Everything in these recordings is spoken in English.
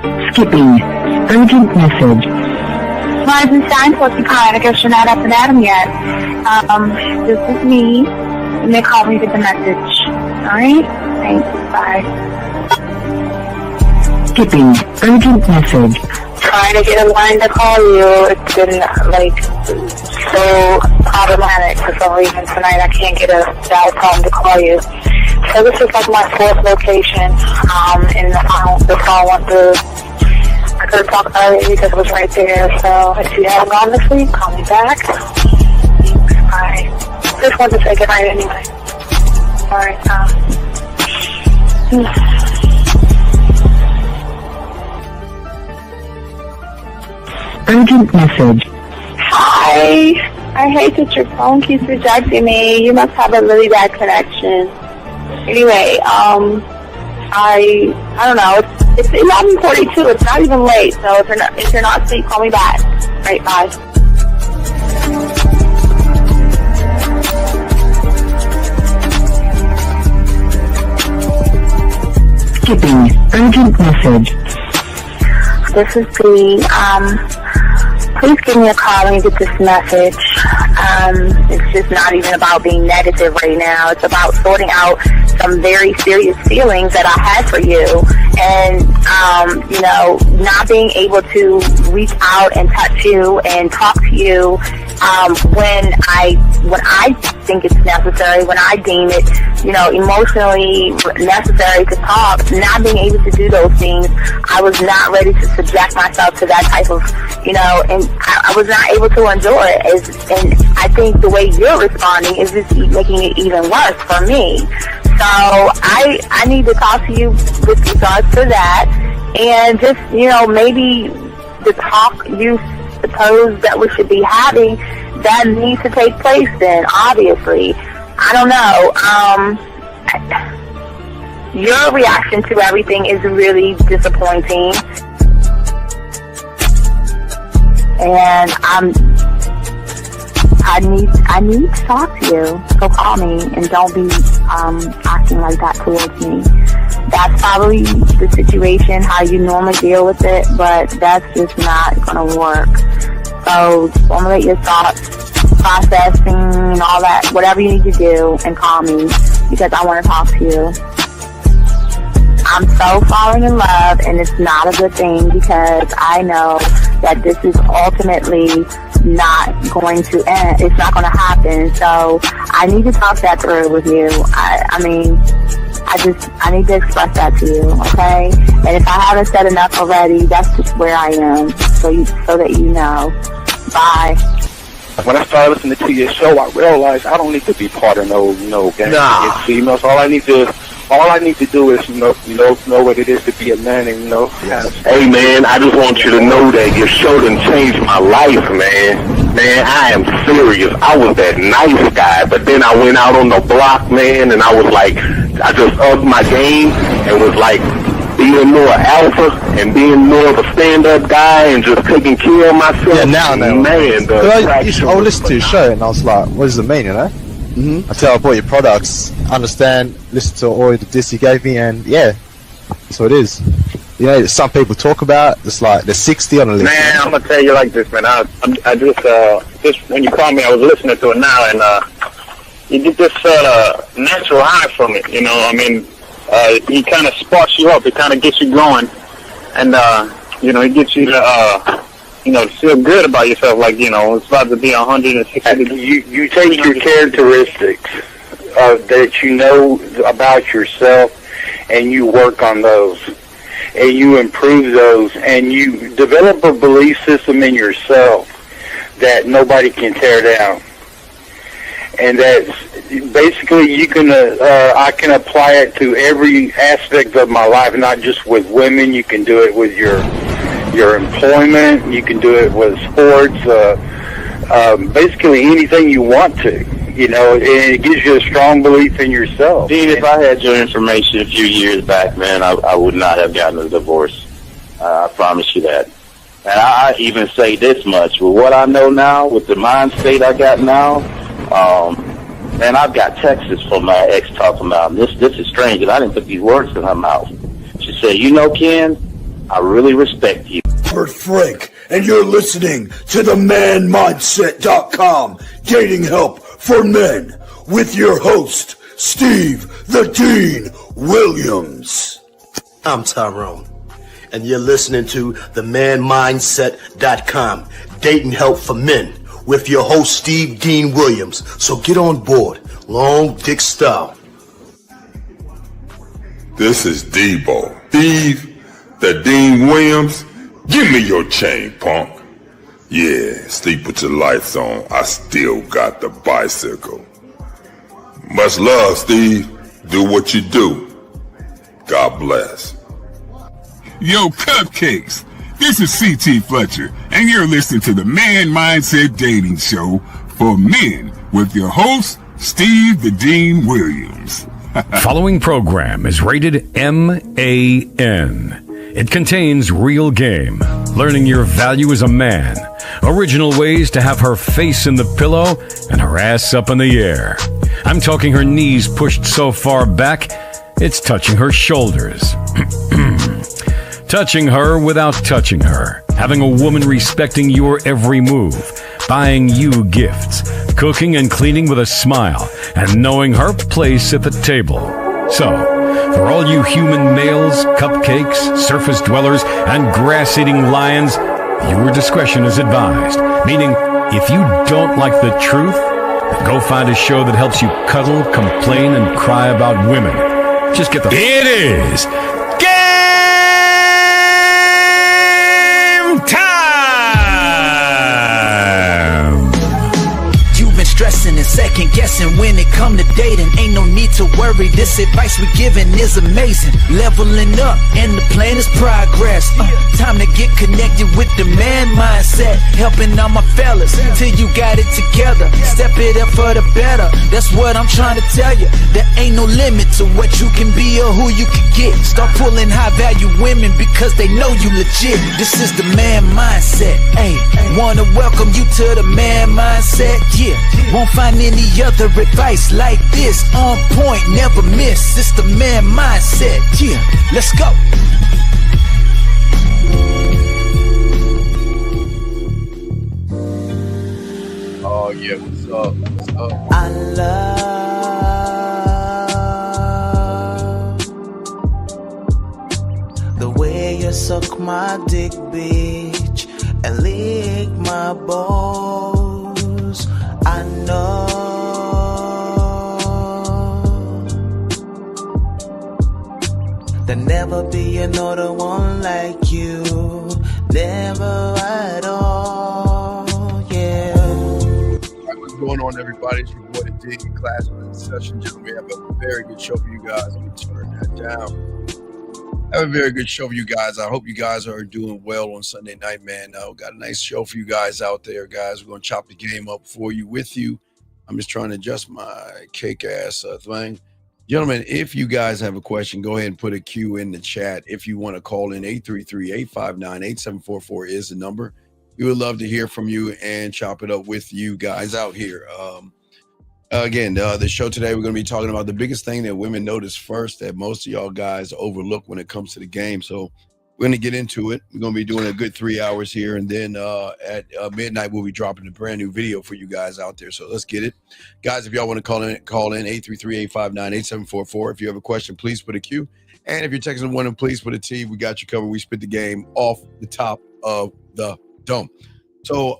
Skipping. Urgent message. Rising sign, what's the kind? I guess you're not up and at 'em yet. This is me, and they called me with the message. Alright? Thanks. Bye. Skipping. Urgent message. Trying to get a line to call you. It's been, so problematic for some reason tonight. I can't get a dial tone to call you. So this is like my fourth location, and the phone went through. I couldn't talk about it because it was right there. So if you haven't gone this week, call me back. Thanks. Bye. Just wanted to say goodnight anyway. Alright, Urgent message. Hi. I hate that your phone keeps rejecting me. You must have a really bad connection. Anyway, I don't know. It's 11:42. It's not even late. So if you're not asleep, call me back. Right, bye. Skipping. Urgent message. This is P. Please give me a call when you get this message. It's just not even about being negative right now. It's about sorting out some very serious feelings that I had for you, and not being able to reach out and touch you and talk to you when I think it's necessary, when I deem it, emotionally necessary to talk. Not being able to do those things, I was not ready to subject myself to that type of, and I was not able to enjoy it. And I think the way you're responding is just making it even worse for me. So I need to talk to you with regards to that, and just, maybe the talk you suppose that we should be having, that needs to take place then, obviously. I don't know. Your reaction to everything is really disappointing. And I need to talk to you. So call me and don't be acting like that towards me. That's probably the situation, how you normally deal with it, but that's just not going to work. So formulate your thoughts, processing, and all that, whatever you need to do, and call me, because I want to talk to you. I'm so falling in love, and it's not a good thing, because I know that this is ultimately not going to end. It's not going to happen. So I need to talk that through with you. I need to express that to you, okay? And if I haven't said enough already, that's just where I am, so that you know. Bye. When I started listening to your show, I realized I don't need to be part of no gang against females. All I need to do is know what it is to be a man, and Hey man, I just want you to know that your show done changed my life, man. Man, I am serious. I was that nice guy, but then I went out on the block, man, and I was like, I just upped my game and was like being more alpha and being more of a stand-up guy and just taking care of myself. Yeah, now. Man, I would listen to your show and I was like, what does it mean, Mm-hmm. Until I bought your products, understand, listen to all the diss you gave me, and yeah, that's what it is. Some people talk about, it's like they're 60 on the list. Man, I'm gonna tell you like this, man. I just when you called me, I was listening to it now, and you get this natural high from it. He kind of sparks you up. It kind of gets you going, and it gets you to feel good about yourself. Like it's about to be 160. You take your characteristics that you know about yourself, and you work on those, and you improve those, and you develop a belief system in yourself that nobody can tear down. And that's basically I can apply it to every aspect of my life, not just with women. You can do it with your employment. You can do it with sports. Basically anything you want to. And it gives you a strong belief in yourself. Dean, if I had your information a few years back, man, I would not have gotten a divorce. I promise you that. And I even say this much, with what I know now, with the mind state I got now, man, I've got texts from my ex talking about, this is strange, and I didn't put these words in her mouth. She said, Ken, I really respect you. Robert Frank, and you're listening to the manmindset.com dating help for men with your host, Steve the Dean Williams. I'm Tyrone, and you're listening to the manmindset.com dating help for men with your host, Steve Dean Williams. So get on board, long dick style. This is Debo. Steve the Dean Williams. Give me your chain, punk. Yeah, sleep with your lights on. I still got the bicycle. Much love, Steve. Do what you do. God bless. Yo, cupcakes. This is C.T. Fletcher, and you're listening to the Man Mindset Dating Show for men with your host, Steve the Dean Williams. Following program is rated MAN. It contains real game, learning your value as a man, original ways to have her face in the pillow and her ass up in the air. I'm talking her knees pushed so far back, it's touching her shoulders. Touching her without touching her. Having a woman respecting your every move. Buying you gifts. Cooking and cleaning with a smile. And knowing her place at the table. So, for all you human males, cupcakes, surface dwellers, and grass-eating lions, your discretion is advised. Meaning, if you don't like the truth, then go find a show that helps you cuddle, complain, and cry about women. Just get the... It is game time! You've been stressing and second guessing when it come to dating. Ain't no need to worry, this advice we giving is amazing. Leveling up and the plan is progress. Time to get connected with the man mindset. Helping all my fellas till you got it together. Step it up for the better, that's what I'm trying to tell you. There ain't no limit to what you can be or who you can get. Start pulling high value women because they know you legit. This is the man mindset. Hey, wanna welcome you to the man mindset. Yeah, won't find any other advice like this. On point, never miss. It's the man mindset. Yeah, let's go. Oh yeah, what's up? What's up? I love the way you suck my dick, bitch, and lick my balls. I know there'll never be another one like you. Never at all, yeah. What's going on, everybody? It's your boy, the D. Class in session, gentlemen. We have a very good show for you guys. Let me turn that down. I have a very good show for you guys. I hope you guys are doing well on Sunday night, man. Got a nice show for you guys out there, guys. We're going to chop the game up for you, with you. I'm just trying to adjust my cake-ass thing. Gentlemen, if you guys have a question, go ahead and put a Q in the chat. If you want to call in, 833-859-8744 is the number. We would love to hear from you and chop it up with you guys out here. Again, the show today, we're going to be talking about the biggest thing that women notice first that most of y'all guys overlook when it comes to the game. So we're going to get into it. We're going to be doing a good 3 hours here. And then at midnight, we'll be dropping a brand new video for you guys out there. So let's get it. Guys, if y'all want to call in 833-859-8744. If you have a question, please put a Q. And if you're texting one, please put a T. We got you covered. We spit the game off the top of the dome. So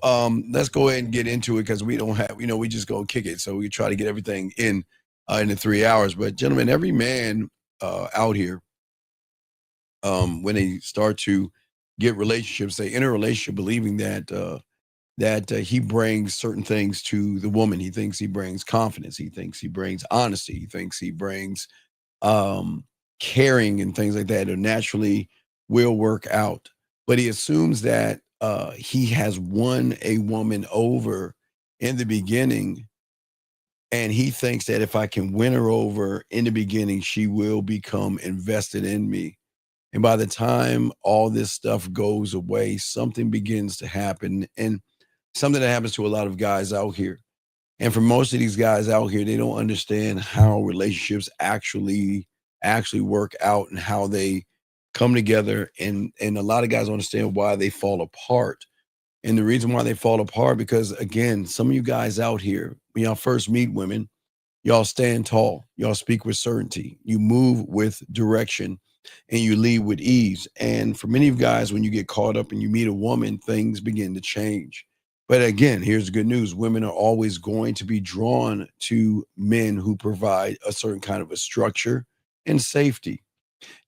let's go ahead and get into it, because we don't have, we just go kick it. So we try to get everything in the 3 hours. But gentlemen, every man out here, when they start to get relationships, they enter a relationship believing that he brings certain things to the woman. He thinks he brings confidence. He thinks he brings honesty. He thinks he brings caring and things like that, or naturally will work out. But he assumes that he has won a woman over in the beginning, and he thinks that if I can win her over in the beginning, she will become invested in me. And by the time all this stuff goes away, something begins to happen, and something that happens to a lot of guys out here. And for most of these guys out here, they don't understand how relationships actually work out, and how they come together, and a lot of guys understand why they fall apart. And the reason why they fall apart, because again, some of you guys out here, when y'all first meet women, y'all stand tall, y'all speak with certainty, you move with direction, and you lead with ease. And for many of you guys, when you get caught up and you meet a woman, things begin to change. But again, here's the good news: women are always going to be drawn to men who provide a certain kind of a structure and safety.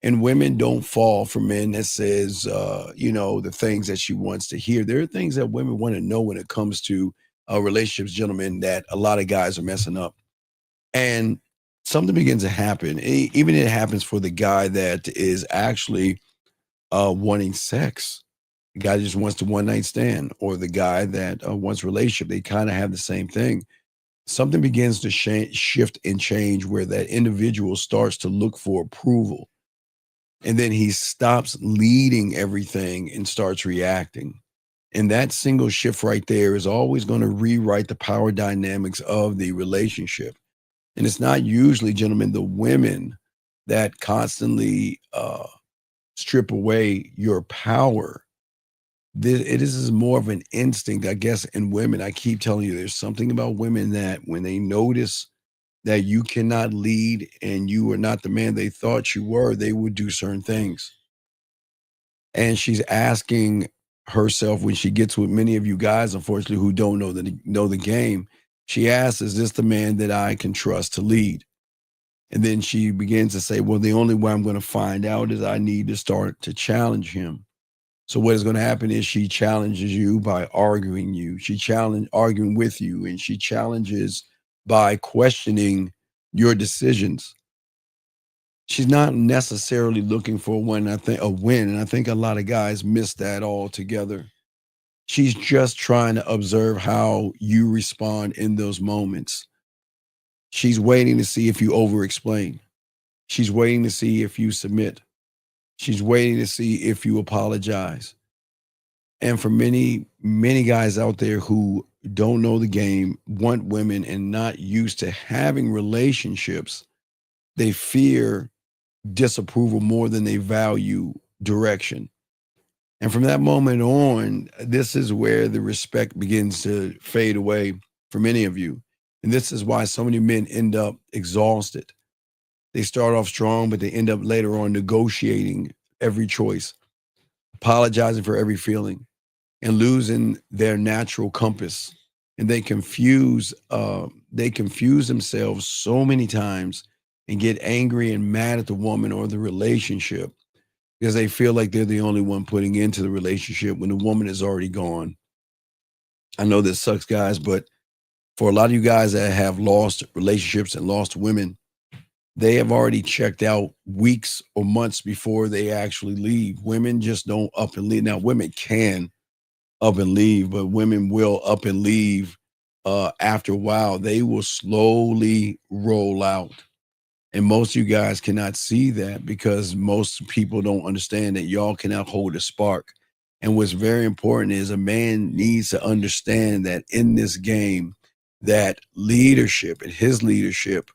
And women don't fall for men that says, the things that she wants to hear. There are things that women want to know when it comes to relationships, gentlemen, that a lot of guys are messing up. And something begins to happen. Even it happens for the guy that is actually wanting sex. The guy just wants to one night stand, or the guy that wants a relationship. They kind of have the same thing. Something begins to shift and change where that individual starts to look for approval. And then he stops leading everything and starts reacting. And that single shift right there is always going to rewrite the power dynamics of the relationship. And it's not usually, gentlemen, the women that constantly strip away your power. It is more of an instinct, I guess, in women. I keep telling you, there's something about women that when they notice that you cannot lead and you are not the man they thought you were, they would do certain things. And she's asking herself, when she gets with many of you guys, unfortunately, who don't know the game, she asks, is this the man that I can trust to lead? And then she begins to say, well, the only way I'm going to find out is I need to start to challenge him. So what is going to happen is she challenges you by arguing you. Arguing with you, and she challenges by questioning your decisions. She's not necessarily looking for a win. And I think a lot of guys miss that altogether. She's just trying to observe how you respond in those moments. She's waiting to see if you over-explain. She's waiting to see if you submit. She's waiting to see if you apologize. And for many, many guys out there who don't know the game, want women, and not used to having relationships, they fear disapproval more than they value direction. And from that moment on, this is where the respect begins to fade away for many of you. And this is why so many men end up exhausted. They start off strong, but they end up later on negotiating every choice, apologizing for every feeling, and losing their natural compass. And they confuse themselves so many times and get angry and mad at the woman or the relationship because they feel like they're the only one putting into the relationship when the woman is already gone. I know this sucks, guys, but for a lot of you guys that have lost relationships and lost women, they have already checked out weeks or months before they actually leave. Women just don't up and leave. Now, women can up and leave, but women will up and leave after a while. They will slowly roll out. And most of you guys cannot see that because most people don't understand that y'all cannot hold a spark. And what's very important is a man needs to understand that in this game, that leadership and his leadership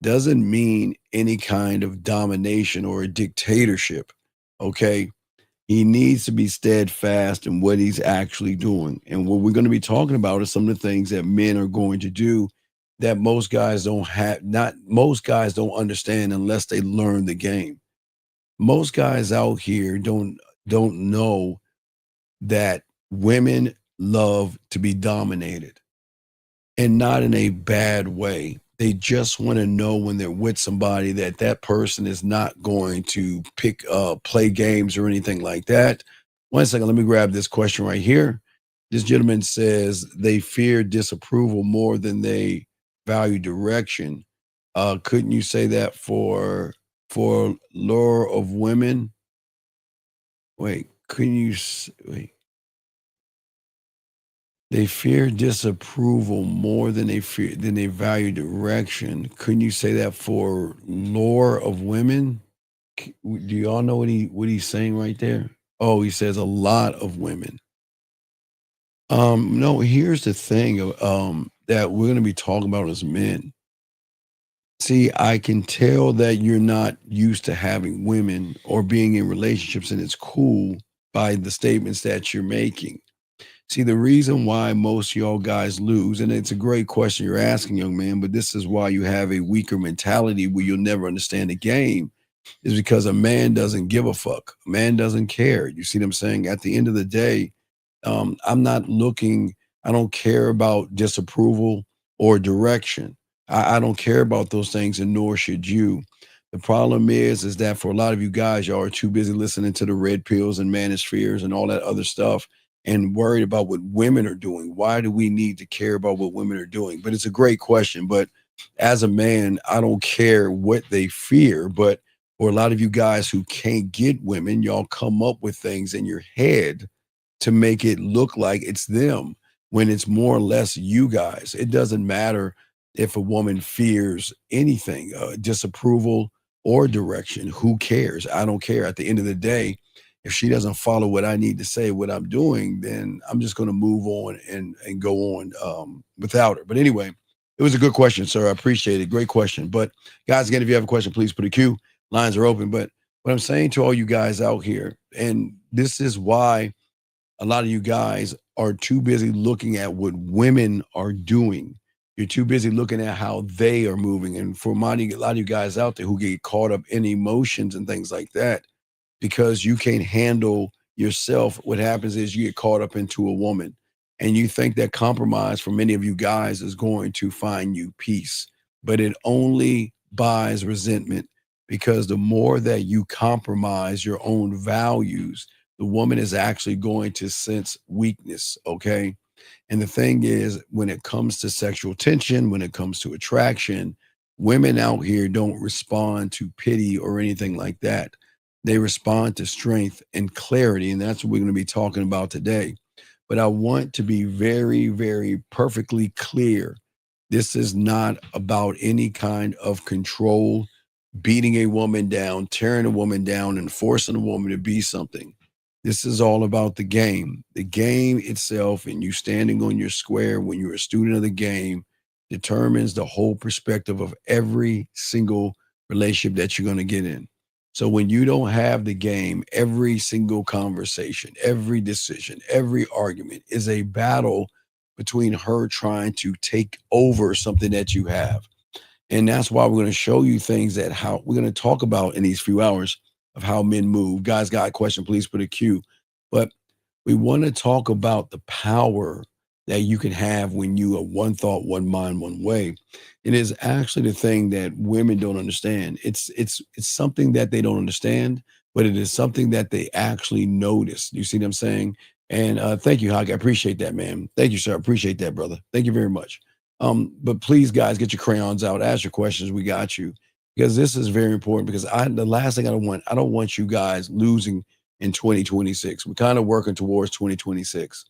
doesn't mean any kind of domination or a dictatorship. Okay. He needs to be steadfast in what he's actually doing. And what we're going to be talking about is some of the things that men are going to do that most guys most guys don't understand unless they learn the game. Most guys out here don't know that women love to be dominated, and not in a bad way. They just want to know when they're with somebody that person is not going to play games or anything like that. 1 second, let me grab this question right here. This gentleman says they fear disapproval more than they value direction. Couldn't you say that for lure of women? Wait, wait. They fear disapproval more than they value direction. Couldn't you say that for lure of women? Do y'all know what he's saying right there? Oh, he says a lot of women. No, here's the thing that we're going to be talking about as men. See, I can tell that you're not used to having women or being in relationships, and it's cool by the statements that you're making. See, the reason why most of y'all guys lose, and it's a great question you're asking, young man, but this is why you have a weaker mentality where you'll never understand the game, is because a man doesn't give a fuck. A man doesn't care. You see what I'm saying? At the end of the day, I'm not looking, I don't care about disapproval or direction. I don't care about those things, and nor should you. The problem is that for a lot of you guys, y'all are too busy listening to the red pills and manospheres and all that other stuff and worried about what women are doing. Why do we need to care about what women are doing? But it's a great question. But as a man, I don't care what they fear. But for a lot of you guys who can't get women, y'all come up with things in your head to make it look like it's them when it's more or less you guys. It doesn't matter if a woman fears anything, disapproval or direction. Who cares? I don't care. At the end of the day, if she doesn't follow what I need to say, what I'm doing, then I'm just going to move on and go on without her. But anyway, it was a good question, sir. I appreciate it. Great question. But guys, again, if you have a question, please put a Q. Lines are open. But what I'm saying to all you guys out here, and this is why a lot of you guys are too busy looking at what women are doing. You're too busy looking at how they are moving. And for a lot of you guys out there who get caught up in emotions and things like that, because you can't handle yourself, what happens is you get caught up into a woman. And you think that compromise for many of you guys is going to find you peace. But it only buys resentment, because the more that you compromise your own values, the woman is actually going to sense weakness, okay? And the thing is, when it comes to sexual tension, when it comes to attraction, women out here don't respond to pity or anything like that. They respond to strength and clarity, and that's what we're going to be talking about today. But I want to be very, very perfectly clear. This is not about any kind of control, beating a woman down, tearing a woman down, and forcing a woman to be something. This is all about the game itself, and you standing on your square when you're a student of the game determines the whole perspective of every single relationship that you're going to get in. So when you don't have the game, every single conversation, every decision, every argument is a battle between her trying to take over something that you have. And that's why we're going to show you things that how we're going to talk about in these few hours of how men move. Guys, got a question, please put a Q. But we want to talk about the power that you can have when you are one thought, one mind, one way. It is actually the thing that women don't understand. It's something that they don't understand, but it is something that they actually notice. You see what I'm saying? And thank you, Hog. I appreciate that, man. Thank you, sir. I appreciate that, brother. Thank you very much. But please, guys, get your crayons out, ask your questions. We got you, because this is very important. Because the last thing I don't want you guys losing in 2026. We're kind of working towards 2026.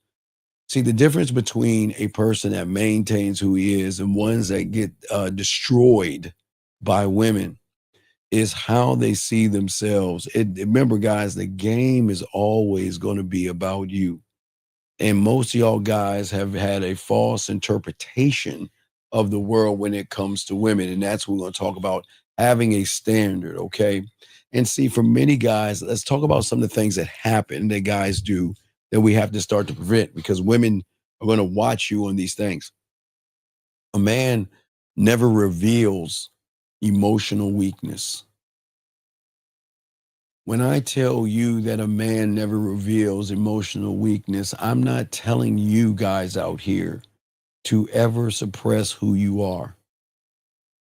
See, the difference between a person that maintains who he is and ones that get destroyed by women is how they see themselves. Remember, guys, the game is always going to be about you. And most of y'all guys have had a false interpretation of the world when it comes to women. And that's what we're going to talk about, having a standard, okay? And see, for many guys, let's talk about some of the things that happen that guys do that we have to start to prevent, because women are going to watch you on these things. A man never reveals emotional weakness. When I tell you that a man never reveals emotional weakness, I'm not telling you guys out here to ever suppress who you are.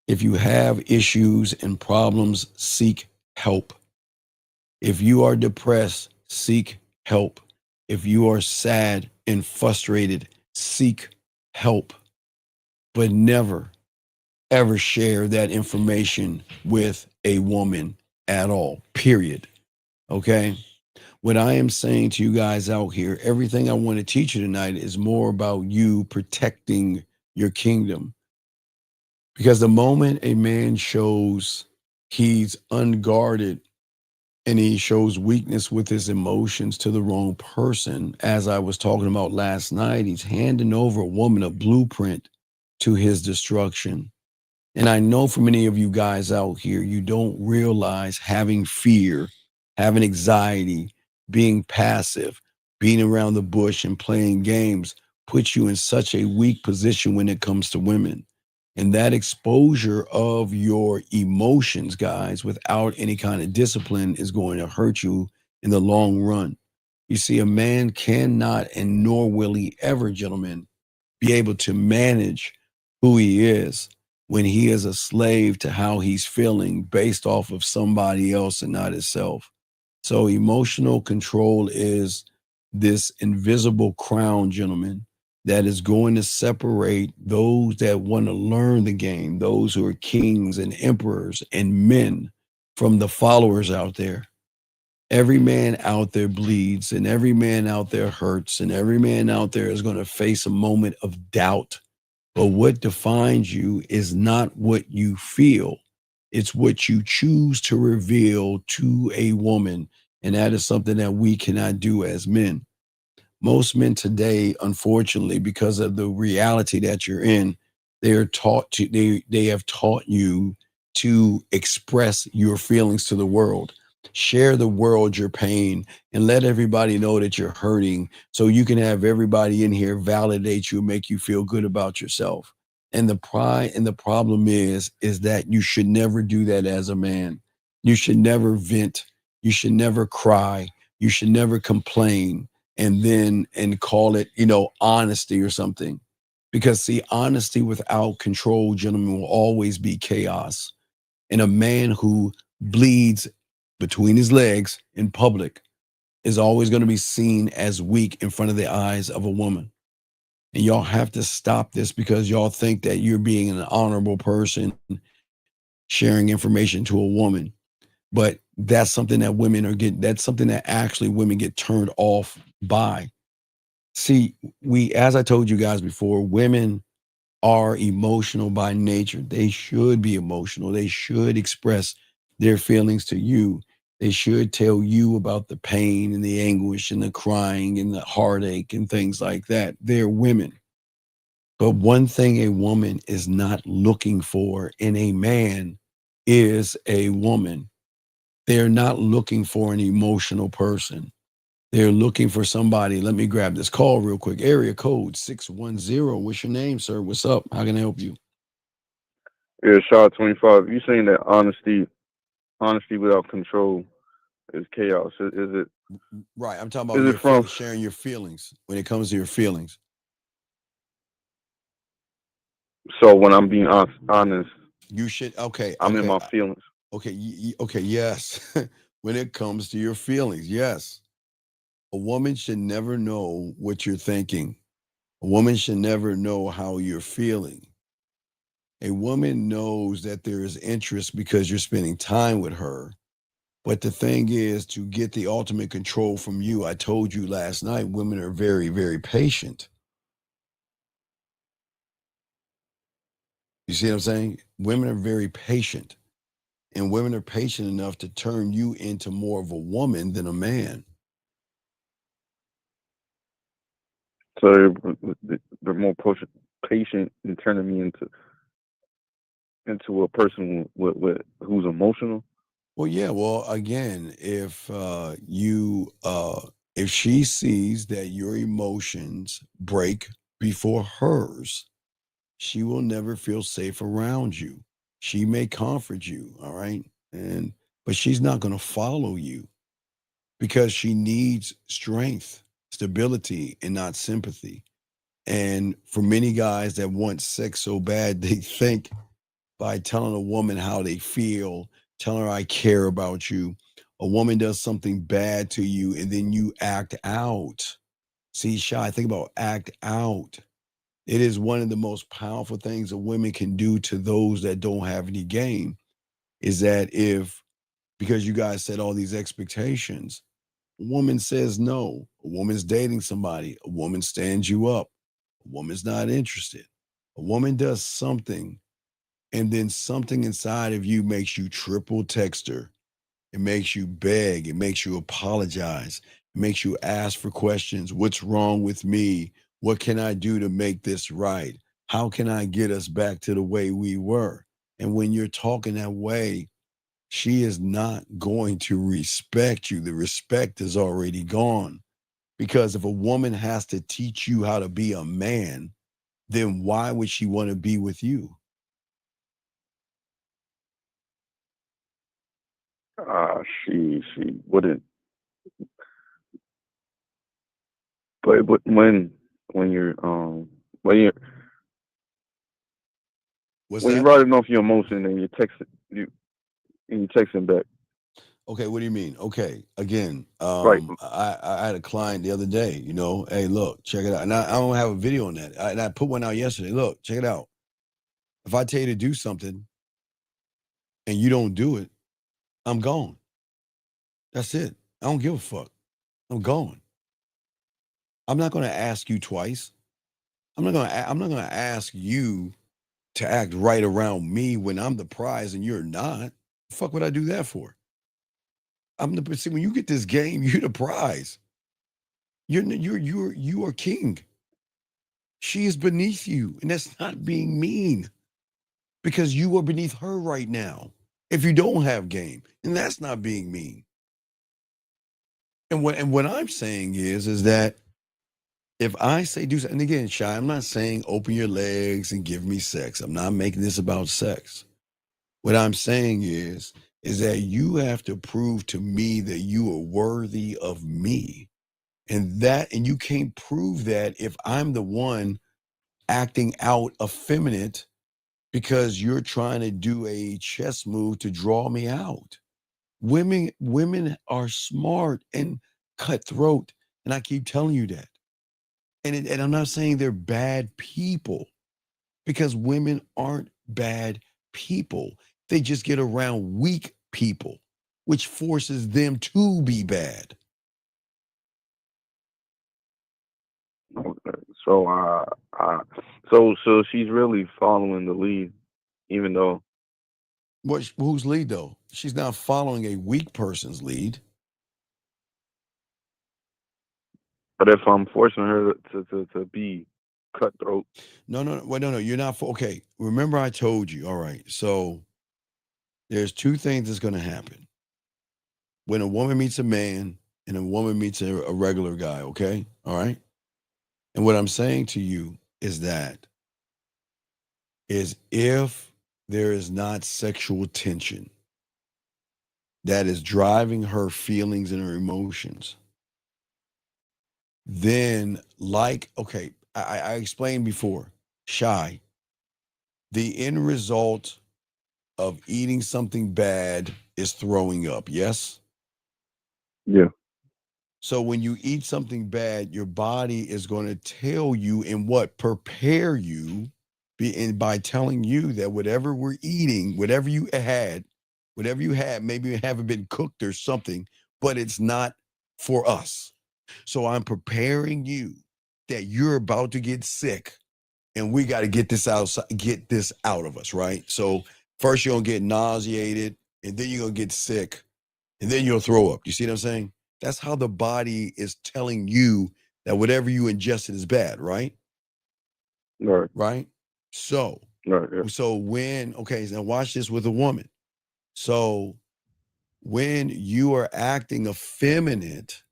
If you have issues and problems, seek help. If you are depressed, seek help. If you are sad and frustrated, seek help. But never, ever share that information with a woman at all, period. Okay? What I am saying to you guys out here, everything I want to teach you tonight is more about you protecting your kingdom. Because the moment a man shows he's unguarded and he shows weakness with his emotions to the wrong person, as I was talking about last night, he's handing over a woman a blueprint to his destruction. And I know for many of you guys out here, you don't realize having fear, having anxiety, being passive, being around the bush and playing games puts you in such a weak position when it comes to women. And that exposure of your emotions, guys, without any kind of discipline is going to hurt you in the long run. You see, a man cannot, and nor will he ever, gentlemen, be able to manage who he is when he is a slave to how he's feeling based off of somebody else and not himself. So emotional control is this invisible crown, gentlemen, that is going to separate those that want to learn the game, those who are kings and emperors and men, from the followers out there. Every man out there bleeds, and every man out there hurts, and every man out there is going to face a moment of doubt. But what defines you is not what you feel, it's what you choose to reveal to a woman. And that is something that we cannot do as men. Most men today, unfortunately, because of the reality that you're in, they have taught you to express your feelings to the world. Share the world your pain and let everybody know that you're hurting so you can have everybody in here validate you and make you feel good about yourself. And the pride and the problem is that you should never do that as a man. You should never vent. You should never cry. You should never complain and call it, honesty or something. Because see, honesty without control, gentlemen, will always be chaos. And a man who bleeds between his legs in public is always going to be seen as weak in front of the eyes of a woman. And y'all have to stop this because y'all think that you're being an honorable person sharing information to a woman. But that's something that that's something that actually women get turned off by. See, as I told you guys before, women are emotional by nature. They should be emotional. They should express their feelings to you. They should tell you about the pain and the anguish and the crying and the heartache and things like that. They're women. But one thing a woman is not looking for in a man is a woman. They're not looking for an emotional person. They're looking for somebody. Let me grab this call real quick. Area code 610. What's your name, sir? What's up? How can I help you? Yeah, Shaw 25. You saying that honesty without control is chaos? Is it right? I'm talking about sharing your feelings when it comes to your feelings. So when I'm being honest, you should. Okay, I'm in my feelings. Okay, okay, yes. When it comes to your feelings, yes. A woman should never know what you're thinking. A woman should never know how you're feeling. A woman knows that there is interest because you're spending time with her. But the thing is, to get the ultimate control from you, I told you last night, women are very, very patient. You see what I'm saying? Women are very patient. And women are patient enough to turn you into more of a woman than a man. So they're more patient in turning me into a person with who's emotional. Well, yeah. Well, again, if if she sees that your emotions break before hers, she will never feel safe around you. She may comfort you, all right, but she's not going to follow you because she needs strength, stability, and not sympathy. And for many guys that want sex so bad, they think by telling a woman how they feel, telling her I care about you. A woman does something bad to you and then you act out. See, Shy, think about act out. It is one of the most powerful things a woman can do to those that don't have any game. Is that because you guys set all these expectations, a woman says no, a woman's dating somebody, a woman stands you up, a woman's not interested, a woman does something, and then something inside of you makes you triple text her. It makes you beg. It makes you apologize. It makes you ask for questions. What's wrong with me? What can I do to make this right? How can I get us back to the way we were? And when you're talking that way, she is not going to respect you. The respect is already gone. Because if a woman has to teach you how to be a man, then why would she want to be with you? She wouldn't. But when you're when you're What's when that? you're writing off your emotion and you're texting back. Okay, what do you mean? Okay, again, Right. I had a client the other day, hey, look, check it out. And I don't have a video on that. And I put one out yesterday. Look, check it out. If I tell you to do something and you don't do it, I'm gone. That's it. I don't give a fuck. I'm going. I'm not going to ask you twice. I'm not going to ask you to act right around me when I'm the prize and you're not. The fuck would I do that for? See, when you get this game, you're the prize. You are king. She is beneath you, and that's not being mean, because you are beneath her right now. If you don't have game, and that's not being mean. And what I'm saying is that if I say do something, and again, Shy, I'm not saying open your legs and give me sex. I'm not making this about sex. What I'm saying is that you have to prove to me that you are worthy of me. And you can't prove that if I'm the one acting out effeminate because you're trying to do a chess move to draw me out. Women are smart and cutthroat, and I keep telling you that. And I'm not saying they're bad people, because women aren't bad people. They just get around weak people, which forces them to be bad. Okay. So she's really following the lead, even though. Whose lead though? She's not following a weak person's lead. But if I'm forcing her to be cutthroat. No, you're not. Okay, remember I told you. All right, so there's two things that's going to happen when a woman meets a man and a woman meets a regular guy. Okay, all right. And what I'm saying to you is if there is not sexual tension that is driving her feelings and her emotions, then okay, I explained before, Shy, the end result of eating something bad is throwing up, yes? Yeah. So when you eat something bad, your body is going to tell you and prepare you by telling you that whatever we're eating, whatever you had, maybe it haven't been cooked or something, but it's not for us. So I'm preparing you that you're about to get sick, and we got to get this out of us, right? So first you're gonna get nauseated, and then you're gonna get sick, and then you'll throw up. You see what I'm saying? That's how the body is telling you that whatever you ingested is bad, right? Right. Right? So, right, yeah. so now watch this with a woman. So when you are acting effeminate,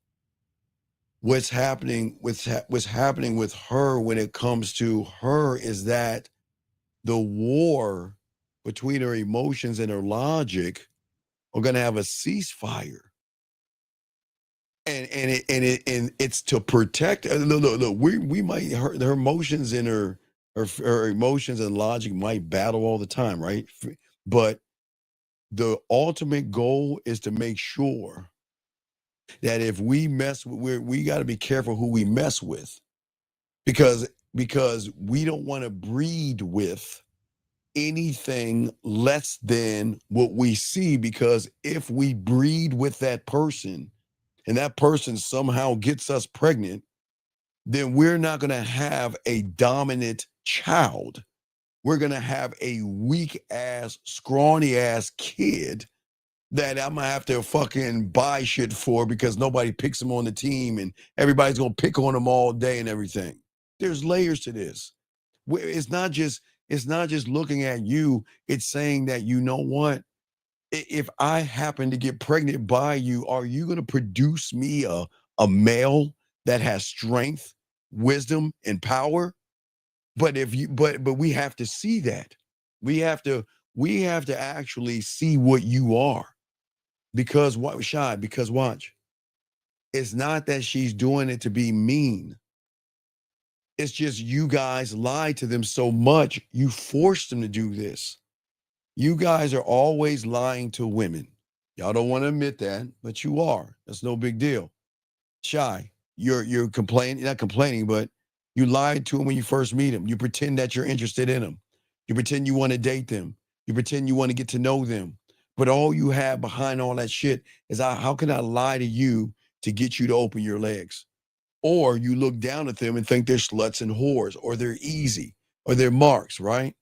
what's happening with her when it comes to her is that the war between her emotions and her logic are going to have a ceasefire. And it's to protect. Look, we might her emotions and her emotions and logic might battle all the time, right? But the ultimate goal is to make sure that if we we got to be careful who we mess with, because we don't want to breed with anything less than what we see, because if we breed with that person and that person somehow gets us pregnant, then we're not going to have a dominant child. We're going to have a weak ass, scrawny ass kid that I'm going to have to fucking buy shit for because nobody picks him on the team and everybody's going to pick on him all day and everything. There's layers to this. It's not just It's not just looking at you. It's saying that, you know what? If I happen to get pregnant by you, are you going to produce me a male that has strength, wisdom, and power? But if you but we have to see that. We have to actually see what you are. Because what shy, because watch. It's not that she's doing it to be mean. It's just you guys lied to them so much, you forced them to do this. You guys are always lying to women. Y'all don't want to admit that, but you are. That's no big deal. Shy, you're complaining, not complaining, but you lied to them when you first meet them. You pretend that you're interested in them. You pretend you want to date them. You pretend you want to get to know them. But all you have behind all that shit is, how can I lie to you to get you to open your legs? Or you look down at them and think they're sluts and whores, or they're easy, or they're marks, right?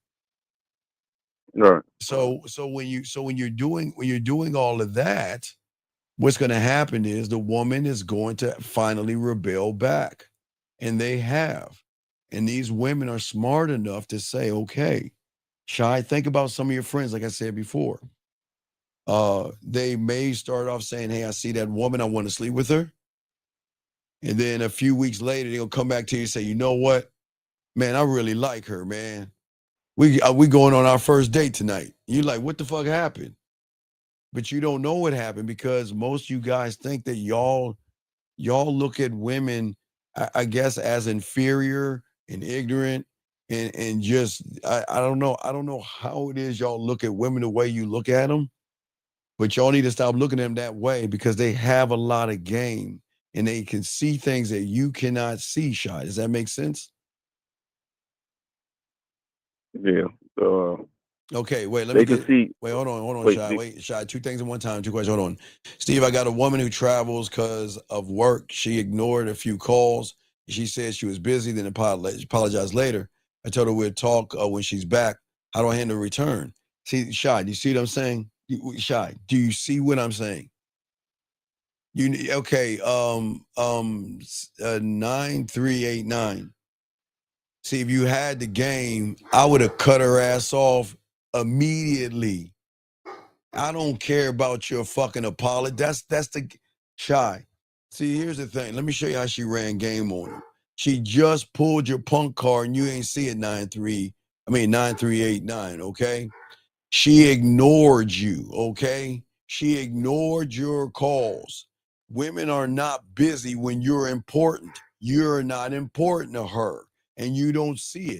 Right. So when you're doing all of that, what's going to happen is the woman is going to finally rebel back, and they have. And these women are smart enough to say, okay, Shy, think about some of your friends, like I said before. They may start off saying, hey, I see that woman, I want to sleep with her. And then a few weeks later, they'll come back to you and say, you know what? Man, I really like her, man. We going on our first date tonight. You're like, what the fuck happened? But you don't know what happened, because most of you guys think that y'all look at women, I guess, as inferior and ignorant, and just I don't know how it is y'all look at women the way you look at them, but y'all need to stop looking at them that way, because they have a lot of game and they can see things that you cannot see. Shy, does that make sense? Yeah. Okay, wait, let They me can get. see. Wait, hold on, Wait, Shy. Wait, Shy. Two things in one time. Two questions. Hold on, Steve. I got a woman who travels because of work. She ignored a few calls. She said she was busy, then apologized later. I told her we'd talk when she's back. How do I handle return? See, Shy, do you see what I'm saying? Shy, do you see what I'm saying? Okay? 9389. See, if you had the game, I would have cut her ass off immediately. I don't care about your fucking apology. That's the Shy. See, here's the thing. Let me show you how she ran game on him. She just pulled your punk card and you ain't see it 9389, okay? She ignored you, okay? She ignored your calls. Women are not busy when you're important. You're not important to her, and you don't see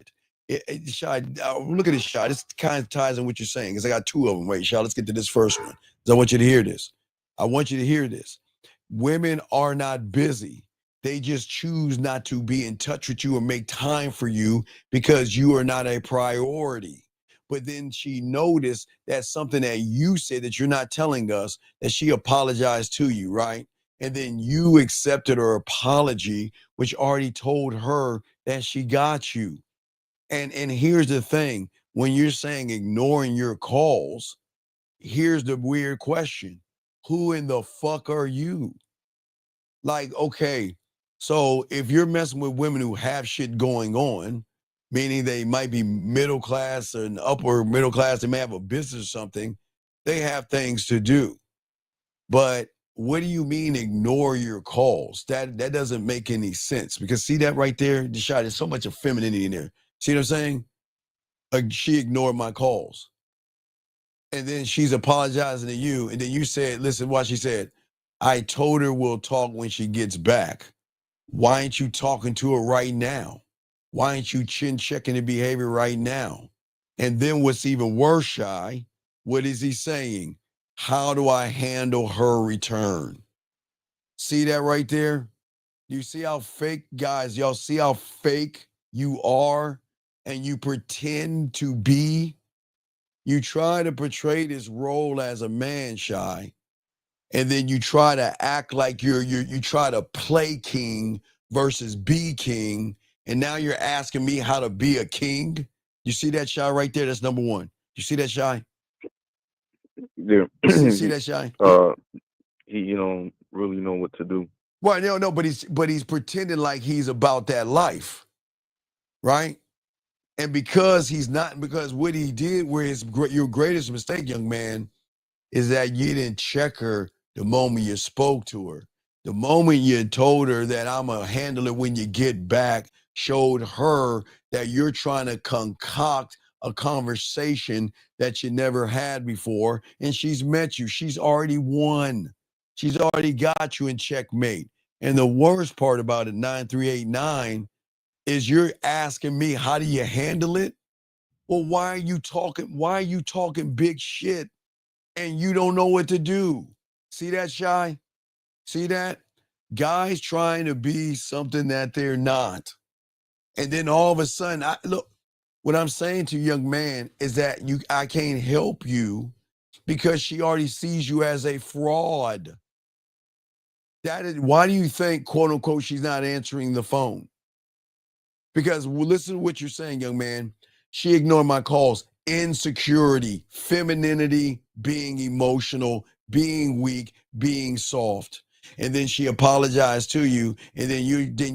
it. Shai, look at this shot. This kind of ties in what you're saying, because I got two of them. Wait, Shai, let's get to this first one, because I want you to hear this. I want you to hear this. Women are not busy. They just choose not to be in touch with you or make time for you because you are not a priority. But then she noticed that something that you said that you're not telling us, that she apologized to you, right? And then you accepted her apology, which already told her that she got you. And here's the thing, when you're saying ignoring your calls, here's the weird question. Who in the fuck are you? Like, okay, so if you're messing with women who have shit going on, meaning they might be middle class and upper middle class, they may have a business or something, they have things to do. But what do you mean ignore your calls? That doesn't make any sense, because see that right there, Deshaun, there's so much of femininity in there. See what I'm saying? She ignored my calls. And then she's apologizing to you. And then you said, listen, what she said, I told her we'll talk when she gets back. Why ain't you talking to her right now? Why ain't you chin checking the behavior right now? And then what's even worse, Shy, what is he saying? How do I handle her return? See that right there? You see how fake, guys, y'all see how fake you are, and you pretend to be? You try to portray this role as a man, Shy, and then you try to act like you try to play king versus be king, and now you're asking me how to be a king. You see that, Shy, right there? That's number one. You see that, Shy? Yeah. You see that, Shy? He don't really know what to do. Well, no, but he's pretending like he's about that life, right? And because he's not, because what he did, your greatest mistake, young man, is that you didn't check her the moment you spoke to her. The moment you told her that I'm going to handle it when you get back, showed her that you're trying to concoct a conversation that you never had before. And she's met you. She's already won. She's already got you in checkmate. And the worst part about it, 9389, is you're asking me, how do you handle it? Well, why are you talking? Why are you talking big shit and you don't know what to do? See that, Shy? See that? Guys trying to be something that they're not. And then all of a sudden, look, what I'm saying to you, young man, is that I can't help you because she already sees you as a fraud. That is, why do you think, quote unquote, she's not answering the phone? Because listen to what you're saying, young man. She ignored my calls. Insecurity, femininity, being emotional, being weak, being soft. And then she apologized to you. And then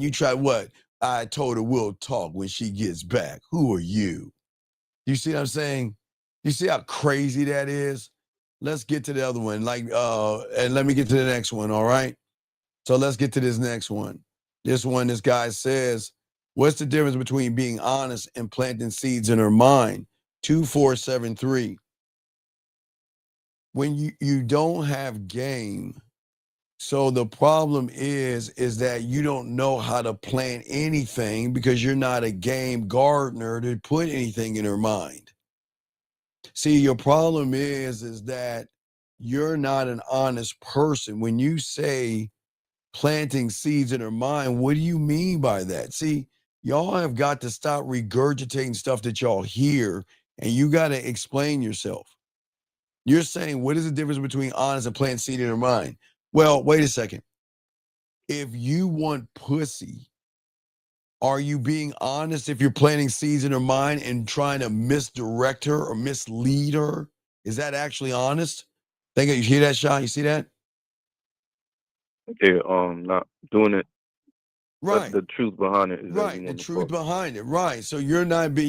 you try what? I told her we'll talk when she gets back. Who are you? You see what I'm saying? You see how crazy that is? Let's get to the other one. And let me get to the next one, all right? So let's get to this next one. This guy says, what's the difference between being honest and planting seeds in her mind? 2473. When you don't have game, so the problem is that you don't know how to plant anything because you're not a game gardener to put anything in her mind. See, your problem is that you're not an honest person. When you say planting seeds in her mind, what do you mean by that? See, y'all have got to stop regurgitating stuff that y'all hear, and you got to explain yourself. You're saying, what is the difference between honest and planting seed in her mind? Well, wait a second. If you want pussy, are you being honest if you're planting seeds in her mind and trying to misdirect her or mislead her? Is that actually honest? You hear that, Sean? You see that? Yeah, not doing it. Right. The truth behind it is that you Right. The want to truth fuck. behind it. Right. So you're not being,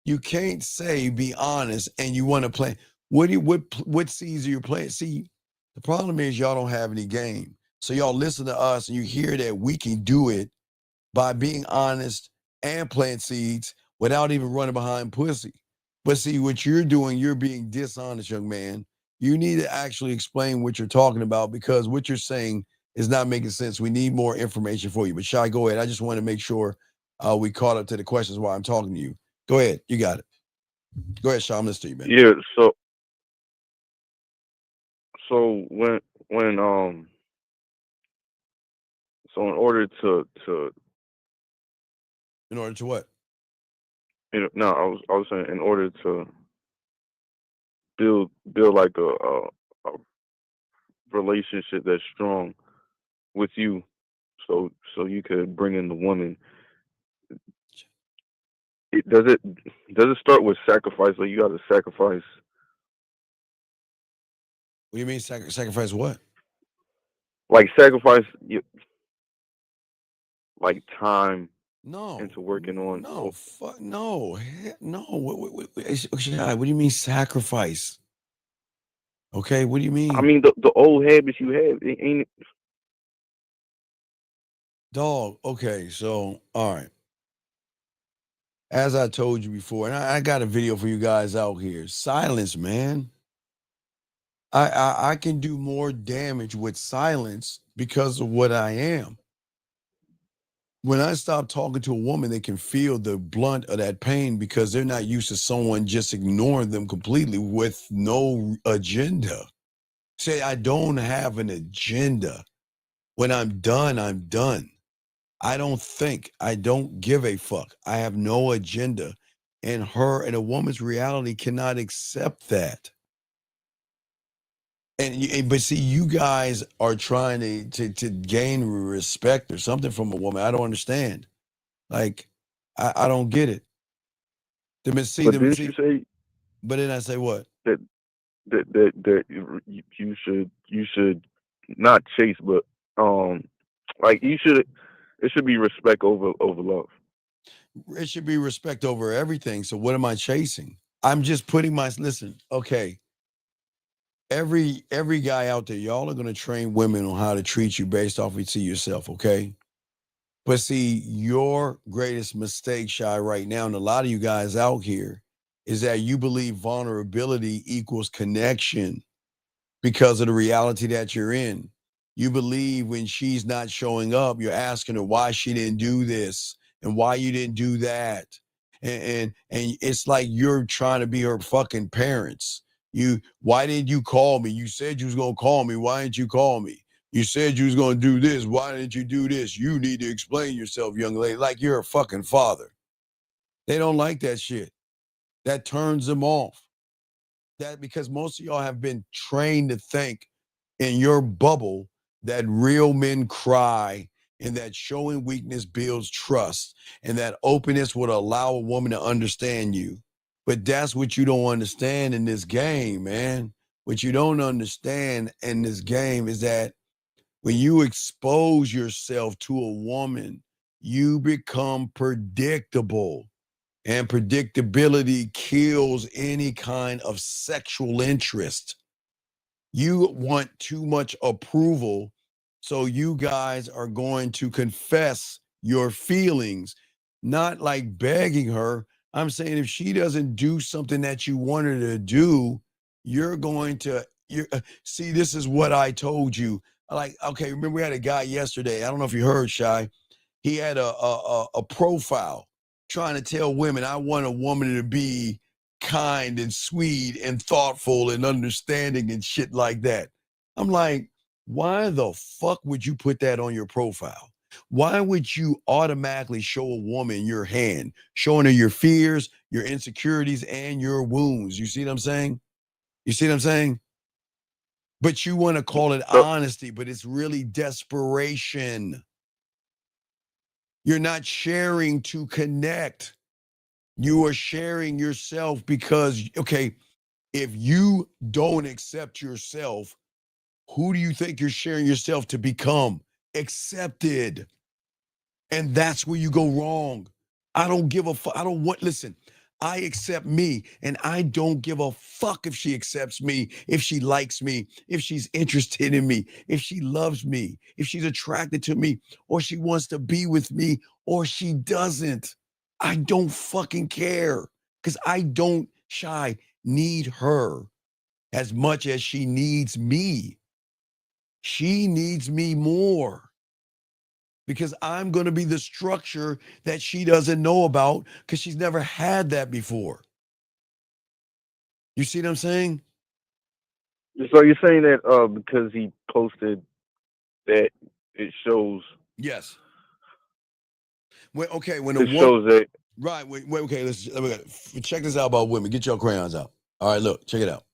you can't say be honest and you want to play. What seeds are you playing? See, the problem is y'all don't have any game. So y'all listen to us and you hear that we can do it by being honest and plant seeds without even running behind pussy. But see, what you're doing, you're being dishonest, young man. You need to actually explain what you're talking about because what you're saying is not making sense. We need more information for you. But Shy, go ahead. I just want to make sure we caught up to the questions while I'm talking to you. Go ahead. You got it. Go ahead, Shy. I'm listening to you, man. Yeah. So when so in order to In order to what? no, I was saying in order to build like a relationship that's strong with you, so you could bring in the woman. Does it start with sacrifice? Like you got to sacrifice. What do you mean sacrifice what? Like sacrifice like time No. into working on. No. Fuck no. No. What do you mean sacrifice? Okay. What do you mean? I mean the old habits you have, ain't it? Dog. Okay. So all right. As I told you before, and I got a video for you guys out here. Silence, man. I can do more damage with silence because of what I am. When I stop talking to a woman, they can feel the blunt of that pain because they're not used to someone just ignoring them completely with no agenda. Say, I don't have an agenda. When I'm done, I'm done. I don't think. I don't give a fuck. I have no agenda. And a woman's reality cannot accept that. But see, you guys are trying to gain respect or something from a woman. I don't understand. Like, I don't get it. But didn't you say But then I say what? that you should not chase, but like you should, it should be respect over love. It should be respect over everything. So what am I chasing? I'm just putting listen, okay. Every guy out there, y'all are gonna train women on how to treat you based off you see yourself, okay? But see, your greatest mistake, Shy, right now, and a lot of you guys out here, is that you believe vulnerability equals connection because of the reality that you're in. You believe when she's not showing up, you're asking her why she didn't do this and why you didn't do that. And it's like you're trying to be her fucking parents. Why didn't you call me? You said you was gonna call me. Why didn't you call me? You said you was gonna do this. Why didn't you do this? You need to explain yourself, young lady, like you're a fucking father. They don't like that shit. That turns them off. That because most of y'all have been trained to think in your bubble that real men cry and that showing weakness builds trust and that openness would allow a woman to understand you. But that's what you don't understand in this game, man. What you don't understand in this game is that when you expose yourself to a woman, you become predictable. And predictability kills any kind of sexual interest. You want too much approval, so you guys are going to confess your feelings, not like begging her. I'm saying if she doesn't do something that you want her to do, you're going to see. This is what I told you. Like, okay, remember we had a guy yesterday. I don't know if you heard, Shy. He had a profile trying to tell women, I want a woman to be kind and sweet and thoughtful and understanding and shit like that. I'm like, why the fuck would you put that on your profile? Why would you automatically show a woman your hand, showing her your fears, your insecurities, and your wounds? You see what I'm saying? You see what I'm saying? But you want to call it honesty, but it's really desperation. You're not sharing to connect. You are sharing yourself because, okay, if you don't accept yourself, who do you think you're sharing yourself to become? Accepted. And that's where you go wrong. I don't give a fuck. I don't want, listen, I accept me and I don't give a fuck if she accepts me, if she likes me, if she's interested in me, if she loves me, if she's attracted to me, or she wants to be with me, or she doesn't. I don't fucking care because I don't, Shy, need her as much as she needs me. She needs me more because I'm going to be the structure that she doesn't know about because she's never had that before. You see what I'm saying? So you're saying that because he posted that it shows. Yes. When a It woman, shows that. right? Wait, okay. Let's check this out about women. Get your crayons out. All right, look, check it out.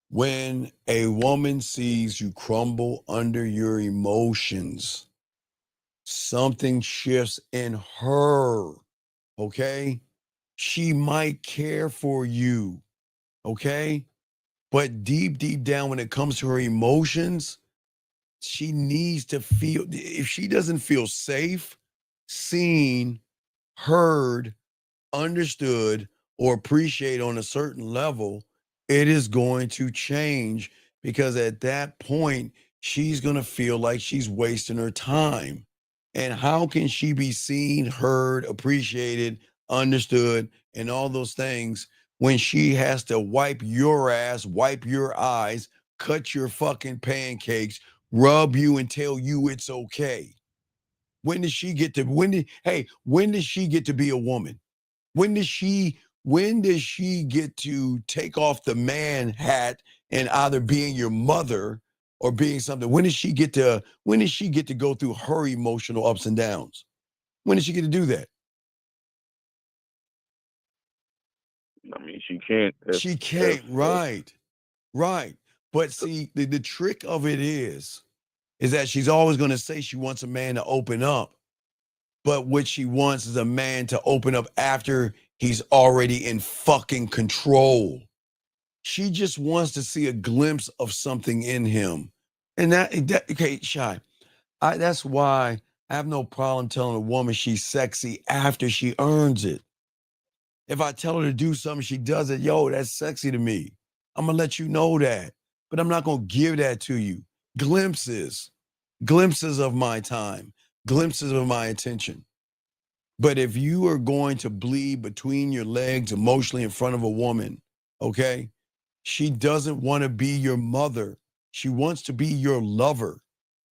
When a woman sees you crumble under your emotions, something shifts in her. Okay, she might care for you. Okay, but deep down, when it comes to her emotions, she needs to feel. If she doesn't feel safe, seen, heard, understood, or appreciate on a certain level, it is going to change because at that point, she's going to feel like she's wasting her time. And how can she be seen, heard, appreciated, understood, and all those things when she has to wipe your ass, wipe your eyes, cut your fucking pancakes, rub you and tell you it's okay? When does she get to when does she get to be a woman? When does she get to take off the man hat and either being your mother or being something? When does she get to go through her emotional ups and downs? When does she get to do that? I mean, she can't. She can't, right. Right. But see, the trick of it is that she's always going to say she wants a man to open up. But what she wants is a man to open up after he's already in fucking control. She just wants to see a glimpse of something in him. And that okay, Shy. That's why I have no problem telling a woman she's sexy after she earns it. If I tell her to do something, she does it. Yo, that's sexy to me. I'm going to let you know that. But I'm not going to give that to you. Glimpses of my time, glimpses of my attention. But if you are going to bleed between your legs emotionally in front of a woman, okay, she doesn't want to be your mother. She wants to be your lover.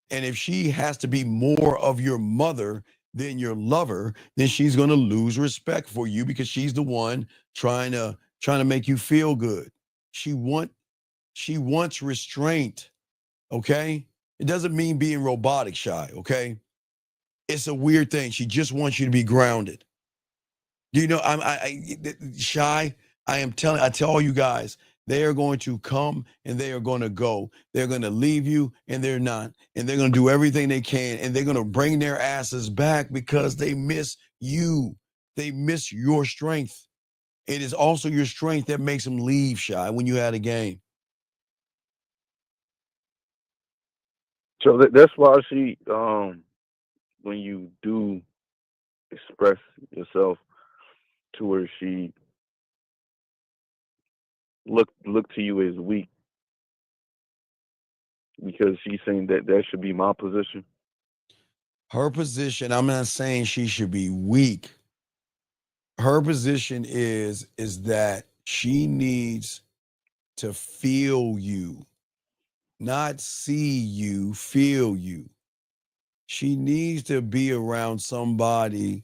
And if she has to be more of your mother than your lover, then she's going to lose respect for you because she's the one trying to make you feel good. She wants restraint, okay? It doesn't mean being robotic, Shy, okay? It's a weird thing. She just wants you to be grounded. You know, Shy, I tell all you guys, they are going to come and they are going to go. They're going to leave you and they're not. And they're going to do everything they can and they're going to bring their asses back because they miss you. They miss your strength. It is also your strength that makes them leave, Shy, when you had a game. So that's why she, when you do express yourself to her, she look to you as weak because she's saying that should be my position. Her position, I'm not saying she should be weak. Her position is that she needs to feel you, not see you, feel you. She needs to be around somebody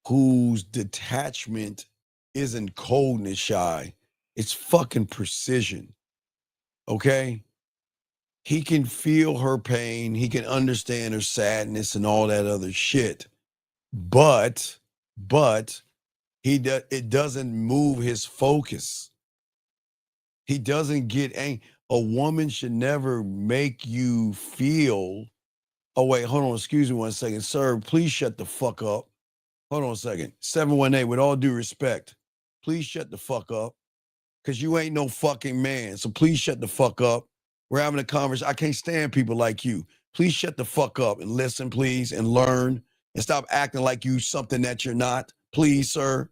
whose detachment isn't coldness, Shy. It's fucking precision. Okay? He can feel her pain. He can understand her sadness and all that other shit. But it doesn't move his focus. He doesn't get angry. A woman should never make you feel, oh, wait, hold on, excuse me 1 second. Sir, please shut the fuck up. Hold on a second. 718, with all due respect, please shut the fuck up. Because you ain't no fucking man. So please shut the fuck up. We're having a conversation. I can't stand people like you. Please shut the fuck up and listen, please, and learn. And stop acting like you something that you're not. Please, sir.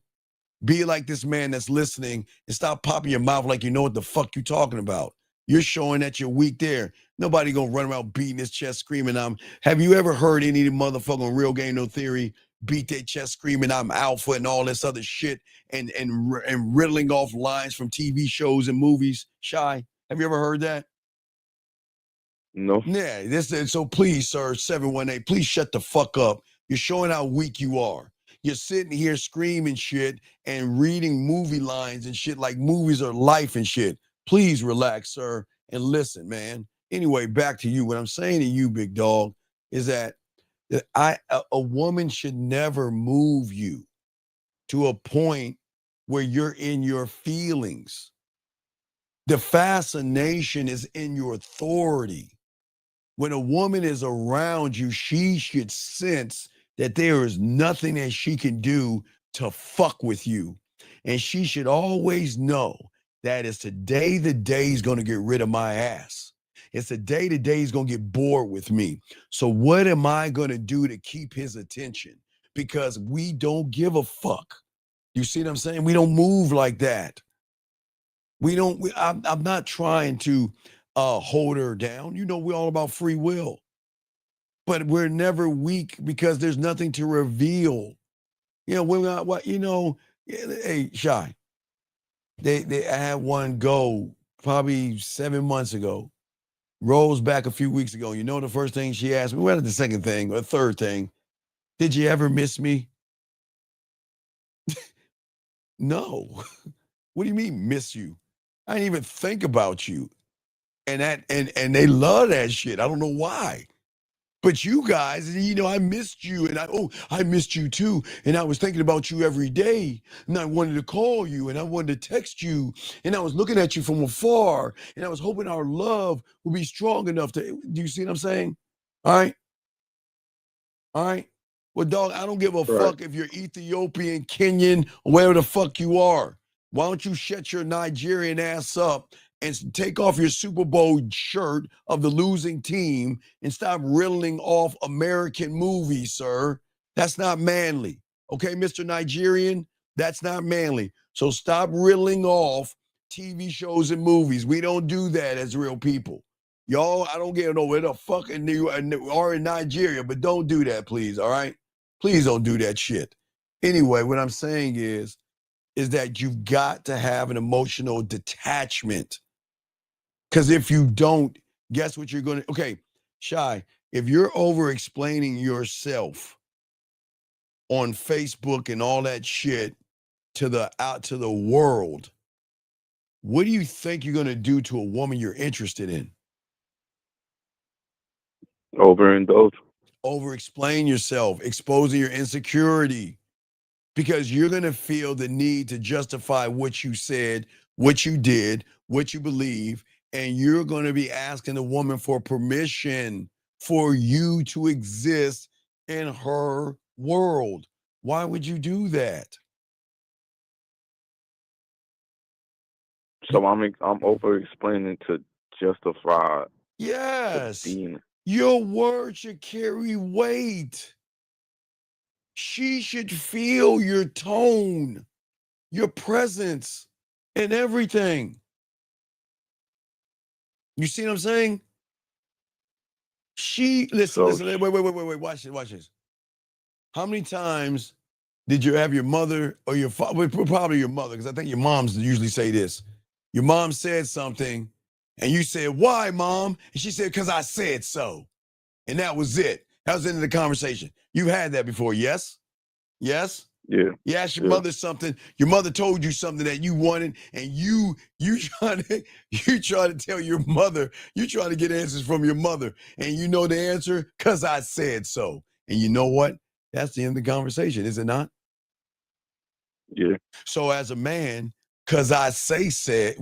Be like this man that's listening and stop popping your mouth like you know what the fuck you talking about. You're showing that you're weak there. Nobody gonna run around beating his chest screaming, have you ever heard any of the motherfucking Real Game No Theory beat their chest screaming, I'm alpha and all this other shit and riddling off lines from TV shows and movies? Shy, have you ever heard that? No. Yeah, so please, sir, 718, please shut the fuck up. You're showing how weak you are. You're sitting here screaming shit and reading movie lines and shit like movies are life and shit. Please relax, sir, and listen, man. Anyway, back to you. What I'm saying to you, big dog, is that a woman should never move you to a point where you're in your feelings. The fascination is in your authority. When a woman is around you, she should sense that there is nothing that she can do to fuck with you. And she should always know that it's today the day he's going to get rid of my ass. It's the day he's going to get bored with me. So what am I going to do to keep his attention? Because we don't give a fuck. You see what I'm saying? We don't move like that. I'm not trying to hold her down. You know, we're all about free will. But we're never weak because there's nothing to reveal. You know, we're not what, you know, hey, Shy. I had one go probably 7 months ago. Rolls back a few weeks ago. You know the first thing she asked me? What is the second thing or third thing? Did you ever miss me? No. What do you mean miss you? I didn't even think about you. And they love that shit. I don't know why. But you guys, you know, I missed you and I missed you too. And I was thinking about you every day. And I wanted to call you and I wanted to text you. And I was looking at you from afar. And I was hoping our love would be strong enough to, do you see what I'm saying? All right. All right. Well, dog, I don't give a fuck if you're Ethiopian, Kenyan, or whatever the fuck you are. Why don't you shut your Nigerian ass up and take off your Super Bowl shirt of the losing team and stop riddling off American movies, sir. That's not manly. Okay, Mr. Nigerian? That's not manly. So stop riddling off TV shows and movies. We don't do that as real people. Y'all, I don't get where the fuck in New or in Nigeria, but don't do that, please, all right? Please don't do that shit. Anyway, what I'm saying is that you've got to have an emotional detachment. Because if you don't, guess what you're going to, okay, Shy, if you're over explaining yourself on Facebook and all that shit out to the world, what do you think you're going to do to a woman you're interested in? Overindulge. Over explain yourself, exposing your insecurity, because you're going to feel the need to justify what you said, what you did, what you believe, and you're going to be asking the woman for permission for you to exist in her world. Why would you do that? So I'm over explaining to justify. Yes. Being. Your words should carry weight. She should feel your tone, your presence, and everything. You see what I'm saying? Listen, wait, watch this. How many times did you have your mother or your father, probably your mother, because I think your moms usually say this. Your mom said something, and you said, "Why, Mom?" And she said, "Because I said so." And that was it. That was the end of the conversation. You've had that before, yes? Yes? Yeah. You asked your mother something, your mother told you something that you wanted, and you try to tell your mother, you try to get answers from your mother, and you know the answer, because I said so. And you know what? That's the end of the conversation, is it not? Yeah. So as a man, because I said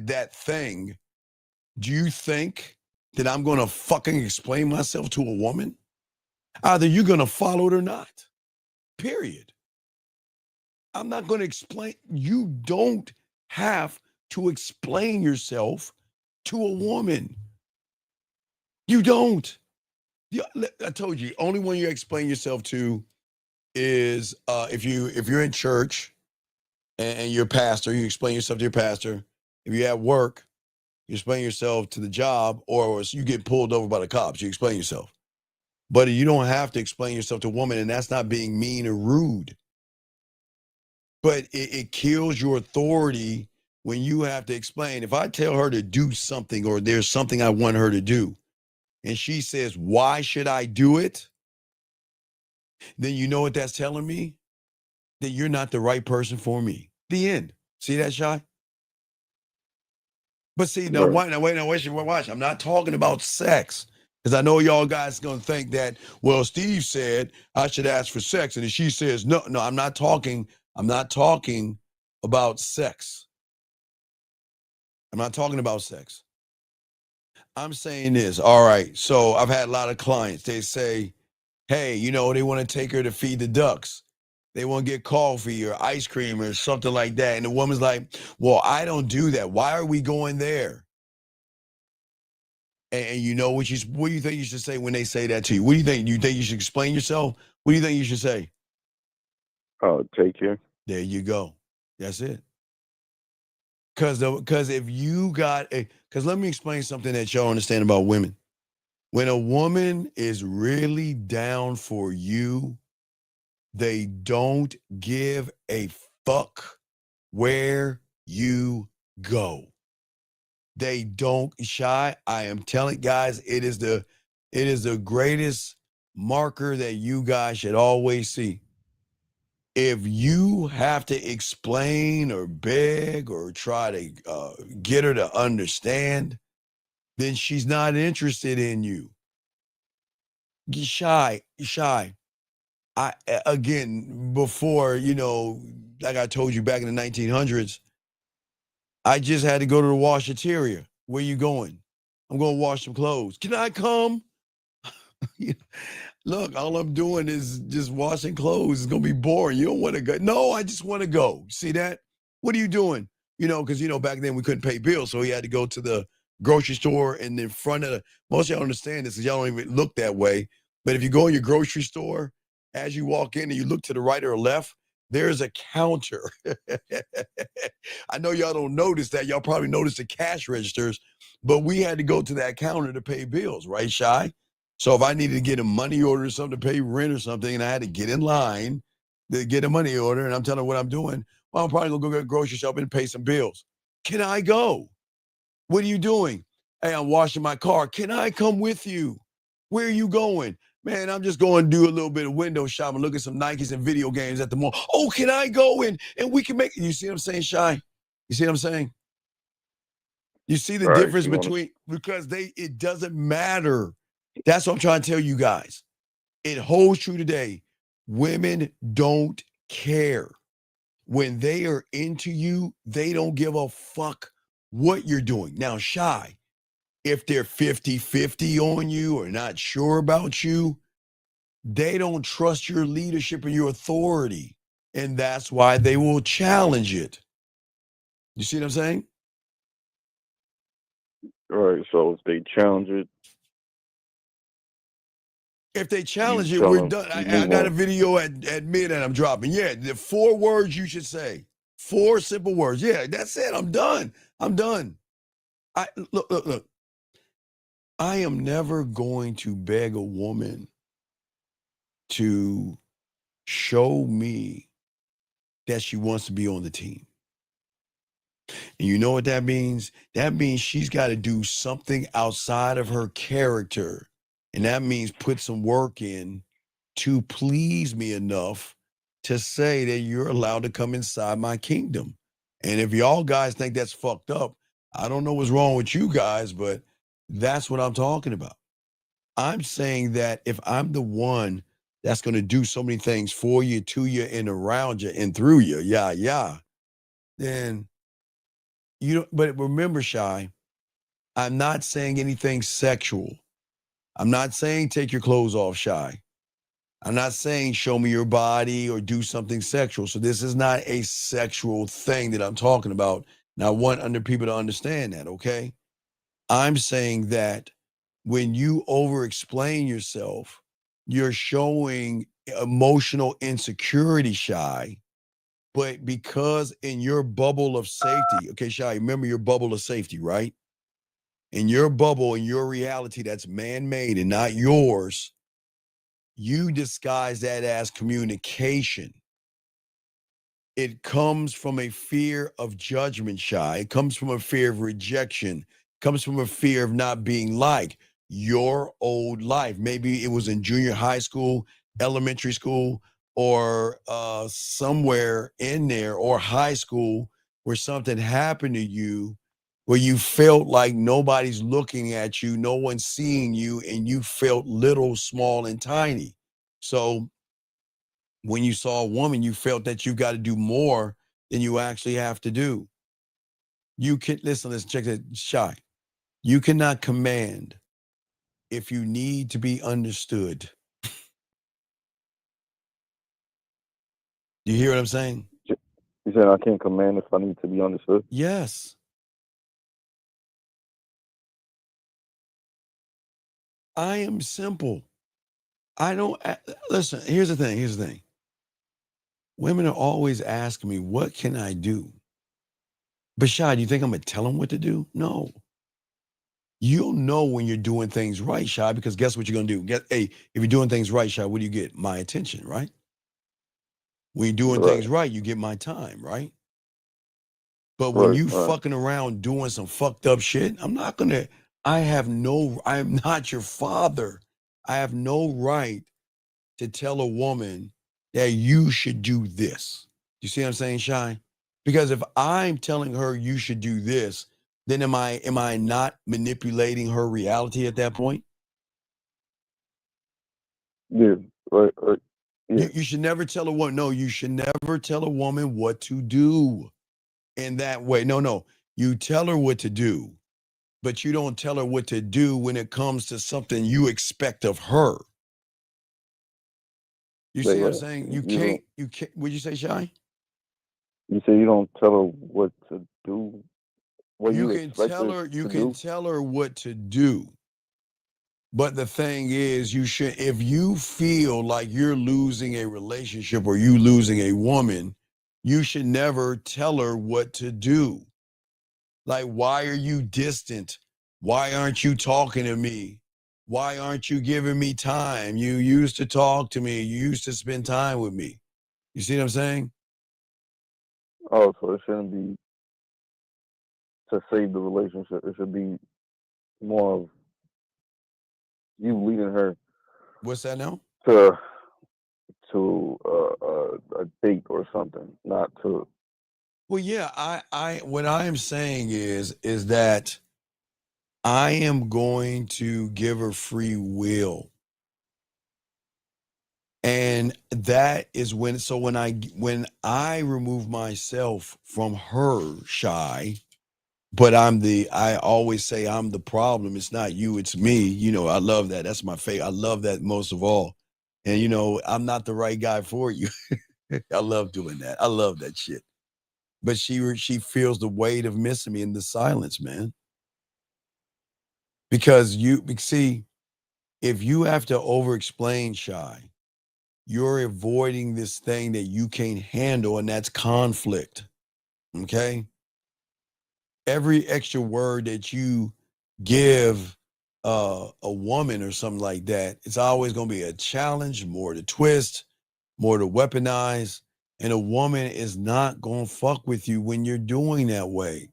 that thing, do you think that I'm going to fucking explain myself to a woman? Either you're going to follow it or not. Period. I'm not going to explain. You don't have to explain yourself to a woman. You don't. I told you, only one you explain yourself to is if you're in church and you're a pastor, you explain yourself to your pastor. If you're at work, you explain yourself to the job, or you get pulled over by the cops, you explain yourself. But you don't have to explain yourself to a woman, and that's not being mean or rude. But it kills your authority when you have to explain. If I tell her to do something, or there's something I want her to do, and she says, "Why should I do it?" Then you know what that's telling me? That you're not the right person for me. The end. See that, Shy? But see, now, watch. I'm not talking about sex. Because I know y'all guys gonna think that, well, Steve said I should ask for sex. And if she says no, I'm not talking about sex. I'm not talking about sex. I'm saying this. All right. So I've had a lot of clients. They say, hey, they want to take her to feed the ducks. They want to get coffee or ice cream or something like that. And the woman's like, well, I don't do that. Why are we going there? And you know what do you think you should say when they say that to you? What do you think? You think you should explain yourself? What do you think you should say? Take care. There you go. That's it. Because if you because let me explain something that y'all understand about women. When a woman is really down for you, they don't give a fuck where you go. They don't. Shy. I am telling guys, it is the greatest marker that you guys should always see. If you have to explain or beg or try to get her to understand, then she's not interested in you. Shy. Again, before, like I told you back in the 1900s, I just had to go to the washateria. Where you going? I'm going to wash some clothes. Can I come? Look, all I'm doing is just washing clothes. It's going to be boring. You don't want to go. No, I just want to go. See that? What are you doing? because back then we couldn't pay bills, so he had to go to the grocery store, and in front of most of y'all understand this, because y'all don't even look that way. But if you go in your grocery store, as you walk in and you look to the right or left, there's a counter. I know y'all don't notice that. Y'all probably notice the cash registers, but we had to go to that counter to pay bills, right, Shy? So if I needed to get a money order or something to pay rent or something, and I had to get in line to get a money order, and I'm telling her what I'm doing, well, I'm probably gonna go get a grocery shop and pay some bills. Can I go? What are you doing? Hey, I'm washing my car. Can I come with you? Where are you going? Man, I'm just going to do a little bit of window shopping, look at some Nikes and video games at the mall. Oh, can I go in and we can make, you see what I'm saying, Shy? You see what I'm saying? You see the difference between, because it doesn't matter. That's what I'm trying to tell you guys. It holds true today. Women don't care. When they are into you, they don't give a fuck what you're doing. Now, Shy, if they're 50-50 on you or not sure about you, they don't trust your leadership and your authority. And that's why they will challenge it. You see what I'm saying? All right, so if they challenge it, if they challenge it, we're done. I got a video at midnight I'm dropping. Yeah, the 4 words you should say. 4 simple words. Yeah, that's it. I'm done. Look. I am never going to beg a woman to show me that she wants to be on the team. And you know what that means? That means she's got to do something outside of her character. And that means put some work in to please me enough to say that you're allowed to come inside my kingdom. And if y'all guys think that's fucked up, I don't know what's wrong with you guys, but that's what I'm talking about. I'm saying that if I'm the one that's going to do so many things for you, to you, and around you, and through you, then but remember, Shy, I'm not saying anything sexual. I'm not saying take your clothes off, Shy. I'm not saying show me your body or do something sexual. So this is not a sexual thing that I'm talking about. And I want people to understand that, okay? I'm saying that when you over-explain yourself, you're showing emotional insecurity, Shy. But because in your bubble of safety, okay, Shy, remember your bubble of safety, right? In your bubble, in your reality that's man-made and not yours, you disguise that as communication. It comes from a fear of judgment, Shy. It comes from a fear of rejection. It comes from a fear of not being like your old life. Maybe it was in junior high school, elementary school, or somewhere in there, or high school, where something happened to you where you felt like nobody's looking at you, no one's seeing you, and you felt little, small, and tiny. So when you saw a woman, you felt that you got to do more than you actually have to do. You can, let's check that, Shy. You cannot command if you need to be understood. You hear what I'm saying? You said I can't command if I need to be understood? Yes. I am simple. I don't, listen, here's the thing. Women are always asking me, what can I do? But Shy, do you think I'm going to tell them what to do? No. You'll know when you're doing things right, Shy, because guess what you're going to do? If you're doing things right, Shy, what do you get? My attention, right? When you're doing things right, you get my time, right? But when you fucking around doing some fucked up shit, I'm not your father. I have no right to tell a woman that you should do this. You see what I'm saying, Shy? Because if I'm telling her you should do this, then am I not manipulating her reality at that point? Yeah, right. Yeah. You should never tell a woman, no, you should never tell a woman what to do in that way. No. You tell her what to do, but you don't tell her what to do when it comes to something you expect of her. You see what I'm saying? You can't, what'd you say, Shy? You say you don't tell her what to do. What You you can expect tell her her. You to can do. tell her what to do. But the thing is, you should. If you feel like you're losing a relationship or you losing a woman, you should never tell her what to do. Like, why are you distant? Why aren't you talking to me? Why aren't you giving me time? You used to talk to me. You used to spend time with me. You see what I'm saying? Oh, so it shouldn't be to save the relationship. It should be more of you leading her What's that now? to a date or something, not to. Well, yeah, what I am saying is that I am going to give her free will. And that is when I remove myself from her, Shy, but I always say I'm the problem. It's not you, it's me. You know, I love that. That's my favorite. I love that most of all. And you know, I'm not the right guy for you. I love doing that. I love that shit. But she feels the weight of missing me in the silence, man. Because you see, if you have to over explain, Shy, you're avoiding this thing that you can't handle, and that's conflict. Okay. Every extra word that you give a woman or something like that, it's always going to be a challenge, more to twist, more to weaponize. And a woman is not going to fuck with you when you're doing that way.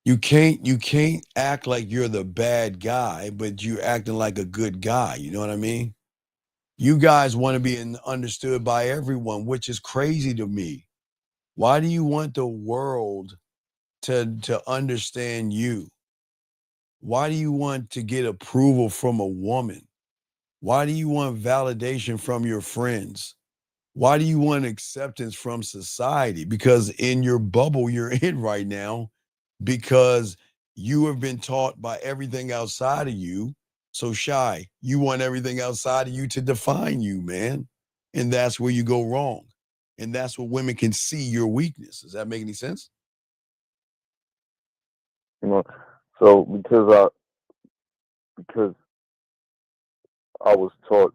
You can't act like you're the bad guy, but you're acting like a good guy. You know what I mean? You guys want to be understood by everyone, which is crazy to me. Why do you want the world to understand you? Why do you want to get approval from a woman? Why do you want validation from your friends? Why do you want acceptance from society? Because in your bubble you're in right now, because you have been taught by everything outside of you. So Shy, you want everything outside of you to define you, man. And that's where you go wrong. And that's where women can see your weakness. Does that make any sense? You know, so because I was taught,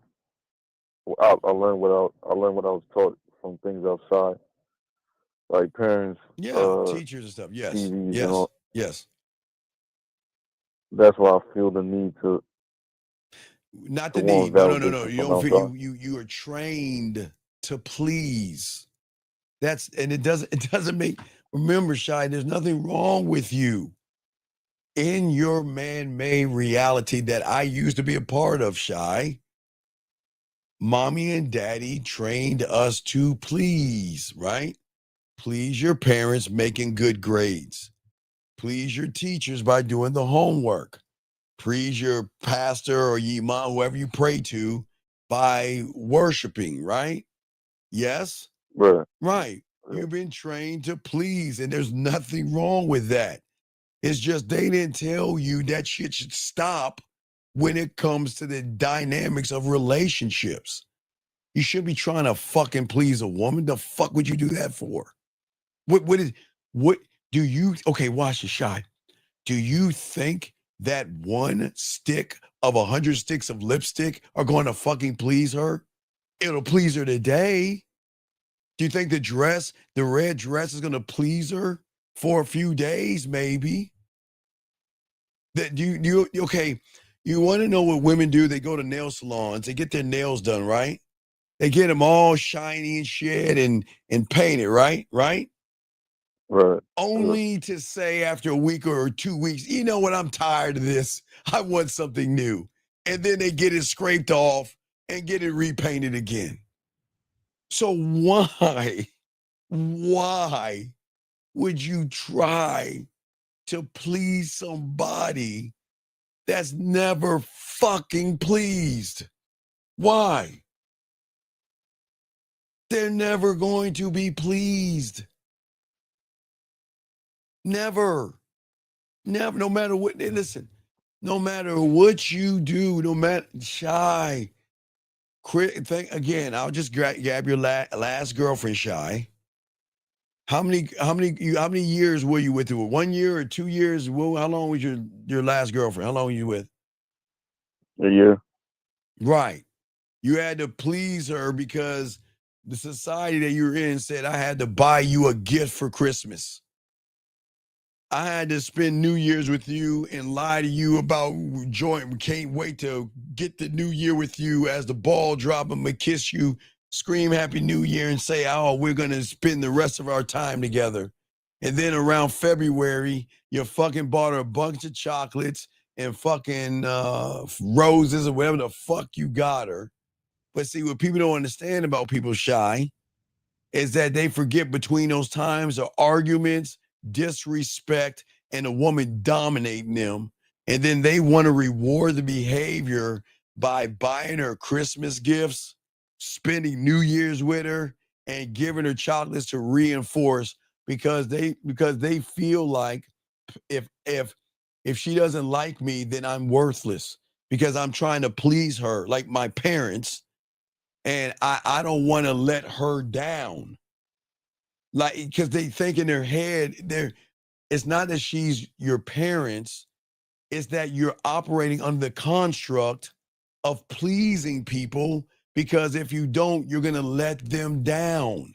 I learned I learned what I was taught from things outside, like parents, Yeah, teachers and stuff. Yes, TVs, and yes, all. yes. That's why I feel the need to Not to the want need. No, no, no, no. validation You from don't feel outside. you are trained to please. It doesn't make, remember, Shy, there's nothing wrong with you. In your man-made reality that I used to be a part of, Shy, mommy and daddy trained us to please, right? Please your parents making good grades. Please your teachers by doing the homework. Please your pastor or ye mom, whoever you pray to, by worshiping, right? Yes? Right. Right. You've been trained to please, and there's nothing wrong with that. It's just they didn't tell you that shit should stop when it comes to the dynamics of relationships. You should be trying to fucking please a woman. The fuck would you do that for? What do you okay, watch the shot. Do you think that one stick of 100 sticks of lipstick are going to fucking please her? It'll please her today. Do you think the red dress is going to please her for a few days, maybe? That okay, you want to know what women do? They go to nail salons, they get their nails done, right? They get them all shiny and shit and painted, right? Right? Right. Only to say after a week or 2 weeks, you know what, I'm tired of this. I want something new. And then they get it scraped off and get it repainted again. So why would you try to please somebody that's never fucking pleased? Why? They're never going to be pleased. Never. Never, no matter what, listen, no matter what you do, no matter, Shy, again, I'll just grab your last girlfriend, Shy. How many years were you with her? 1 year or 2 years? Well, how long was your last girlfriend? How long were you with? A year. Right. You had to please her because the society that you're in said I had to buy you a gift for Christmas. I had to spend New Year's with you and lie to you about joint. We can't wait to get the new year with you. As the ball drop, I'm gonna kiss you, scream Happy New Year, and say, oh, we're gonna spend the rest of our time together. And then around February, you fucking bought her a bunch of chocolates and fucking roses or whatever the fuck you got her. But see, what people don't understand about people shy is that they forget between those times are arguments, disrespect, and a woman dominating them. And then they want to reward the behavior by buying her Christmas gifts, spending New Year's with her, and giving her chocolates to reinforce because they feel like if she doesn't like me, then I'm worthless because I'm trying to please her, like my parents. And I don't want to let her down. Like, because they think in their head, it's not that she's your parents, it's that you're operating under the construct of pleasing people, because if you don't, you're going to let them down.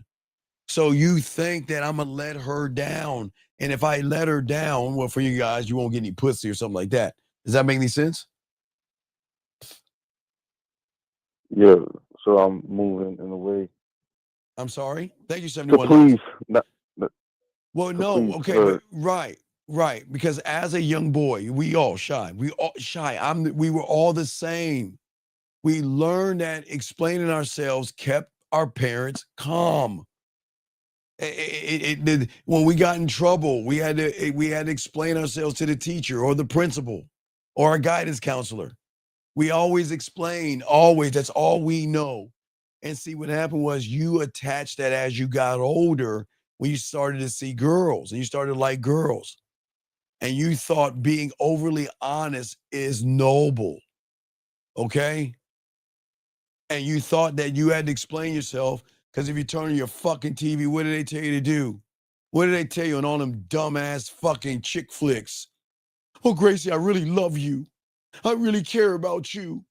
So you think that I'm going to let her down. And if I let her down, well, for you guys, you won't get any pussy or something like that. Does that make any sense? Yeah. So I'm moving in a way. I'm sorry. Thank you, To 71 please, likes. not, Well, to no, please okay, her. but right. Because as a young boy, we all shy. We were all the same. We learned that explaining ourselves kept our parents calm. When we got in trouble, we had to explain ourselves to the teacher or the principal or our guidance counselor. We always explain, always. That's all we know. And see, what happened was you attached that as you got older, when you started to see girls and you started to like girls. And you thought being overly honest is noble. Okay? And you thought that you had to explain yourself, because if you turn on your fucking TV, what do they tell you to do? What do they tell you on all them dumbass fucking chick flicks? Oh, Gracie, I really love you. I really care about you.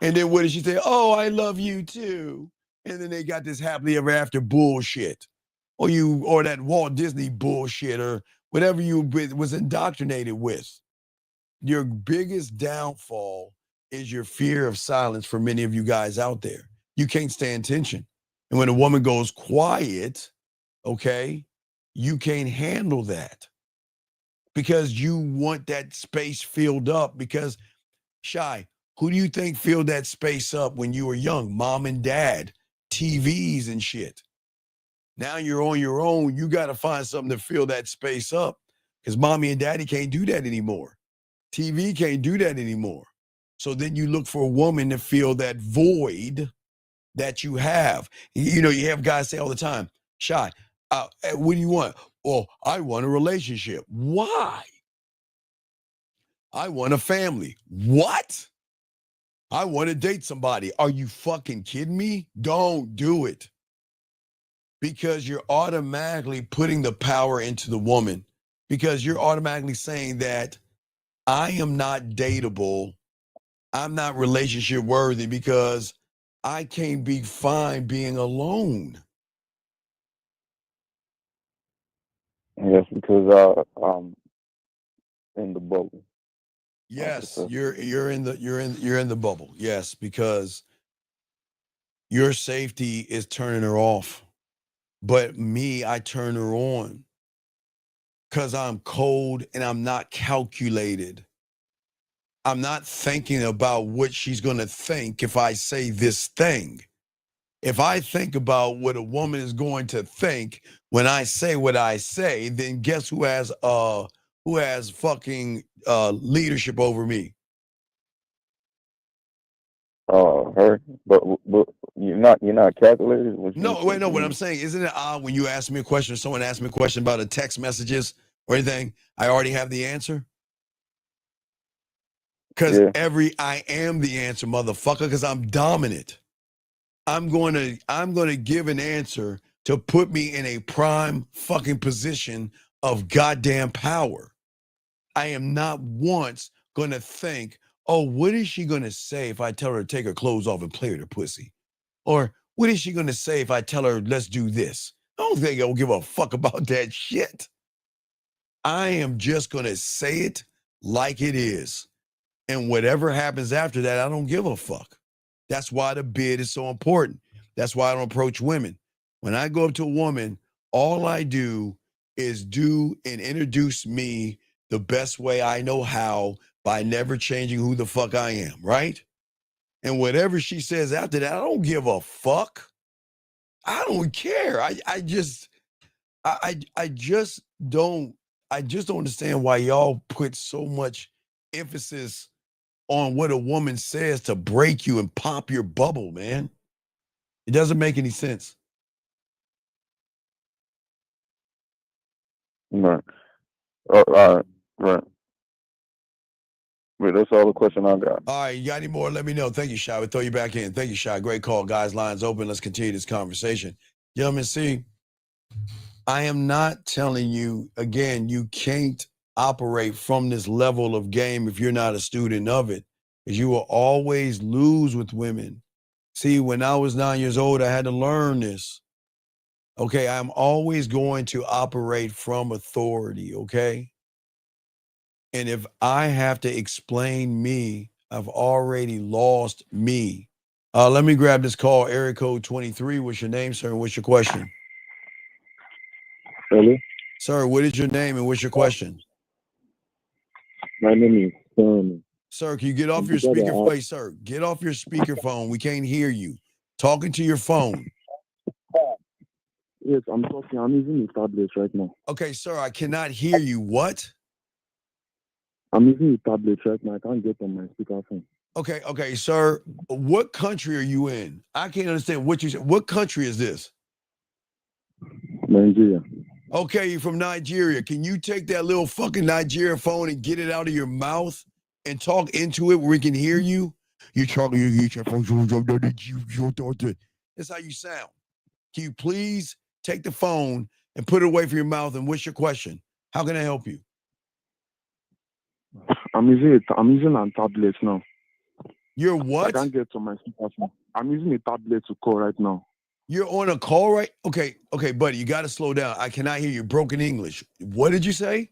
And then what did she say? Oh, I love you too. And then they got this happily ever after bullshit. Or that Walt Disney bullshit, or whatever you was indoctrinated with. Your biggest downfall is your fear of silence for many of you guys out there. You can't stand tension. And when a woman goes quiet, okay, you can't handle that because you want that space filled up. Because Shy, who do you think filled that space up when you were young? Mom and dad, TVs and shit. Now you're on your own. You got to find something to fill that space up, because mommy and daddy can't do that anymore. TV can't do that anymore. So then you look for a woman to fill that void that you have. You know, you have guys say all the time, Shy, what do you want? Well, I want a relationship. Why? I want a family. What? I want to date somebody. Are you fucking kidding me? Don't do it. Because you're automatically putting the power into the woman. Because you're automatically saying that I am not dateable. I'm not relationship worthy because I can't be fine being alone. Yes, because I'm in the bubble. Yes, you're in the bubble. Yes, because your safety is turning her off. But me, I turn her on because I'm cold and I'm not calculated. I'm not thinking about what she's going to think if I say this thing. If I think about what a woman is going to think when I say what I say, then guess who has fucking leadership over me? Her, but you're not calculated. No, wait, no. What I'm saying, isn't it odd when you ask me a question, or someone asks me a question about a text messages or anything, I already have the answer? Because I am the answer, motherfucker, because I'm dominant. I'm going to give an answer to put me in a prime fucking position of goddamn power. I am not once going to think, oh, what is she going to say if I tell her to take her clothes off and play with her pussy? Or what is she going to say if I tell her, let's do this? I don't think I'll give a fuck about that shit. I am just going to say it like it is. And whatever happens after that, I don't give a fuck. That's why the bid is so important. That's why I don't approach women. When I go up to a woman, all I do is do and introduce me the best way I know how by never changing who the fuck I am, right? And whatever she says after that, I don't give a fuck. I don't care. I just don't understand why y'all put so much emphasis on what a woman says to break you and pop your bubble, man. It doesn't make any sense. Right. All right. Right. Wait, that's all the question I got. All right, you got any more? Let me know. Thank you, Shy. We'll throw you back in. Thank you, Shy. Great call, guys. Lines open. Let's continue this conversation. Gentlemen, see, I am not telling you, again, you can't operate from this level of game if you're not a student of it, because you will always lose with women. See, when I was 9 years old, I had to learn this. Okay, I'm always going to operate from authority, okay? And if I have to explain me, I've already lost me. Let me grab this call, area code 23. What's your name, sir, and what's your question? Hello? Sir, what is your name and what's your question? My name is Tony. Sir, can you get off your speaker? Wait, sir, get off your speakerphone. We can't hear you. Talking to your phone. Yes, I'm talking. I'm using a tablet right now. Okay, sir, I cannot hear you. What? I'm using a tablet right now. I can't get on my speakerphone. Okay, sir. What country are you in? I can't understand what you said. What country is this? Nigeria. Okay, you're from Nigeria. Can you take that little fucking Nigeria phone and get it out of your mouth and talk into it where we can hear you? You're talking. That's how you sound. Can you please take the phone and put it away from your mouth? And what's your question? How can I help you? I'm using a tablet now. You're what? I can't get to my speakerphone. I'm using a tablet to call right now. You're on a call, right? Okay, buddy, you got to slow down. I cannot hear you. Broken English. What did you say?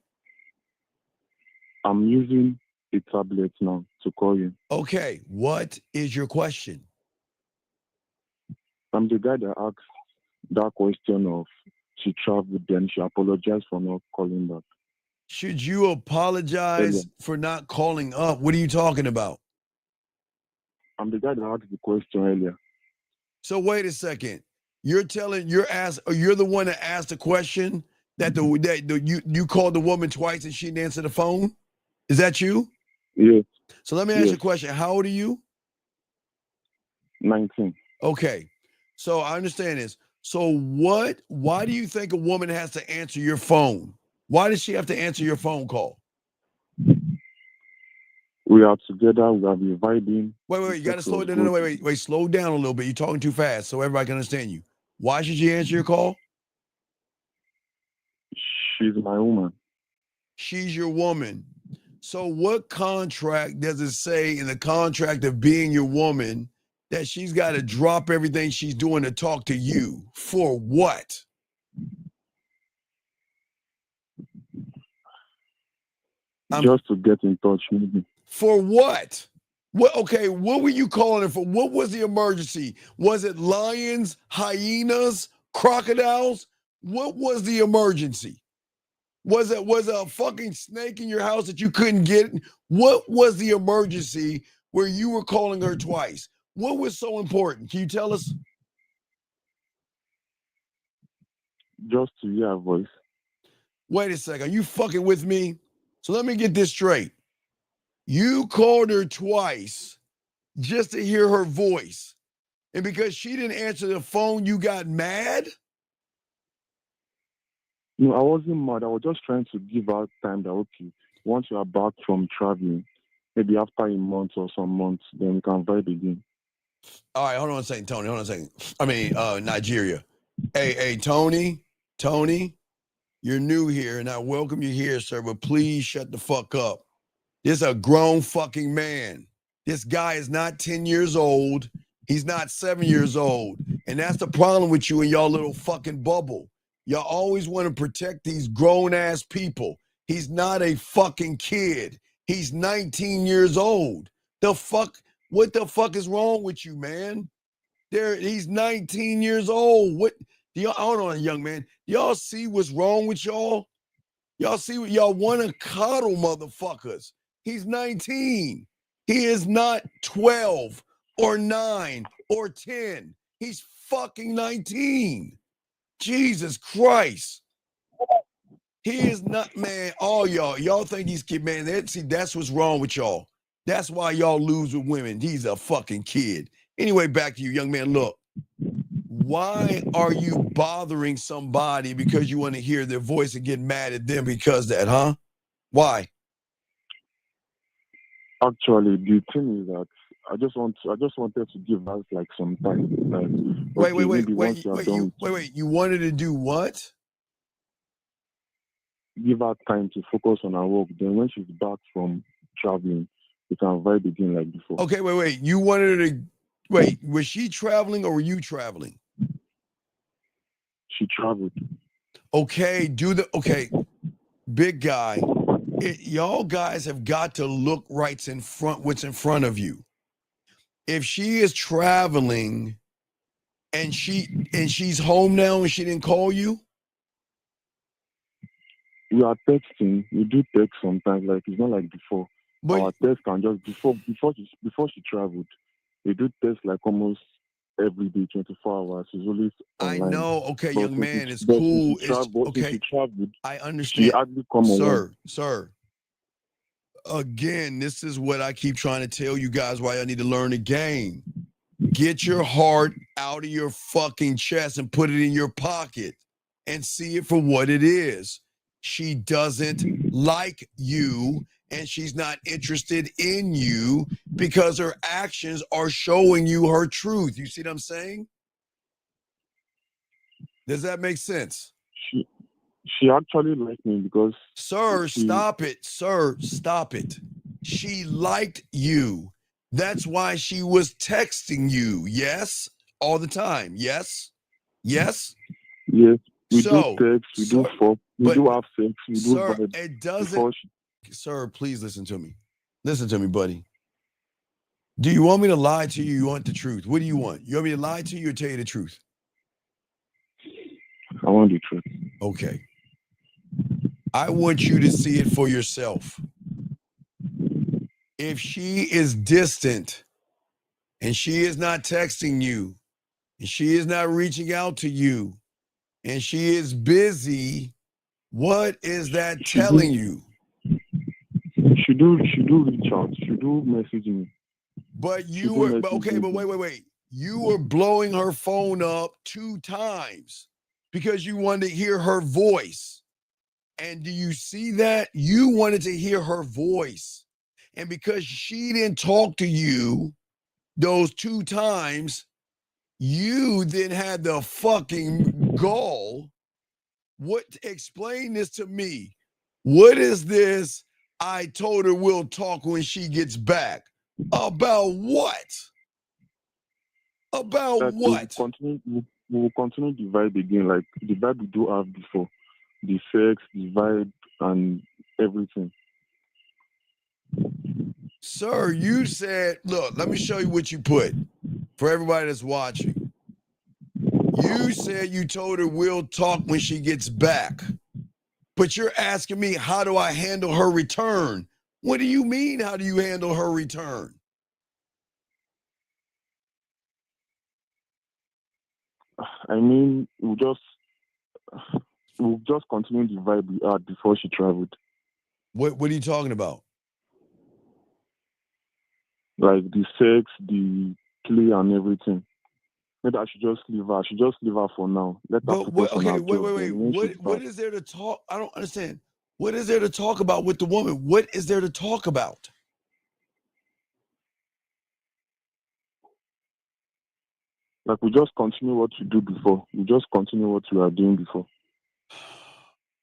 I'm using a tablet now to call you. Okay, what is your question? I'm the guy that asked that question of she traveled, then she apologized for not calling back. Should you apologize for not calling up? What are you talking about? I'm the guy that asked the question earlier. So wait a second. You're the one that asked the question that you called the woman twice and she didn't answer the phone? Is that you? Yes. So let me ask you a question. How old are you? 19. Okay. So I understand this. So why do you think a woman has to answer your phone? Why does she have to answer your phone call? We are together. We are vibing. Wait. You got to slow it down. No, wait. Slow down a little bit. You're talking too fast so everybody can understand you. Why should she answer your call? She's my woman. She's your woman. So what contract does it say in the contract of being your woman that she's got to drop everything she's doing to talk to you? For what? Just to get in touch, maybe. For what? What were you calling it for? What was the emergency? Was it lions, hyenas, crocodiles? What was the emergency? Was it a fucking snake in your house that you couldn't get? What was the emergency where you were calling her twice? What was so important? Can you tell us? Just to hear her voice. Wait a second. Are you fucking with me? So let me get this straight. You called her twice just to hear her voice. And because she didn't answer the phone, you got mad? No, I wasn't mad. I was just trying to give her time that, okay, once you are back from traveling, maybe after a month or some months, then we can vibe again. All right, hold on a second, Tony. Hold on a second. Nigeria. Hey, Tony, you're new here, and I welcome you here, sir. But please shut the fuck up. This is a grown fucking man. This guy is not 10 years old. He's not 7 years old. And that's the problem with you and y'all little fucking bubble. Y'all always want to protect these grown-ass people. He's not a fucking kid. He's 19 years old. What the fuck is wrong with you, man? He's 19 years old. What do y'all, hold on, young man. Y'all see what's wrong with y'all? Y'all see what y'all want to coddle motherfuckers. He's 19. He is not 12 or 9 or 10. He's fucking 19. Jesus Christ. He is not, man. All y'all think he's kid, man. See, that's what's wrong with y'all. That's why y'all lose with women. He's a fucking kid. Anyway, back to you, young man. Look, why are you bothering somebody because you want to hear their voice and get mad at them because that, huh? Why? Actually, the thing is that I just wanted to give us like some time. Like, Wait. You wanted to do what? Give her time to focus on her work. Then when she's back from traveling, we can vibe again like before. Okay, wait. You wanted her to wait. Was she traveling or were you traveling? She traveled. Okay, big guy. Y'all guys have got to look what's in front of you. If she is traveling and she's home now and she didn't call you? We are texting. We do text sometimes. Like it's not like before. But our text can just before she traveled, we do text like almost every day, 24 hours. She's always online. I know. Okay, but young man, it's cool. Okay, she traveled. I understand. She hardly come online. Sir. Again, this is what I keep trying to tell you guys why I need to learn the game. Get your heart out of your fucking chest and put it in your pocket and see it for what it is. She doesn't like you and she's not interested in you because her actions are showing you her truth. You see what I'm saying? Does that make sense? She actually liked me because... Stop it. Sir, stop it. She liked you. That's why she was texting you. Yes? All the time. Yes? Yes? Yes. We do text. We do fuck. We do have sex. We do vibe. It doesn't... Sir, please listen to me. Listen to me, buddy. Do you want me to lie to you? You want the truth? What do you want? You want me to lie to you or tell you the truth? I want the truth. Okay. I want you to see it for yourself. If she is distant and she is not texting you and she is not reaching out to you and she is busy, what is that telling you? She do reach out. She do message me. But wait. You were blowing her phone up 2 times because you wanted to hear her voice. And do you see that? You wanted to hear her voice. And because she didn't talk to you those 2 times, you then had the fucking gall. Explain this to me. What is this? I told her we'll talk when she gets back. About what? About what? We will continue the vibe again, like the vibe we do have before. The sex, the vibe, and everything. Sir, you said, look, let me show you what you put for everybody that's watching. You said you told her we'll talk when she gets back. But you're asking me, how do I handle her return? What do you mean, how do you handle her return? I mean, we'll just continue the vibe we had before she traveled. What are you talking about? Like the sex, the play, and everything. Maybe I should just leave her. I should just leave her for now. Let her focus on her job. Wait. What is there to talk? I don't understand. What is there to talk about with the woman? What is there to talk about? Like, we just continue what you do before. We just continue what you are doing before.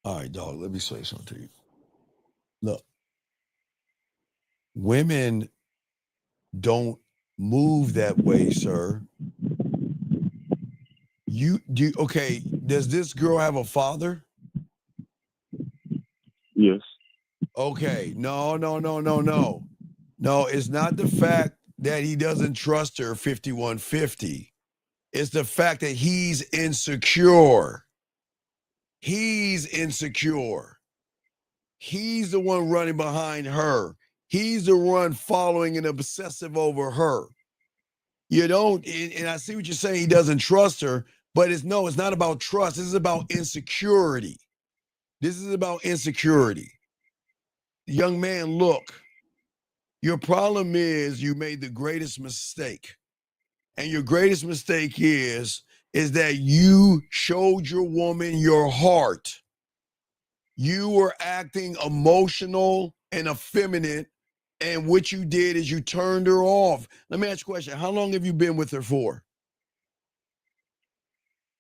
All right, dog, let me say something to you. Look, women don't move that way, sir. Okay, does this girl have a father? Yes. Okay, no. No, it's not the fact that he doesn't trust her 5150. It's the fact that he's insecure. He's insecure. He's the one running behind her. He's the one following and obsessive over her. You don't, and I see what you're saying, he doesn't trust her, but it's not about trust. This is about insecurity. This is about insecurity. Young man, look, your problem is you made the greatest mistake. And your greatest mistake is that you showed your woman your heart. You were acting emotional and effeminate, and what you did is you turned her off. Let me ask you a question. How long have you been with her for?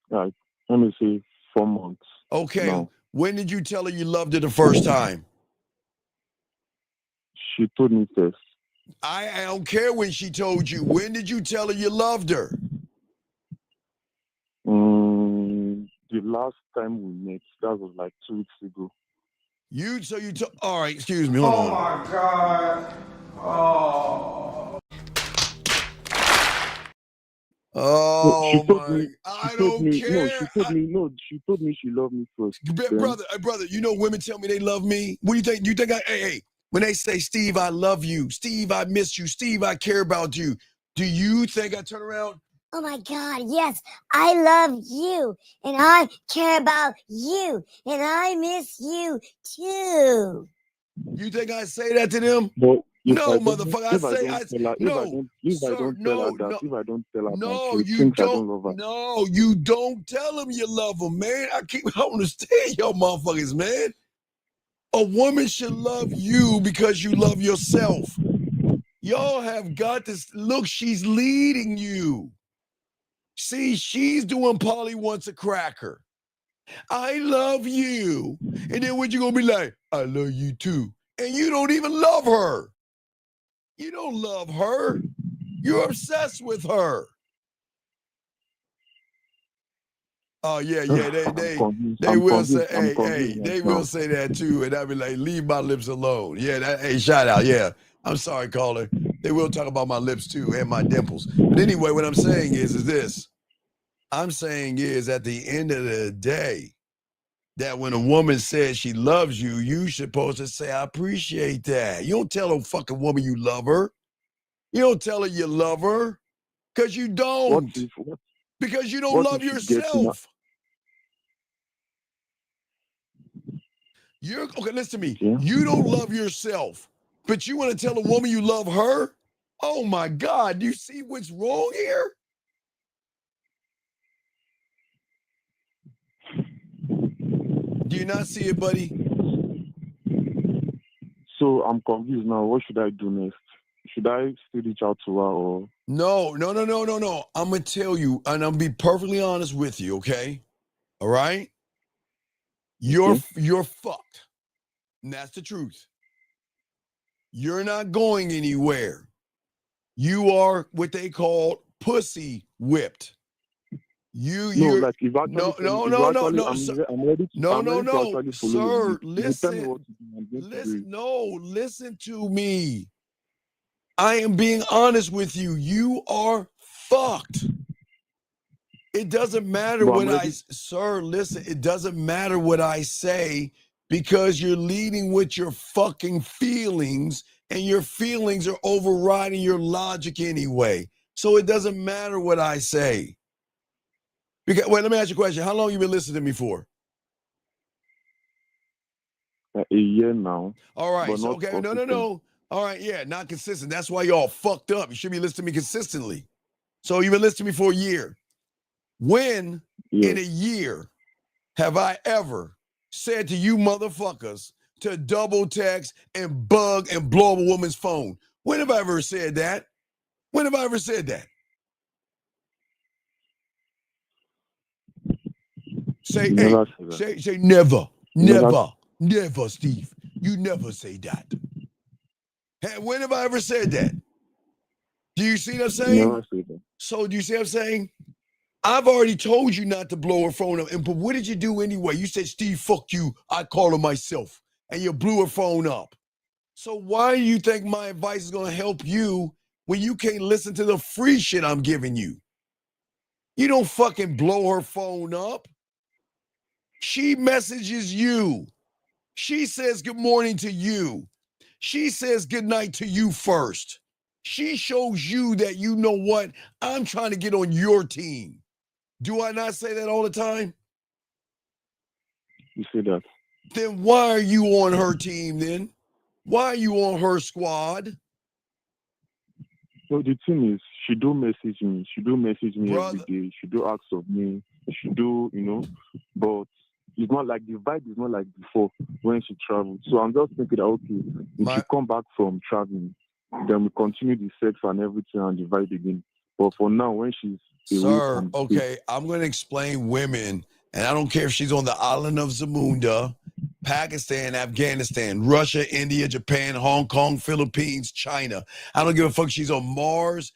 Like, let me say 4 months. Okay. No. When did you tell her you loved her the first time? She told me first. I don't care when she told you. When did you tell her you loved her? The last time we met, that was like 2 weeks ago. All right, excuse me, hold on. Oh my God. Oh. Oh, she told me. I She don't told me. care. No, she told me. No, she told me she loved me first. Then- Brother, you know women tell me they love me. What do you think? Do you think hey, when they say, Steve, I love you, Steve, I miss you, Steve, I care about you, do you think I turn around? Oh my God, yes, I love you, and I care about you, and I miss you too. You think I say that to them? But No, motherfucker, I say, no, if I sir, don't tell her that, if I don't tell her that, she you thinks I don't, don't love her. no, you don't tell them you love them, man. I don't understand y'all motherfuckers, man. A woman should love you because you love yourself. Y'all have got this. Look, she's leading you. See, she's doing Polly wants a cracker. I love you. And then what you gonna be like? I love you too. And you don't even love her. You don't love her. You're obsessed with her. Oh yeah, they will say, hey, they will say that too, and I'll be like, leave my lips alone. Yeah, hey, shout out, yeah. I'm sorry, caller. They will talk about my lips too and my dimples. But anyway, what I'm saying is this. I'm saying is at the end of the day, that when a woman says she loves you, you supposed to say, I appreciate that. You don't tell a fucking woman you love her. You don't tell her you love her, because you don't. Because you don't love yourself. Okay, listen to me. Yeah. You don't love yourself, but you want to tell a woman you love her? Oh my God, do you see what's wrong here? Do you not see it, buddy? So I'm confused now. What should I do next? Should I still reach out to her or? No. I'm going to tell you, and I'm going to be perfectly honest with you, okay? All right? You're fucked. And that's the truth. You're not going anywhere. You are what they call pussy whipped. No, sir, listen to me. I am being honest with you. You are fucked. It doesn't matter it doesn't matter what I say, because you're leading with your fucking feelings, and your feelings are overriding your logic anyway. So it doesn't matter what I say. Wait, let me ask you a question. How long you been listening to me for? A year now. All right. So, okay. No. All right. Yeah. Not consistent. That's why y'all fucked up. You should be listening to me consistently. So you've been listening to me for a year. When in a year have I ever said to you motherfuckers to double text and bug and blow up a woman's phone? When have I ever said that? When have I ever said that? Say, You hey, never say that. say never, You never, Steve. You never say that. Hey, when have I ever said that? Do you see what I'm saying? never say that. So do you see what I'm saying? I've already told you not to blow her phone up. But what did you do anyway? You said, Steve, fuck you. I call her myself. And you blew her phone up. So why do you think my advice is going to help you when you can't listen to the free shit I'm giving you? You don't fucking blow her phone up. She messages you. She says good morning to you. She says good night to you first. She shows you that, you know what, I'm trying to get on your team. Do I not say that all the time? You say that. Then why are you on her team then? Why are you on her squad? So the thing is, she do message me. She do message me Brother. every day. She do ask of me. She do, but it's not like the vibe is not like before when she traveled. So I'm just thinking that, okay, if she come back from traveling, then we continue the sex and everything and the vibe again. But for now, when she's away Sir, from the okay, States, I'm going to explain women, and I don't care if she's on the island of Zamunda, Pakistan, Afghanistan, Russia, India, Japan, Hong Kong, Philippines, China. I don't give a fuck if she's on Mars,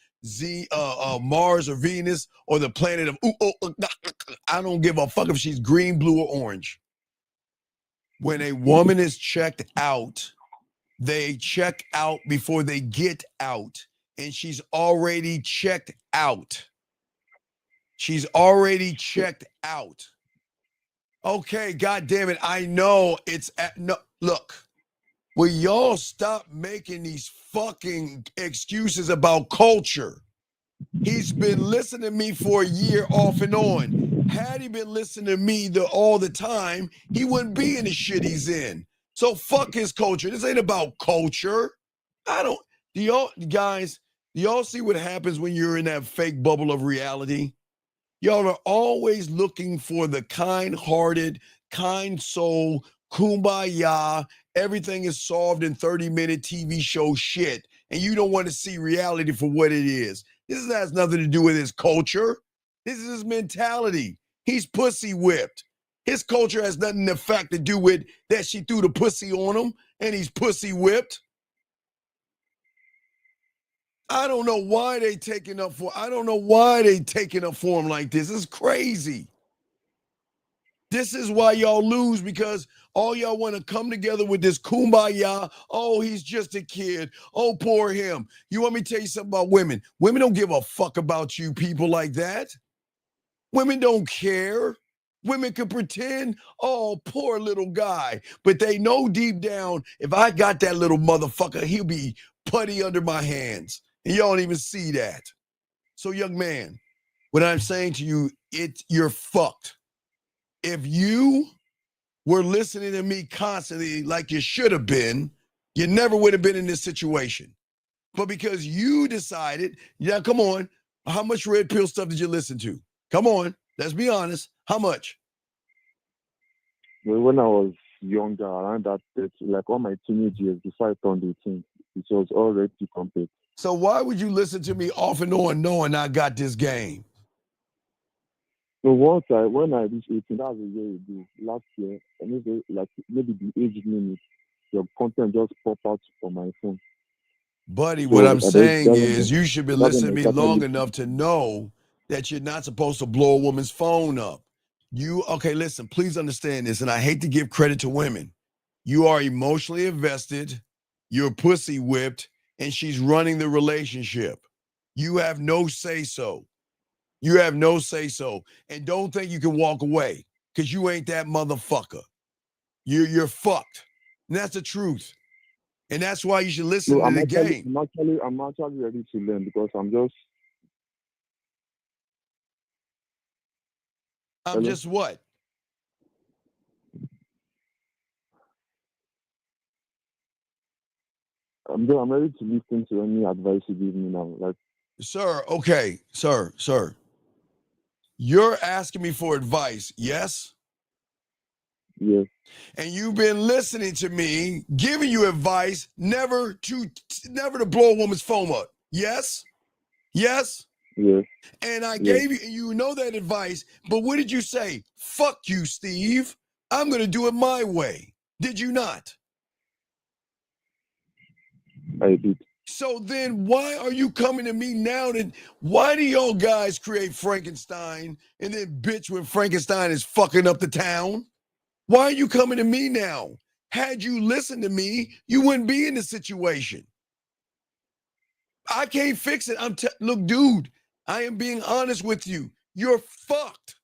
Mars or Venus or the planet of I don't give a fuck if she's green, blue, or orange. When a woman is checked out, they check out before they get out, and she's already checked out. She's already checked out. Okay, God damn it. I know it's no. Look, will y'all stop making these fucking excuses about culture? He's been listening to me for a year off and on. Had he been listening to me all the time, he wouldn't be in the shit he's in. So fuck his culture. This ain't about culture. Do y'all see what happens when you're in that fake bubble of reality? Y'all are always looking for the kind-hearted, kind soul, kumbaya, everything is solved in 30-minute TV show shit, and you don't want to see reality for what it is. This has nothing to do with his culture. This is his mentality. He's pussy whipped. His culture has nothing in fact to do with that she threw the pussy on him, and he's pussy whipped. I don't know why they taking up for him like this. It's crazy. This is why y'all lose, because all y'all want to come together with this kumbaya. Oh, he's just a kid. Oh, poor him. You want me to tell you something about women? Women don't give a fuck about you people like that. Women don't care. Women can pretend, oh, poor little guy. But they know deep down, if I got that little motherfucker, he'll be putty under my hands. And y'all don't even see that. So, young man, what I'm saying to you, you're fucked. If you were listening to me constantly like you should have been, you never would have been in this situation. But because you decided, yeah, come on, how much red pill stuff did you listen to? Come on, let's be honest. How much? when I was younger, around that age, like all my teenage years before I turned 18, it was already complete. So why would you listen to me off and on knowing I got this game? So when I reached 18, that was a year ago, last year, and maybe the age limit, your content just popped out on my phone. Buddy, what I'm saying is you should be listening to me long enough to know that you're not supposed to blow a woman's phone up. Okay, listen, please understand this, and I hate to give credit to women. You are emotionally invested, you're pussy whipped, and she's running the relationship. You have no say-so. You have no say-so. And don't think you can walk away, because you ain't that motherfucker. You're fucked. And that's the truth. And that's why you should listen to the game. I'm actually ready to learn, because I'm just... Just what? I'm ready to listen to any advice you give me now. Sir, okay, sir. You're asking me for advice, yes? Yes. And you've been listening to me, giving you advice never to blow a woman's phone up. Yes? Yes? Yes. And I Yes. gave you know that advice, but what did you say? Fuck you, Steve. I'm going to do it my way. Did you not? I did. So then why are you coming to me now? Why do y'all guys create Frankenstein and then bitch when Frankenstein is fucking up the town? Why are you coming to me now? Had you listened to me, you wouldn't be in this situation. I can't fix it. Look, dude, I am being honest with you. You're fucked.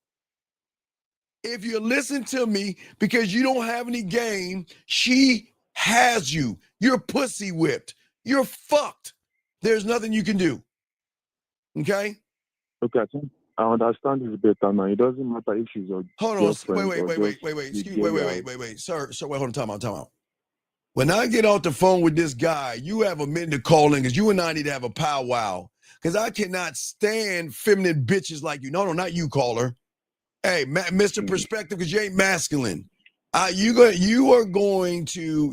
If you listen to me because you don't have any game, she has you. You're pussy whipped. You're fucked. There's nothing you can do. Okay? Okay, I think I understand this better now. It doesn't matter if she's your girlfriend. Wait. Excuse me. Wait. Sir, wait, hold on, time out. When I get off the phone with this guy, you have a minute to call in because you and I need to have a powwow. Because I cannot stand feminine bitches like you. No, not you, caller. Hey, Mr. Perspective, because you ain't masculine. You are going to,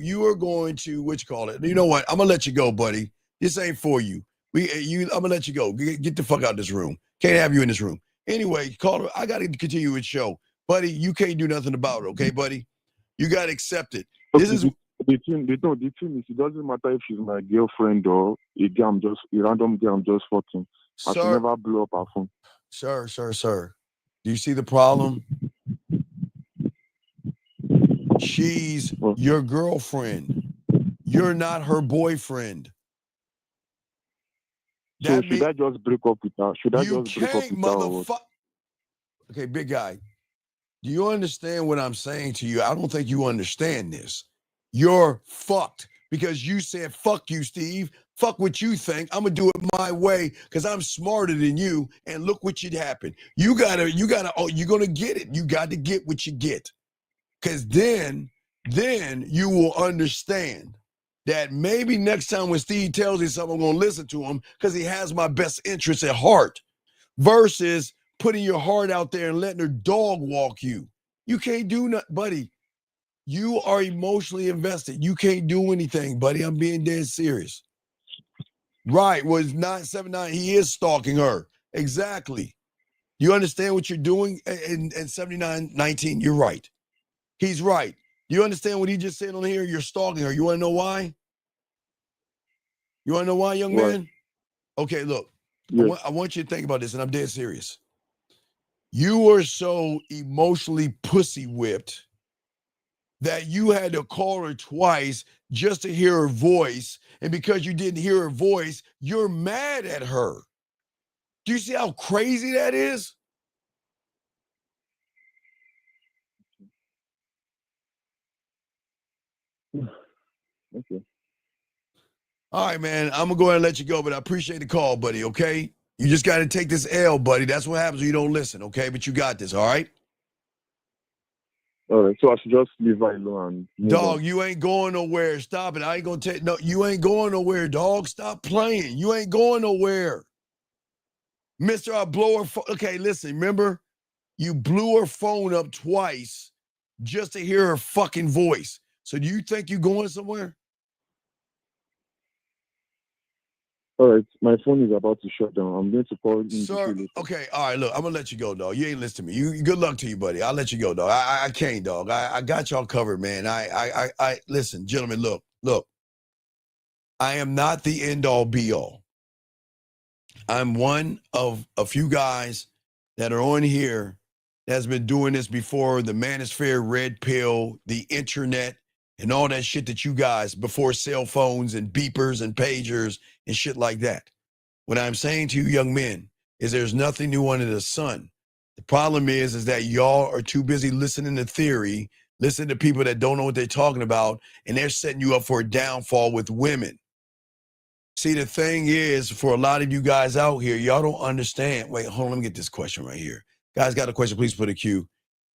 what you call it? You know what? I'm gonna let you go, buddy. This ain't for you. I'm gonna let you go. Get the fuck out of this room. Can't have you in this room. Anyway, caller, I gotta continue with the show, buddy. You can't do nothing about it, okay, buddy? You gotta accept it. Okay, This is the thing is, it doesn't matter if she's my girlfriend or a random girl I'm just fucking. I should never blow up her phone. Sir. Do you see the problem? She's your girlfriend. You're not her boyfriend. So should I just break up with her? Okay, big guy. Do you understand what I'm saying to you? I don't think you understand this. You're fucked because you said, fuck you, Steve. Fuck what you think. I'm going to do it my way because I'm smarter than you. And look what should happen. You're going to get it. You got to get what you get. Because then you will understand that maybe next time when Steve tells me something, I'm going to listen to him because he has my best interests at heart versus putting your heart out there and letting her dog walk you. You can't do nothing, buddy. You are emotionally invested. You can't do anything, buddy. I'm being dead serious. Right. Was 979. He is stalking her. Exactly. You understand what you're doing in 7919? You're right. He's right. You understand what he just said on here? You're stalking her. You want to know why? You want to know why, young man? Okay, look. Yes. I want you to think about this, and I'm dead serious. You are so emotionally pussy whipped that you had to call her twice just to hear her voice. And because you didn't hear her voice, you're mad at her. Do you see how crazy that is? Okay. All right, man. I'm going to go ahead and let you go, but I appreciate the call, buddy, okay? You just got to take this L, buddy. That's what happens when you don't listen, okay? But you got this, all right? All right, so I should just leave her alone and dog, you ain't going nowhere. Stop it. I ain't going to take no, you ain't going nowhere, dog. Stop playing. You ain't going nowhere. Mister, I blow her okay, listen, remember? You blew her phone up twice just to hear her fucking voice. So do you think you going somewhere? All right, my phone is about to shut down. I'm going to call you. Sir, okay, all right, look, I'm going to let you go, dog. You ain't listening to me. You good luck to you, buddy. I'll let you go, dog. I can't, dog. I got y'all covered, man. I listen, gentlemen, look. I am not the end-all, be-all. I'm one of a few guys that are on here that has been doing this before the Manosphere, Red Pill, the internet, and all that shit that you guys, before cell phones and beepers and pagers and shit like that. What I'm saying to you young men is there's nothing new under the sun. The problem is that y'all are too busy listening to theory, listening to people that don't know what they're talking about, and they're setting you up for a downfall with women. See, the thing is, for a lot of you guys out here, y'all don't understand. Wait, hold on, let me get this question right here. Guys got a question, please put a Q.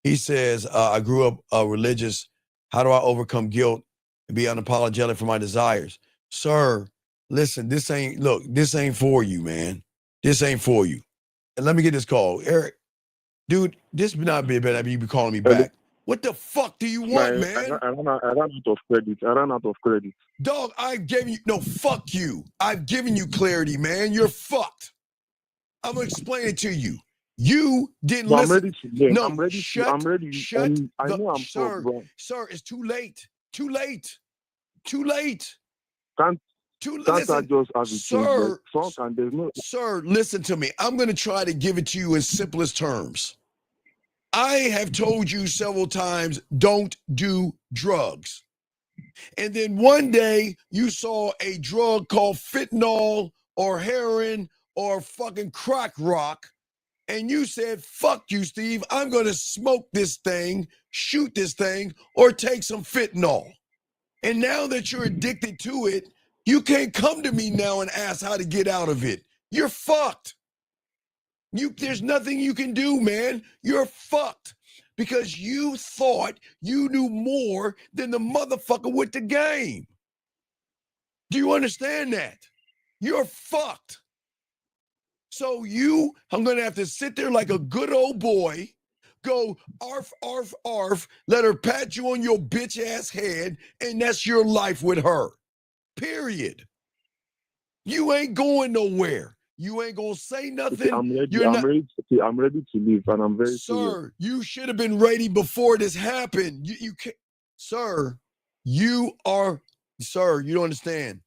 He says, I grew up religious. How do I overcome guilt and be unapologetic for my desires? Sir, listen, this ain't for you, man. This ain't for you. And let me get this call. Eric, dude, this would not be a bad idea. You be calling me back. What the fuck do you want, man? I ran out of credit. Dog, I've given you, no, fuck you. I've given you clarity, man. You're fucked. I'm gonna explain it to you. You didn't But I'm listen. ready to learn. No, I'm ready to. I'm ready. shut And I the know I'm so sir, wrong. sir. It's too late. Too late. Too late. Can't can't I Listen, just have it changed? Like, sir. song can there's no. Sir, listen to me. I'm gonna try to give it to you in simplest terms. I have told you several times, don't do drugs. And then one day you saw a drug called fentanyl or heroin or fucking crack rock. And you said, fuck you, Steve. I'm going to smoke this thing, shoot this thing, or take some fentanyl. And now that you're addicted to it, you can't come to me now and ask how to get out of it. You're fucked. There's nothing you can do, man. You're fucked. Because you thought you knew more than the motherfucker with the game. Do you understand that? You're fucked. So I'm going to have to sit there like a good old boy, go arf, arf, arf, let her pat you on your bitch ass head, and that's your life with her. Period. You ain't going nowhere. You ain't going to say nothing. I'm ready. You're not. I'm ready to leave, and I'm very serious. Sir, you should have been ready before this happened. You can't, sir. You don't understand.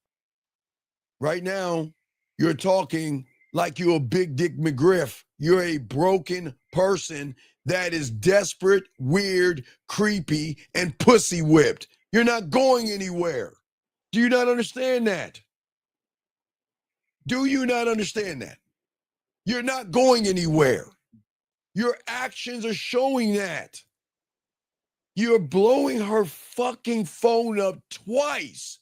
Right now, you're talking like you're a big dick McGriff. You're a broken person that is desperate, weird, creepy, and pussy whipped. You're not going anywhere. Do you not understand that? Do you not understand that? You're not going anywhere. Your actions are showing that. You're blowing her fucking phone up twice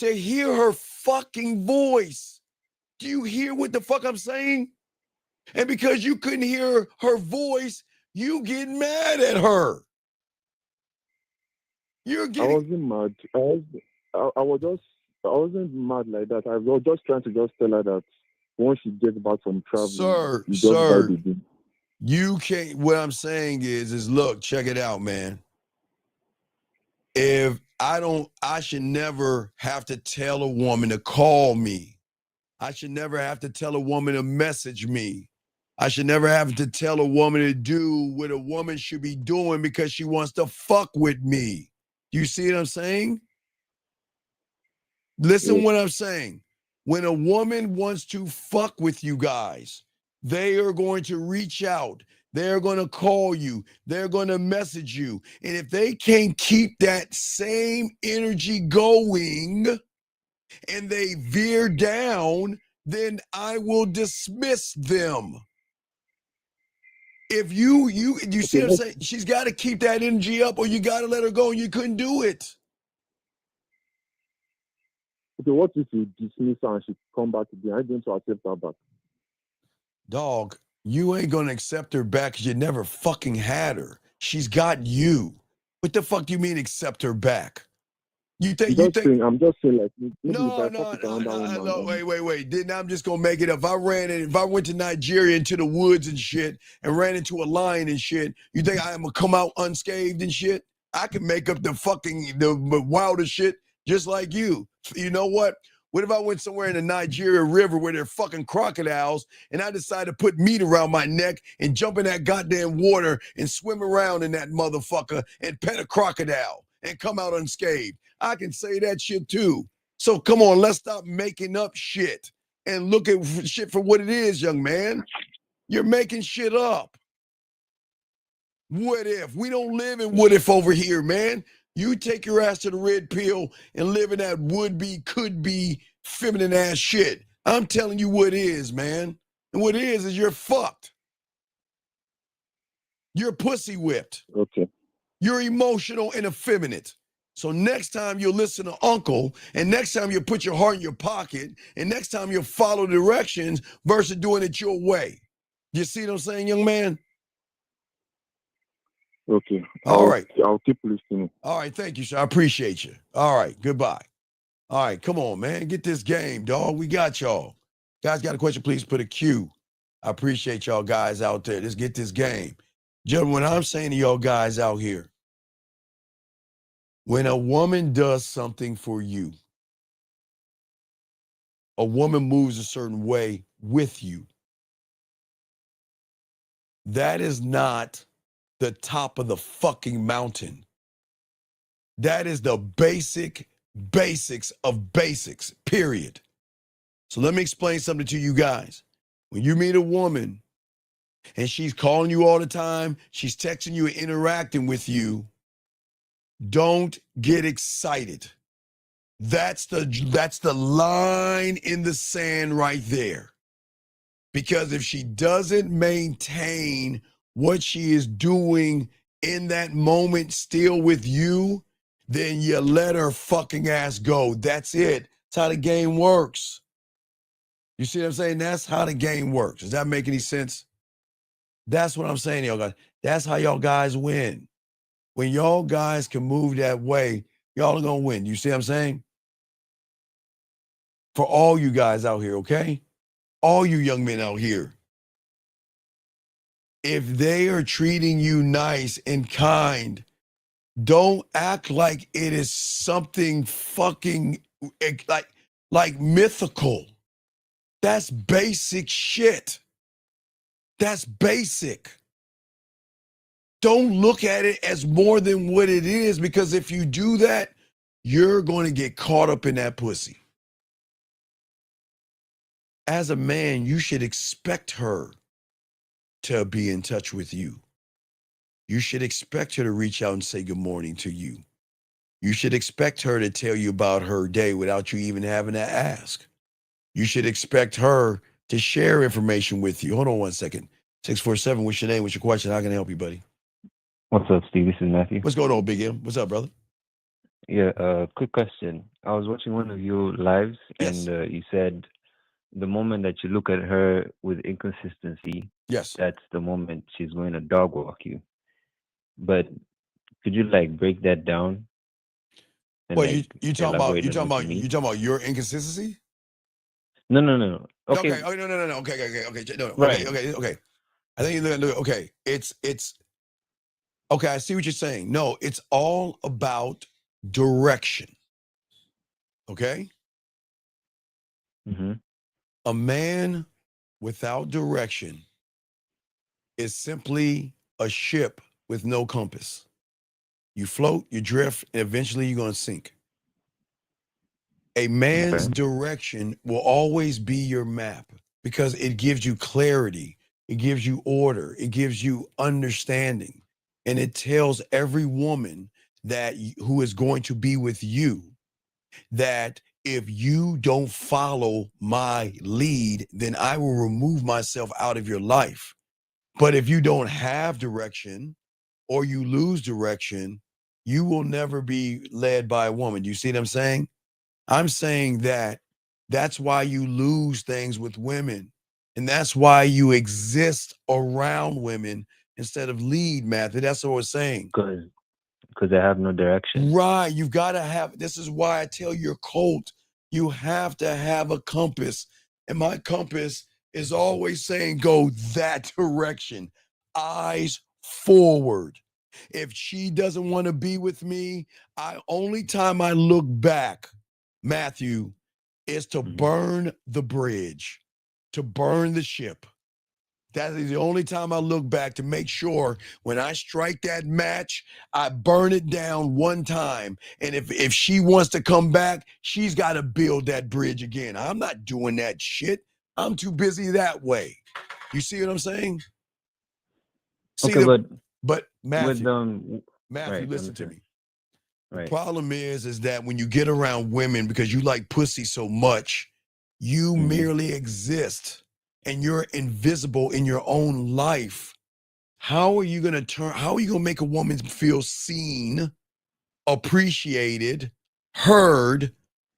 to hear her fucking voice. Do you hear what the fuck I'm saying? And because you couldn't hear her voice, you get mad at her. You're getting. I wasn't mad. I wasn't mad like that. I was just trying to just tell her that once she gets back from traveling, Sir, you can't. What I'm saying is look, check it out, man. I should never have to tell a woman to call me. I should never have to tell a woman to message me. I should never have to tell a woman to do what a woman should be doing because she wants to fuck with me. Do you see what I'm saying? Listen what I'm saying. When a woman wants to fuck with you guys, they are going to reach out. They're going to call you. They're going to message you. And if they can't keep that same energy going and they veer down, then I will dismiss them. If you see what I'm saying? She's got to keep that energy up or you got to let her go and you couldn't do it. Okay, what if you dismiss her and she come back again? Are you going to accept her back? Dog, you ain't going to accept her back because you never fucking had her. She's got you. What the fuck do you mean accept her back? I'm just saying like maybe no, wait. Then I'm just gonna make it up. If I went to Nigeria into the woods and shit and ran into a lion and shit, you think I'm gonna come out unscathed and shit? I can make up the wildest shit just like you. You know what? What if I went somewhere in the Nigeria River where there are fucking crocodiles and I decided to put meat around my neck and jump in that goddamn water and swim around in that motherfucker and pet a crocodile and come out unscathed? I can say that shit too. So come on, let's stop making up shit and look at shit for what it is, young man. You're making shit up. What if? We don't live in what if over here, man. You take your ass to the red pill and live in that would-be, could-be, feminine ass shit. I'm telling you what is, man. And what it is you're fucked. You're pussy whipped. Okay. You're emotional and effeminate. So next time you'll listen to Uncle, and next time you'll put your heart in your pocket, and next time you'll follow directions versus doing it your way. You see what I'm saying, young man? Okay. All right. I'll keep listening. All right. Thank you, sir. I appreciate you. All right. Goodbye. All right. Come on, man. Get this game, dog. We got y'all. Guys, got a question? Please put a Q. I appreciate y'all guys out there. Let's get this game. Gentlemen, I'm saying to y'all guys out here, when a woman does something for you, a woman moves a certain way with you, that is not the top of the fucking mountain. That is the basics of basics, period. So let me explain something to you guys. When you meet a woman and she's calling you all the time, she's texting you and interacting with you, don't get excited. That's the line in the sand right there. Because if she doesn't maintain what she is doing in that moment still with you, then you let her fucking ass go. That's it. That's how the game works. You see what I'm saying? That's how the game works. Does that make any sense? That's what I'm saying, y'all guys. That's how y'all guys win. When y'all guys can move that way, y'all are going to win. You see what I'm saying? For all you guys out here, okay? All you young men out here. If they are treating you nice and kind, don't act like it is something fucking like mythical. That's basic shit. That's basic. Don't look at it as more than what it is, because if you do that, you're going to get caught up in that pussy. As a man, you should expect her to be in touch with you. You should expect her to reach out and say good morning to you. You should expect her to tell you about her day without you even having to ask. You should expect her to share information with you. Hold on one second. 647, what's your name? What's your question? How can I help you, buddy? What's up, Steve? This is Matthew. What's going on, Big M? What's up, brother? Yeah, quick question. I was watching one of your lives, Yes. and you said the moment that you look at her with inconsistency, yes, that's the moment she's going to dog walk you. But could you break that down? And, Well, you talking elaborate on what you mean? about your inconsistency? No. Okay. Okay. Oh, no. Okay. No. Right. Okay. I think you look. Okay. It's. Okay. I see what you're saying. No, it's all about direction. Okay. Mm-hmm. A man without direction is simply a ship with no compass. You float, you drift, and eventually you're going to sink. A man's direction will always be your map because it gives you clarity, it gives you order, it gives you understanding, and it tells every woman that who is going to be with you that if you don't follow my lead, then I will remove myself out of your life. But if you don't have direction or you lose direction, you will never be led by a woman. Do you see what I'm saying? I'm saying that that's why you lose things with women. And that's why you exist around women instead of lead, Matthew. That's what we're saying. Because I have no direction. Right. You've got to have, this is why I tell your cult, you have to have a compass. And my compass is always saying, go that direction. Eyes forward. If she doesn't want to be with me, only time I look back, Matthew, is to burn the bridge, to burn the ship. That is the only time I look back, to make sure when I strike that match, I burn it down one time. And if she wants to come back, she's got to build that bridge again. I'm not doing that shit. I'm too busy that way. You see what I'm saying? See, okay, but Matthew, with, Matthew, right, listen to me. Right. The problem is that when you get around women, because you like pussy so much, you merely exist and you're invisible in your own life. How are you going to make a woman feel seen, appreciated, heard,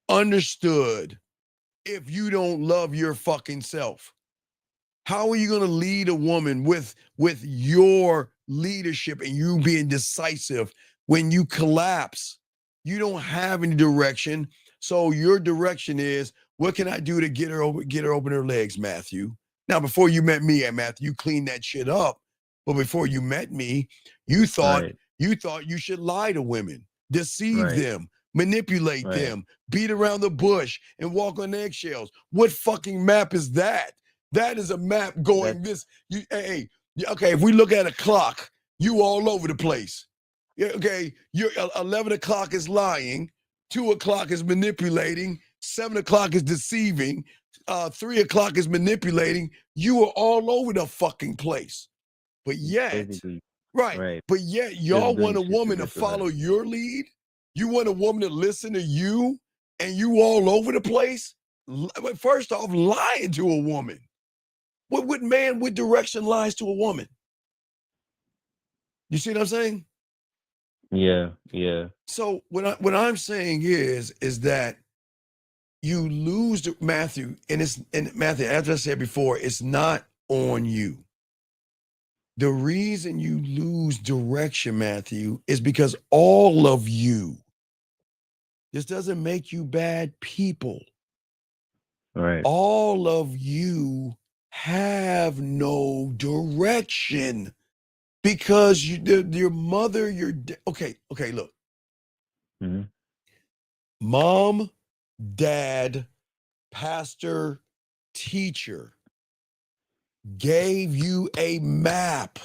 understood if you don't love your fucking self? How are you going to lead a woman with your leadership and you being decisive when you collapse? You don't have any direction. So your direction is, what can I do to get her open her legs, Matthew? Now, before you met me, Matthew, you cleaned that shit up. But before you met me, you thought you should lie to women, deceive them, manipulate them, beat around the bush, and walk on eggshells. What fucking map is that? That is a map going hey, Yeah, okay, if we look at a clock, you all over the place. Yeah, okay, you're 11 o'clock is lying, 2 o'clock is manipulating, 7 o'clock is deceiving, 3 o'clock is manipulating. You are all over the fucking place. But yet, Basically, right, right. but yet Just y'all doing want a shit to woman to get to her. follow your lead? You want a woman to listen to you, and you all over the place? First off, lying to a woman. What man with direction lies to a woman? You see what I'm saying? Yeah, yeah. So what I'm saying is that you lose Matthew, and Matthew, as I said before, it's not on you. The reason you lose direction, Matthew, is because all of you. This doesn't make you bad people. Right. All of you have no direction because your mother, okay, look. Mm-hmm. Mom, dad, pastor, teacher gave you a map,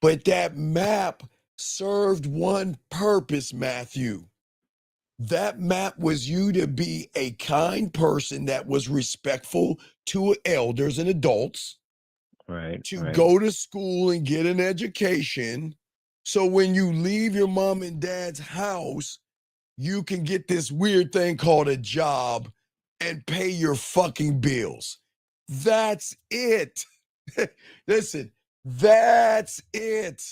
but that map served one purpose, Matthew. That map was you to be a kind person that was respectful to elders and adults, Right. to Right. go to school and get an education. So when you leave your mom and dad's house, you can get this weird thing called a job and pay your fucking bills. That's it. Listen, that's it.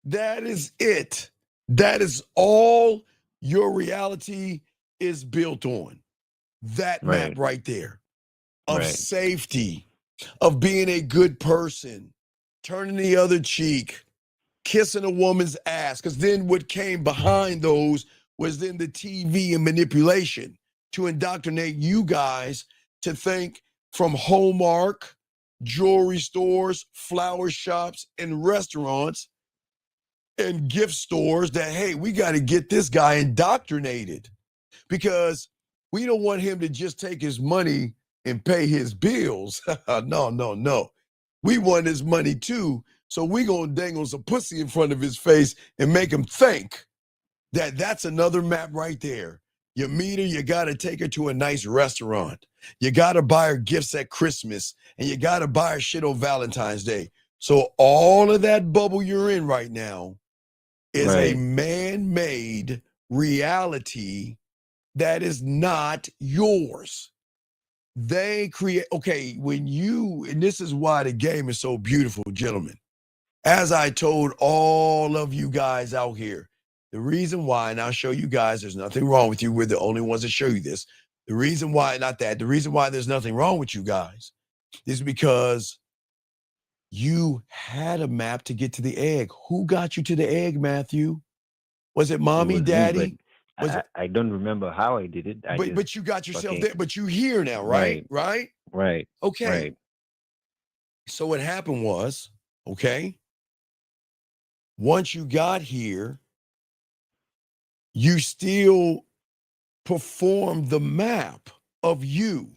That is it. That is all your reality is built on. That map Right. right there of Right. safety, of being a good person, turning the other cheek, kissing a woman's ass. Because then what came behind those was then the TV and manipulation to indoctrinate you guys to think from Hallmark, jewelry stores, flower shops, and restaurants and gift stores that, hey, we got to get this guy indoctrinated because we don't want him to just take his money and pay his bills. No. We want his money too. So we going to dangle some pussy in front of his face and make him think that that's another map right there. You meet her, you got to take her to a nice restaurant. You got to buy her gifts at Christmas, and you got to buy her shit on Valentine's Day. So all of that bubble you're in right now is a Right. man-made reality that is not yours. They create, okay, and this is why the game is so beautiful, gentlemen. As I told all of you guys out here, the reason why, and I'll show you guys, there's nothing wrong with you. We're the only ones that show you this. The reason why, the reason why there's nothing wrong with you guys is because you had a map to get to the egg. Who got you to the egg, Matthew? Was it mommy, It was daddy? me, but I don't remember how I did it. But you got yourself fucking, there. But you here now, right? Right. Right. Okay. Right. So what happened was, okay, once you got here, you still performed the map of you.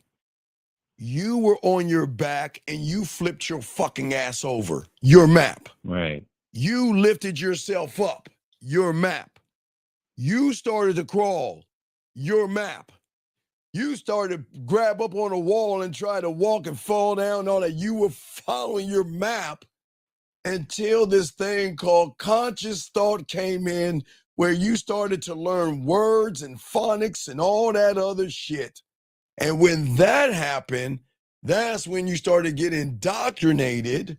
You were on your back and you flipped your fucking ass over. Your map. Right. You lifted yourself up. Your map. You started to crawl. Your map. You started to grab up on a wall and try to walk and fall down on it. You were following your map until this thing called conscious thought came in, where you started to learn words and phonics and all that other shit. And when that happened, that's when you started getting indoctrinated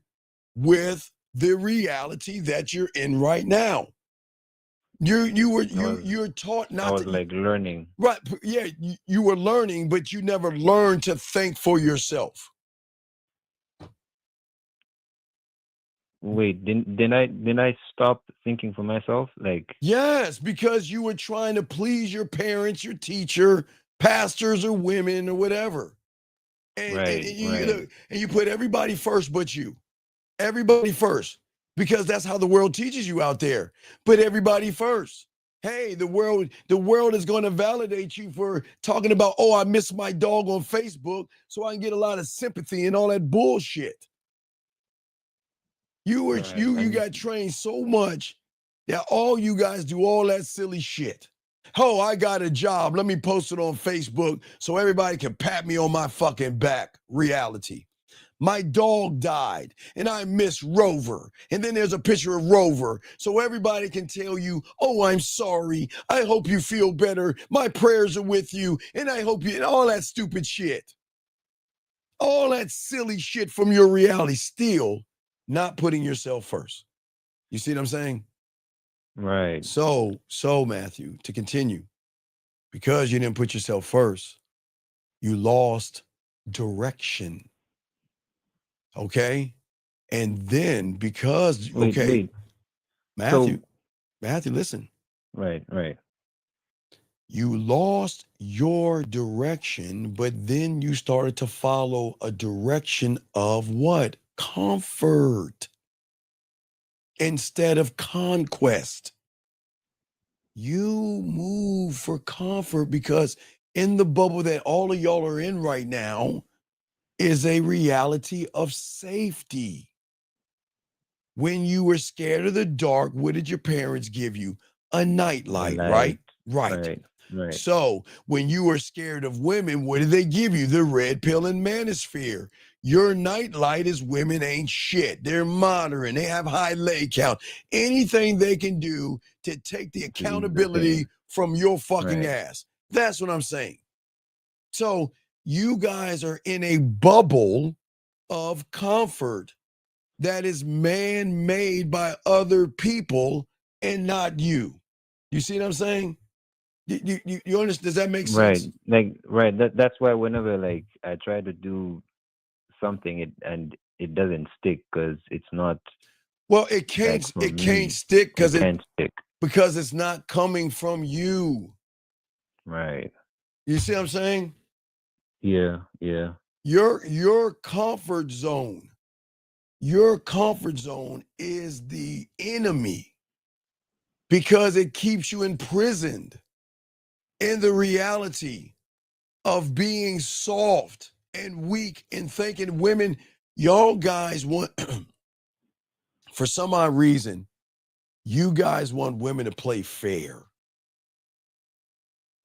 with the reality that you're in right now. You're taught not to. I was like learning. Right. Yeah, you were learning, but you never learned to think for yourself. Wait, didn't I stop thinking for myself? Like, Yes, because you were trying to please your parents, your teacher, pastors or women or whatever. And, right, and you right. look, and you put everybody first but you. Everybody first. Because that's how the world teaches you out there. Put everybody first. Hey, the world is going to validate you for talking about, oh, I miss my dog on Facebook so I can get a lot of sympathy and all that bullshit. You got trained so much that all you guys do all that silly shit. Oh, I got a job. Let me post it on Facebook so everybody can pat me on my fucking back. Reality. My dog died and I miss Rover. And then there's a picture of Rover so everybody can tell you, oh, I'm sorry. I hope you feel better. My prayers are with you. And I hope you, and all that stupid shit. All that silly shit from your reality, still not putting yourself first. You see what I'm saying? Right. So Matthew, to continue, because you didn't put yourself first, you lost direction. Okay? And then because, Wait. Matthew, listen. Right. You lost your direction, but then you started to follow a direction of what? Comfort instead of conquest. You move for comfort because in the bubble that all of y'all are in right now is a reality of safety. When you were scared of the dark, what did your parents give you? A nightlight, right? Right. So when you were scared of women, what did they give you? The red pill and manosphere. Your nightlight is women ain't shit. They're modern. They have high lay count. Anything they can do to take the accountability from your fucking ass. That's what I'm saying. So you guys are in a bubble of comfort that is man-made by other people and not you. You see what I'm saying? You understand? Does that make sense? That's why whenever like I try to do something, it doesn't stick because it's not. Well, it can't stick because it can't stick because it's not coming from you. Right. You see what I'm saying? Yeah. Your comfort zone. Your comfort zone is the enemy because it keeps you imprisoned in the reality of being soft and weak and thinking women, y'all guys want, for some odd reason, you guys want women to play fair.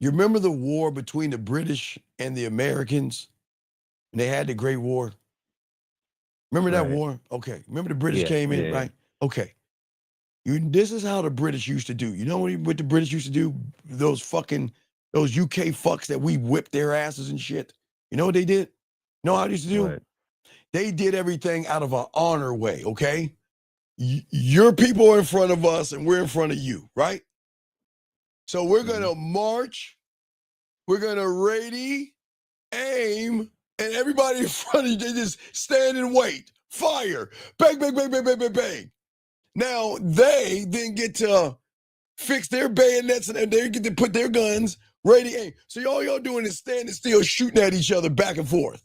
You remember the war between the British and the Americans? And they had the Great War. Remember that war? Okay. Remember the British came in, right? Okay. This is how the British used to do. You know what the British used to do? Those UK fucks that we whipped their asses and shit. You know what they did? You know how they used to do? What? They did everything out of an honor way, okay? Your people are in front of us and we're in front of you, right? So we're going to march. We're going to ready, aim, and everybody in front of you, they just stand and wait. Fire. Bang, bang, bang, bang, bang, bang, bang. Now, they then get to fix their bayonets and they get to put their guns ready, aim. So all y'all doing is standing still, shooting at each other back and forth.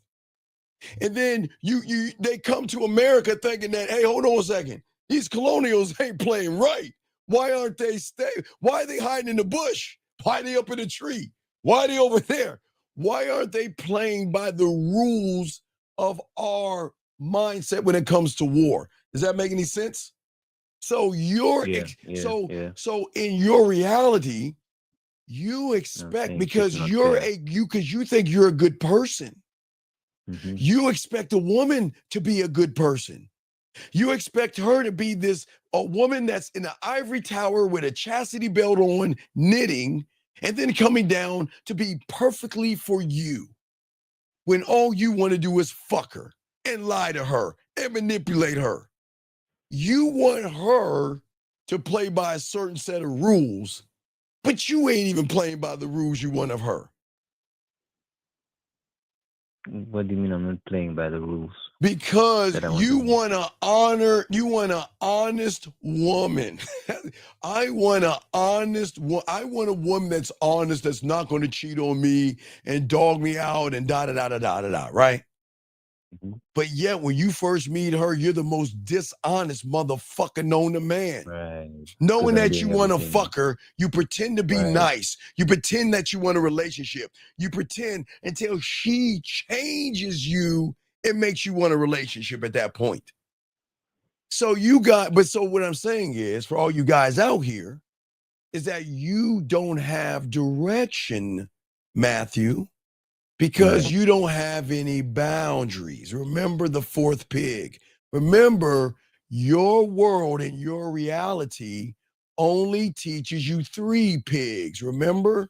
And then they come to America thinking that, hey, hold on a second. These colonials ain't playing right. Why aren't they Why are they hiding in the bush? Why are they up in a tree? Why are they over there? Why aren't they playing by the rules of our mindset when it comes to war? Does that make any sense? So so in your reality, you expect because you think you're a good person. Mm-hmm. You expect a woman to be a good person. You expect her to be a woman that's in an ivory tower with a chastity belt on, knitting, and then coming down to be perfectly for you. When all you want to do is fuck her and lie to her and manipulate her. You want her to play by a certain set of rules, but you ain't even playing by the rules you want of her. What do you mean I'm not playing by the rules? Because you want an honest woman. I want a woman that's honest, that's not going to cheat on me and dog me out and da-da-da-da-da-da-da, right? Mm-hmm. But yet, when you first meet her, you're the most dishonest motherfucker known to man. Right. Knowing that you want to fuck her, you pretend to be nice. You pretend that you want a relationship. You pretend until she changes you, it makes you want a relationship at that point. So what I'm saying is, for all you guys out here, is that you don't have direction, Matthew, because you don't have any boundaries. Remember the fourth pig. Remember, your world and your reality only teaches you 3 pigs. Remember?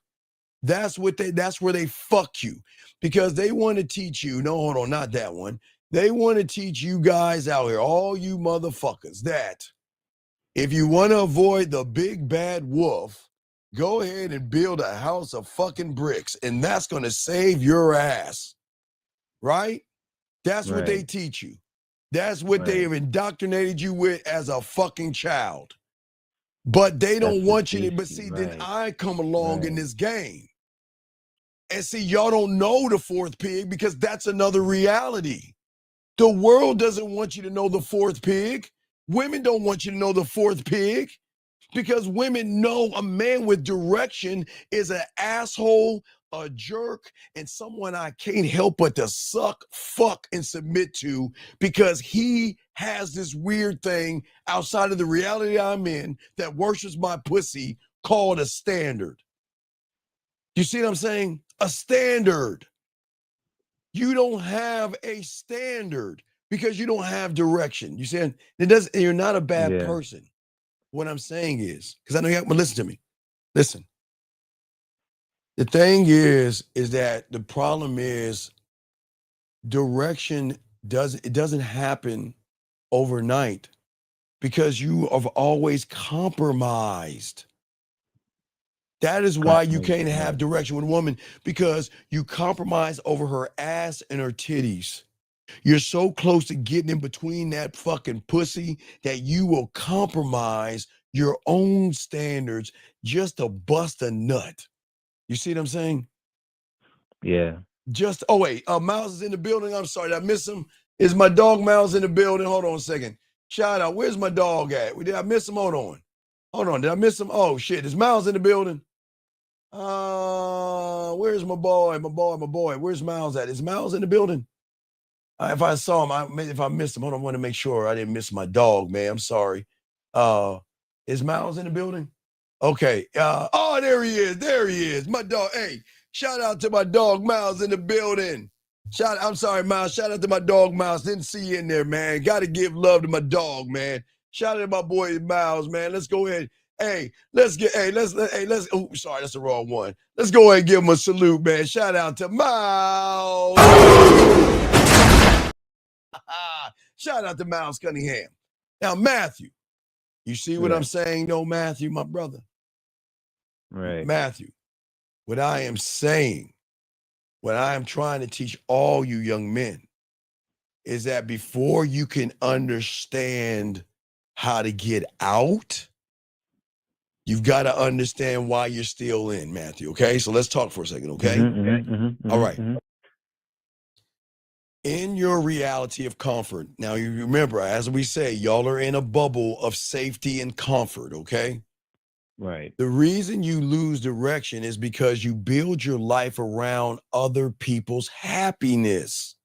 That's where they fuck you, because they want to teach you. No, hold on, not that one. They want to teach you guys out here, all you motherfuckers, that if you want to avoid the big bad wolf, go ahead and build a house of fucking bricks, and that's going to save your ass. Right? That's what they teach you. That's what they have indoctrinated you with as a fucking child. But they don't want you to, but see, then I come along in this game. And see, y'all don't know the fourth pig because that's another reality. The world doesn't want you to know the fourth pig. Women don't want you to know the fourth pig, because women know a man with direction is an asshole, a jerk, and someone I can't help but to suck, fuck, and submit to, because he has this weird thing outside of the reality I'm in that worships my pussy called a standard. You see what I'm saying? A standard. You don't have a standard because you don't have direction. You saying you're not a bad person. What I'm saying is, because I know you have to listen to me. Listen. The thing is that the problem is direction doesn't happen overnight, because you have always compromised. That is why you can't have direction with a woman, because you compromise over her ass and her titties. You're so close to getting in between that fucking pussy that you will compromise your own standards just to bust a nut. You see what I'm saying? Yeah. Oh wait, Miles is in the building. I'm sorry, did I miss him? Is my dog Miles in the building? Hold on a second. Shout out, where's my dog at? Did I miss him? Hold on, did I miss him? Oh shit, is Miles in the building? Where's my boy? Where's Miles at? Is Miles in the building? If I saw him, if I missed him, hold on, I want to make sure I didn't miss my dog, man. I'm sorry. Is Miles in the building? Okay. There he is. There he is. My dog. Hey, shout out to my dog Miles in the building. I'm sorry, Miles. Shout out to my dog Miles. Didn't see you in there, man. Got to give love to my dog, man. Shout out to my boy Miles, man. Let's go ahead. Hey, let's. Oh, sorry, that's the wrong one. Let's go ahead and give him a salute, man. Shout out to Miles. Shout out to Miles Cunningham. Now, Matthew, you see what I'm saying, though, Matthew, my brother? Right. Matthew, what I am saying, what I am trying to teach all you young men, is that before you can understand how to get out, you've got to understand why you're still in, Matthew, okay? So let's talk for a second, okay? All right. In your reality of comfort, now you remember, as we say, y'all are in a bubble of safety and comfort, okay? Right. The reason you lose direction is because you build your life around other people's happiness.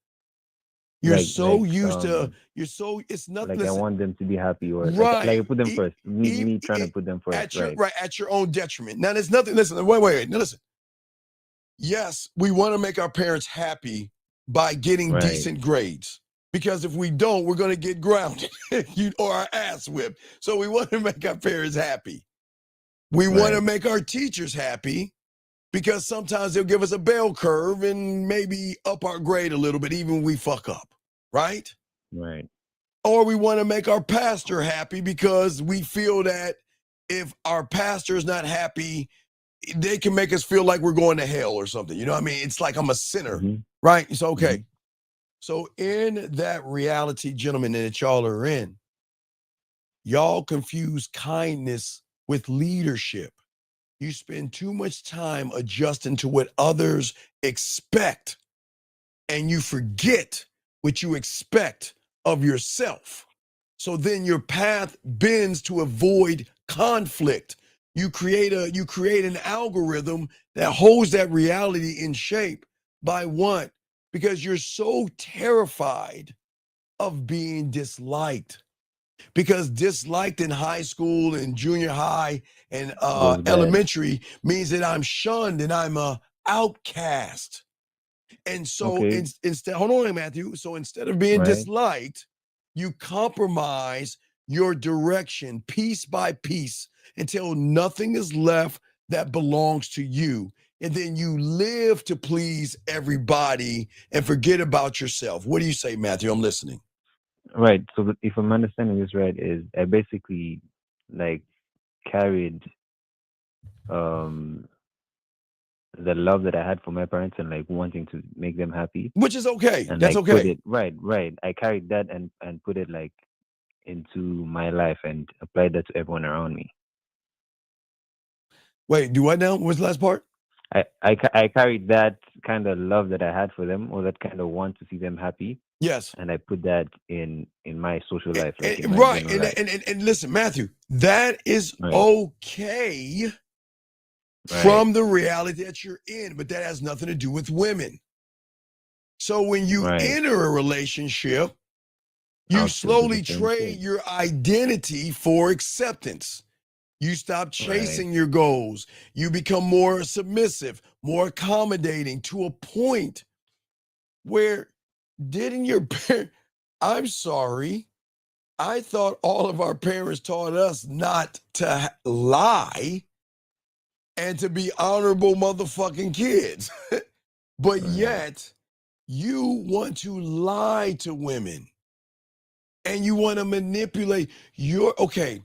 You're it's nothing. Like I want them to be happy, or right. like I put them first. Me trying to put them first. At your own detriment. Now there's nothing, listen, wait. Now listen. Yes, we want to make our parents happy by getting decent grades. Because if we don't, we're going to get grounded or our ass whipped. So we want to make our parents happy. We want to make our teachers happy, because sometimes they'll give us a bell curve and maybe up our grade a little bit, even when we fuck up, right? Right. Or we want to make our pastor happy, because we feel that if our pastor is not happy, they can make us feel like we're going to hell or something. You know what I mean? It's like I'm a sinner, right? It's okay. So in that reality, gentlemen, that y'all are in, y'all confuse kindness with leadership. You spend too much time adjusting to what others expect, and you forget what you expect of yourself. So then your path bends to avoid conflict. You create an algorithm that holds that reality in shape by what? Because you're so terrified of being disliked. Because disliked in high school and junior high and Goes bad. elementary means that I'm shunned and I'm a outcast. And so Okay. instead, hold on, Matthew. So instead of being Right. disliked, you compromise your direction piece by piece until nothing is left that belongs to you. And then you live to please everybody and forget about yourself. What do you say, Matthew? I'm listening. Right. So if I'm understanding this right, is I basically like carried the love that I had for my parents and like wanting to make them happy. Which is okay. And That's like okay. put it right. I carried that and put it like into my life and applied that to everyone around me. Wait, do what now? What's the last part? I carried that kind of love that I had for them, or that kind of want to see them happy. Yes. And I put that in my social life. Like in my Right. general life. And listen, Matthew, that is Right. okay Right. from the reality that you're in, but that has nothing to do with women. So when you Right. enter a relationship, you I'll still do slowly the same trade thing. your identity for acceptance. You stop chasing your goals. You become more submissive, more accommodating to a point where didn't your parents, I'm sorry, I thought all of our parents taught us not to lie and to be honorable motherfucking kids. But yet, you want to lie to women and you want to manipulate okay,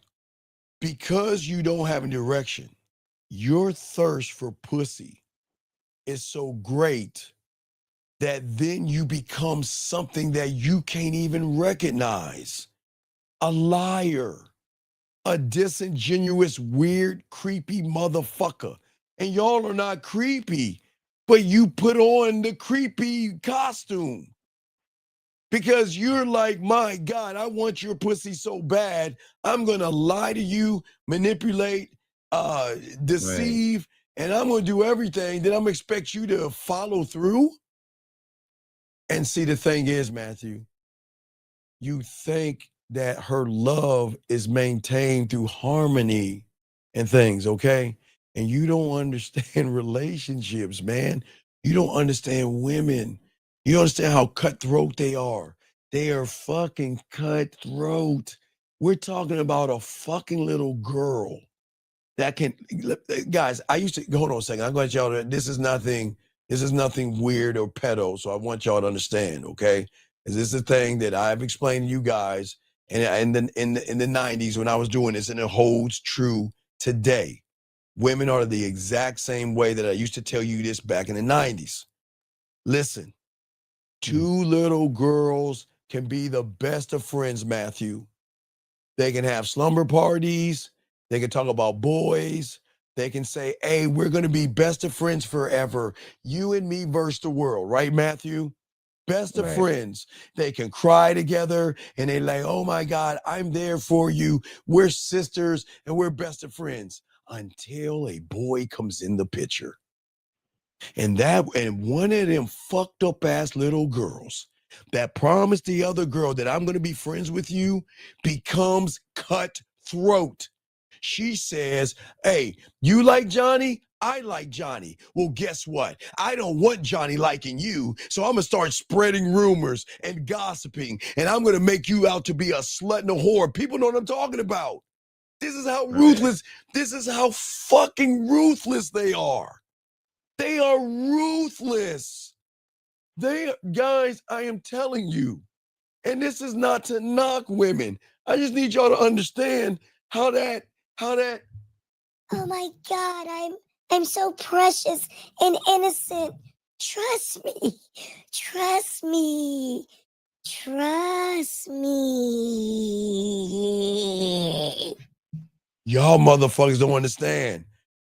because you don't have a direction, your thirst for pussy is so great that then you become something that you can't even recognize. A liar, a disingenuous, weird, creepy motherfucker. And y'all are not creepy, but you put on the creepy costume. Because you're like, my God, I want your pussy so bad, I'm gonna lie to you, manipulate, deceive, and I'm gonna do everything. Then I'm gonna expect you to follow through. And see, the thing is, Matthew, you think that her love is maintained through harmony and things, okay? And you don't understand relationships, man. You don't understand women. You don't understand how cutthroat they are. They are fucking cutthroat. We're talking about a fucking little girl that can, guys, I used to, hold on a second. I'm going to y'all, this is nothing weird or pedo. So I want y'all to understand, okay? This is the thing that I've explained to you guys in the 90s when I was doing this, and it holds true today. Women are the exact same way that I used to tell you this back in the 90s. Listen, two little girls can be the best of friends, Matthew. They can have slumber parties. They can talk about boys. They can say, hey, we're going to be best of friends forever. You and me versus the world, right, Matthew? Best of friends. They can cry together and they like, oh my God, I'm there for you. We're sisters and we're best of friends until a boy comes in the picture. And one of them fucked up ass little girls that promised the other girl that I'm going to be friends with you becomes cutthroat. She says, hey, you like Johnny? I like Johnny. Well, guess what? I don't want Johnny liking you, so I'm going to start spreading rumors and gossiping, and I'm going to make you out to be a slut and a whore. People know what I'm talking about. This is how ruthless, this is how fucking ruthless they are. They are ruthless. Guys, I am telling you, and this is not to knock women. I just need y'all to understand how that. Oh my God, I'm so precious and innocent. Trust me. Trust me. Trust me. Y'all motherfuckers don't understand.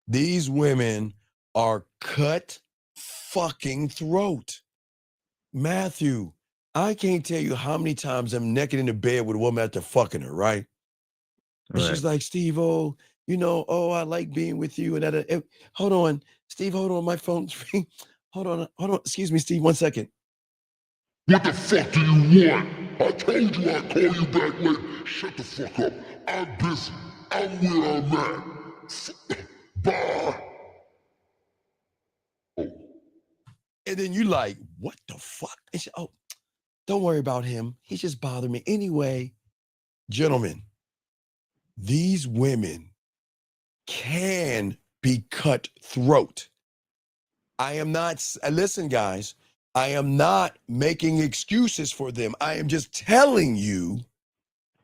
These women are cut fucking throat. Matthew, I can't tell you how many times I'm naked in the bed with a woman after fucking her, right? And she's like, Steve, oh, I like being with you. And that, hold on, Steve, hold on, my phone's ringing. Hold on. Excuse me, Steve, 1 second. What the fuck do you want? I told you I'd call you back later. Shut the fuck up. I'm busy. I'm where I'm at. Bye. And then you like, what the fuck? And she, oh, don't worry about him. He just bothered me. Anyway, gentlemen, these women can be cutthroat. I am not, listen, guys, I am not making excuses for them. I am just telling you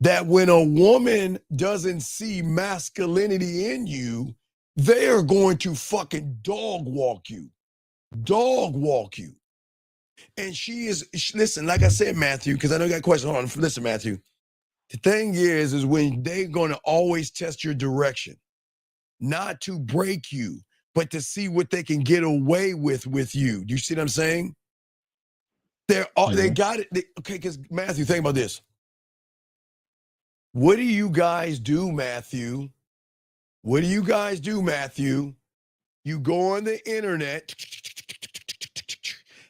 that when a woman doesn't see masculinity in you, they are going to fucking dog walk you. Dog walk you. And listen, like I said, Matthew, because I know you got questions. Hold on, listen, Matthew. The thing is when they're going to always test your direction, not to break you, but to see what they can get away with you. Do you see what I'm saying? They got it. Okay, because Matthew, think about this. What do you guys do, Matthew? What do you guys do, Matthew? You go on the internet.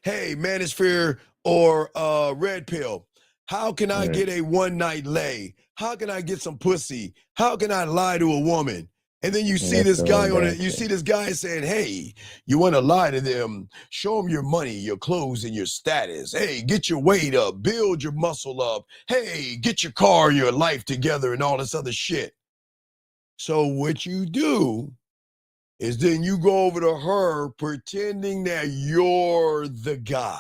Hey, Manosphere or Red Pill. How can I get a one-night lay? How can I get some pussy? How can I lie to a woman? And then you see this guy on it. You see this guy saying, hey, you want to lie to them? Show them your money, your clothes, and your status. Hey, get your weight up, build your muscle up. Hey, get your car, your life together, and all this other shit. So what you do is then you go over to her pretending that you're the guy.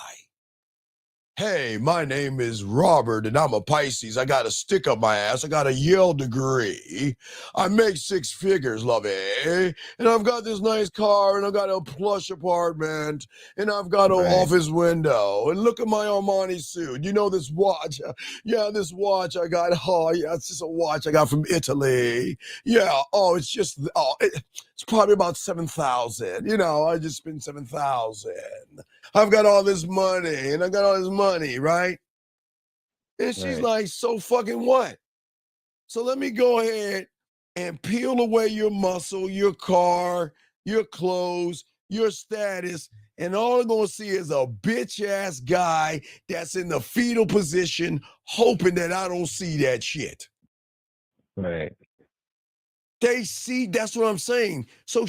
Hey, my name is Robert and I'm a Pisces. I got a stick up my ass. I got a Yale degree. I make 6 figures, lovey. And I've got this nice car and I've got a plush apartment and I've got an office window. And look at my Armani suit. You know this watch? Yeah, this watch I got. Oh, yeah, it's just a watch I got from Italy. Yeah, it's probably about 7,000. You know, I just spent 7,000. I've got all this money, and I got all this money, right? And she's like, so fucking what? So let me go ahead and peel away your muscle, your car, your clothes, your status, and all I'm gonna see is a bitch-ass guy that's in the fetal position, hoping that I don't see that shit. Right. They see, that's what I'm saying. So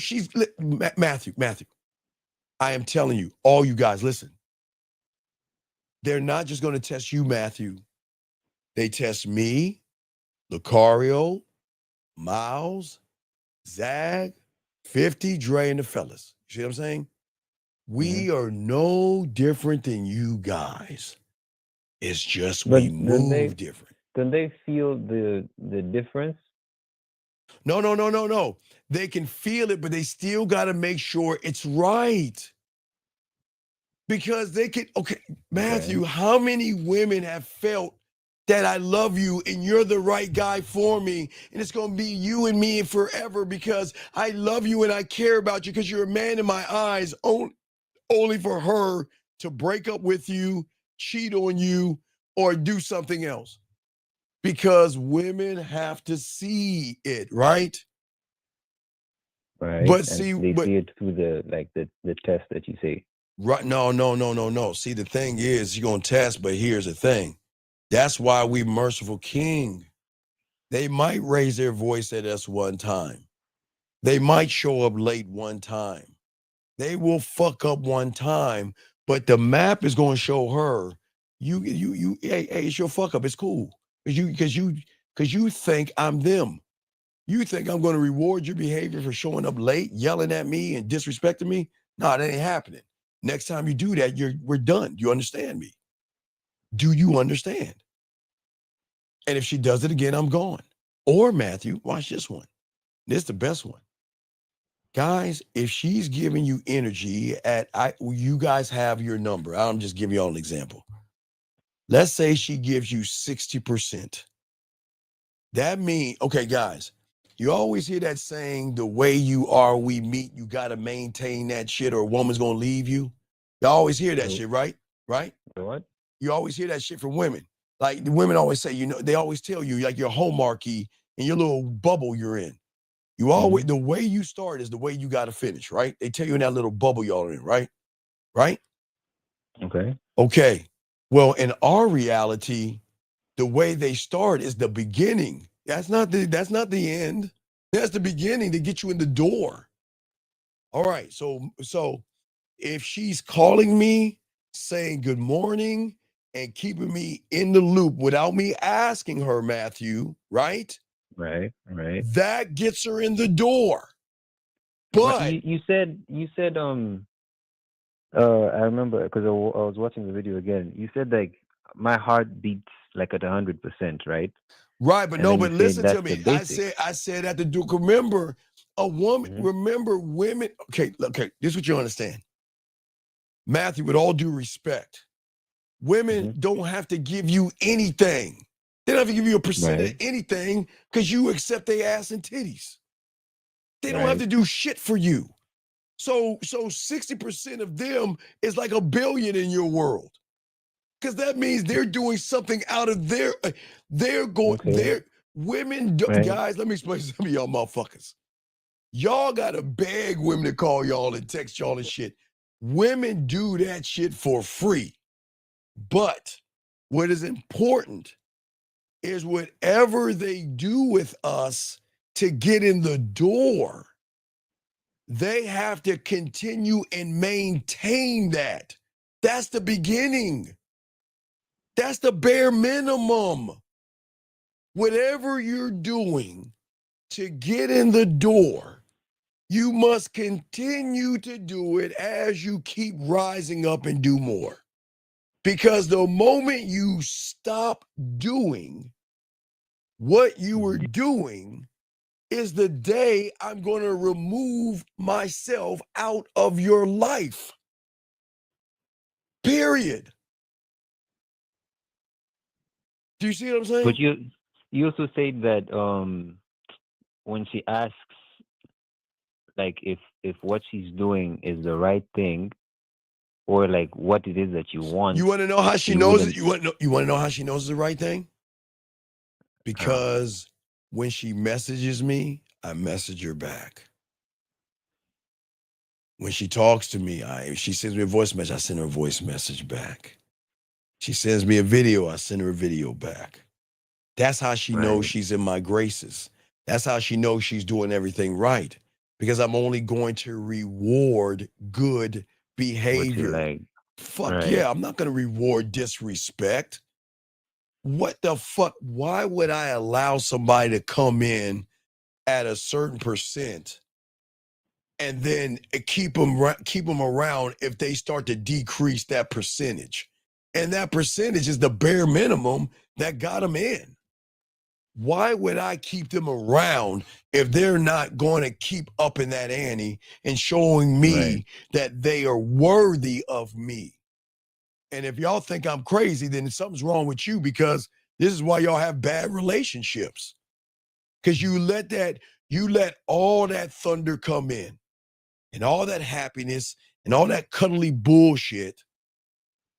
Matthew, I am telling you, all you guys, listen. They're not just going to test you, Matthew. They test me, Lucario, Miles, Zag, 50, Dre, and the fellas. You see what I'm saying? We are no different than you guys. It's just we move different. Don't they feel the difference? No. They can feel it, but they still got to make sure it's right. Because they can, Matthew, how many women have felt that I love you and you're the right guy for me and it's going to be you and me forever because I love you and I care about you because you're a man in my eyes, only for her to break up with you, cheat on you, or do something else? Because women have to see it, right? Right. But see it through the test that you say. Right. No. See, the thing is, you're going to test, but here's the thing. That's why we merciful king. They might raise their voice at us one time. They might show up late one time. They will fuck up one time, but the map is going to show her, hey, it's your fuck up. It's cool. Because you think I'm them. You think I'm going to reward your behavior for showing up late, yelling at me and disrespecting me? No, that ain't happening. Next time you do that, we're done. You understand me? Do you understand? And if she does it again, I'm gone. Or Matthew, watch this one. This is the best one. Guys, if she's giving you energy you guys have your number. I'm just giving you all an example. Let's say she gives you 60%. That means, okay, guys, you always hear that saying, the way you are, we meet, you got to maintain that shit or a woman's going to leave you. You always hear that shit, right? Right? What? You always hear that shit from women. Like the women always say, they always tell you like your hallmarky and your little bubble you're in. You always, the way you start is the way you got to finish, right? They tell you in that little bubble y'all are in, right? Right? Okay. Okay. Well, in our reality, the way they start is the beginning. That's not the end. That's the beginning to get you in the door. All right. So if she's calling me, saying good morning, and keeping me in the loop without me asking her, Matthew, right? Right. That gets her in the door. But you said I remember because I was watching the video again. You said like my heart beats like at 100%, right? Right, but And no, then but you say listen that's to the me. basics. I said that to do. Remember, a woman. Mhm. Remember, women. Okay, this is what you understand, Matthew. With all due respect, women don't have to give you anything. They don't have to give you a percent of Right. anything because you accept their ass and titties. They don't have Right. to do shit for you. So 60% of them is like a billion in your world. Because that means they're doing something out of their Okay. women Right. guys, let me explain some of y'all motherfuckers. Y'all gotta beg women to call y'all and text y'all and shit. Women do that shit for free. But what is important is whatever they do with us to get in the door, they have to continue and maintain that. That's the beginning. That's the bare minimum. Whatever you're doing to get in the door, you must continue to do it as you keep rising up and do more. Because the moment you stop doing what you were doing is the day I'm going to remove myself out of your life. Period. Do you see what I'm saying? But you also said that when she asks like if what she's doing is the right thing or like what it is that you want. You want to know how she knows it? You want to know how she knows the right thing? Because when she messages me, I message her back. When she talks to me, if she sends me a voice message, I send her a voice message back. She sends me a video, I send her a video back. That's how she knows she's in my graces. That's how she knows she's doing everything right. Because I'm only going to reward good behavior. Like. Fuck yeah, I'm not going to reward disrespect. What the fuck? Why would I allow somebody to come in at a certain percent and then keep them around if they start to decrease that percentage? And that percentage is the bare minimum that got them in. Why would I keep them around if they're not going to keep up in that ante and showing me that they are worthy of me? And if y'all think I'm crazy, then something's wrong with you, because this is why y'all have bad relationships. Because you let all that thunder come in and all that happiness and all that cuddly bullshit.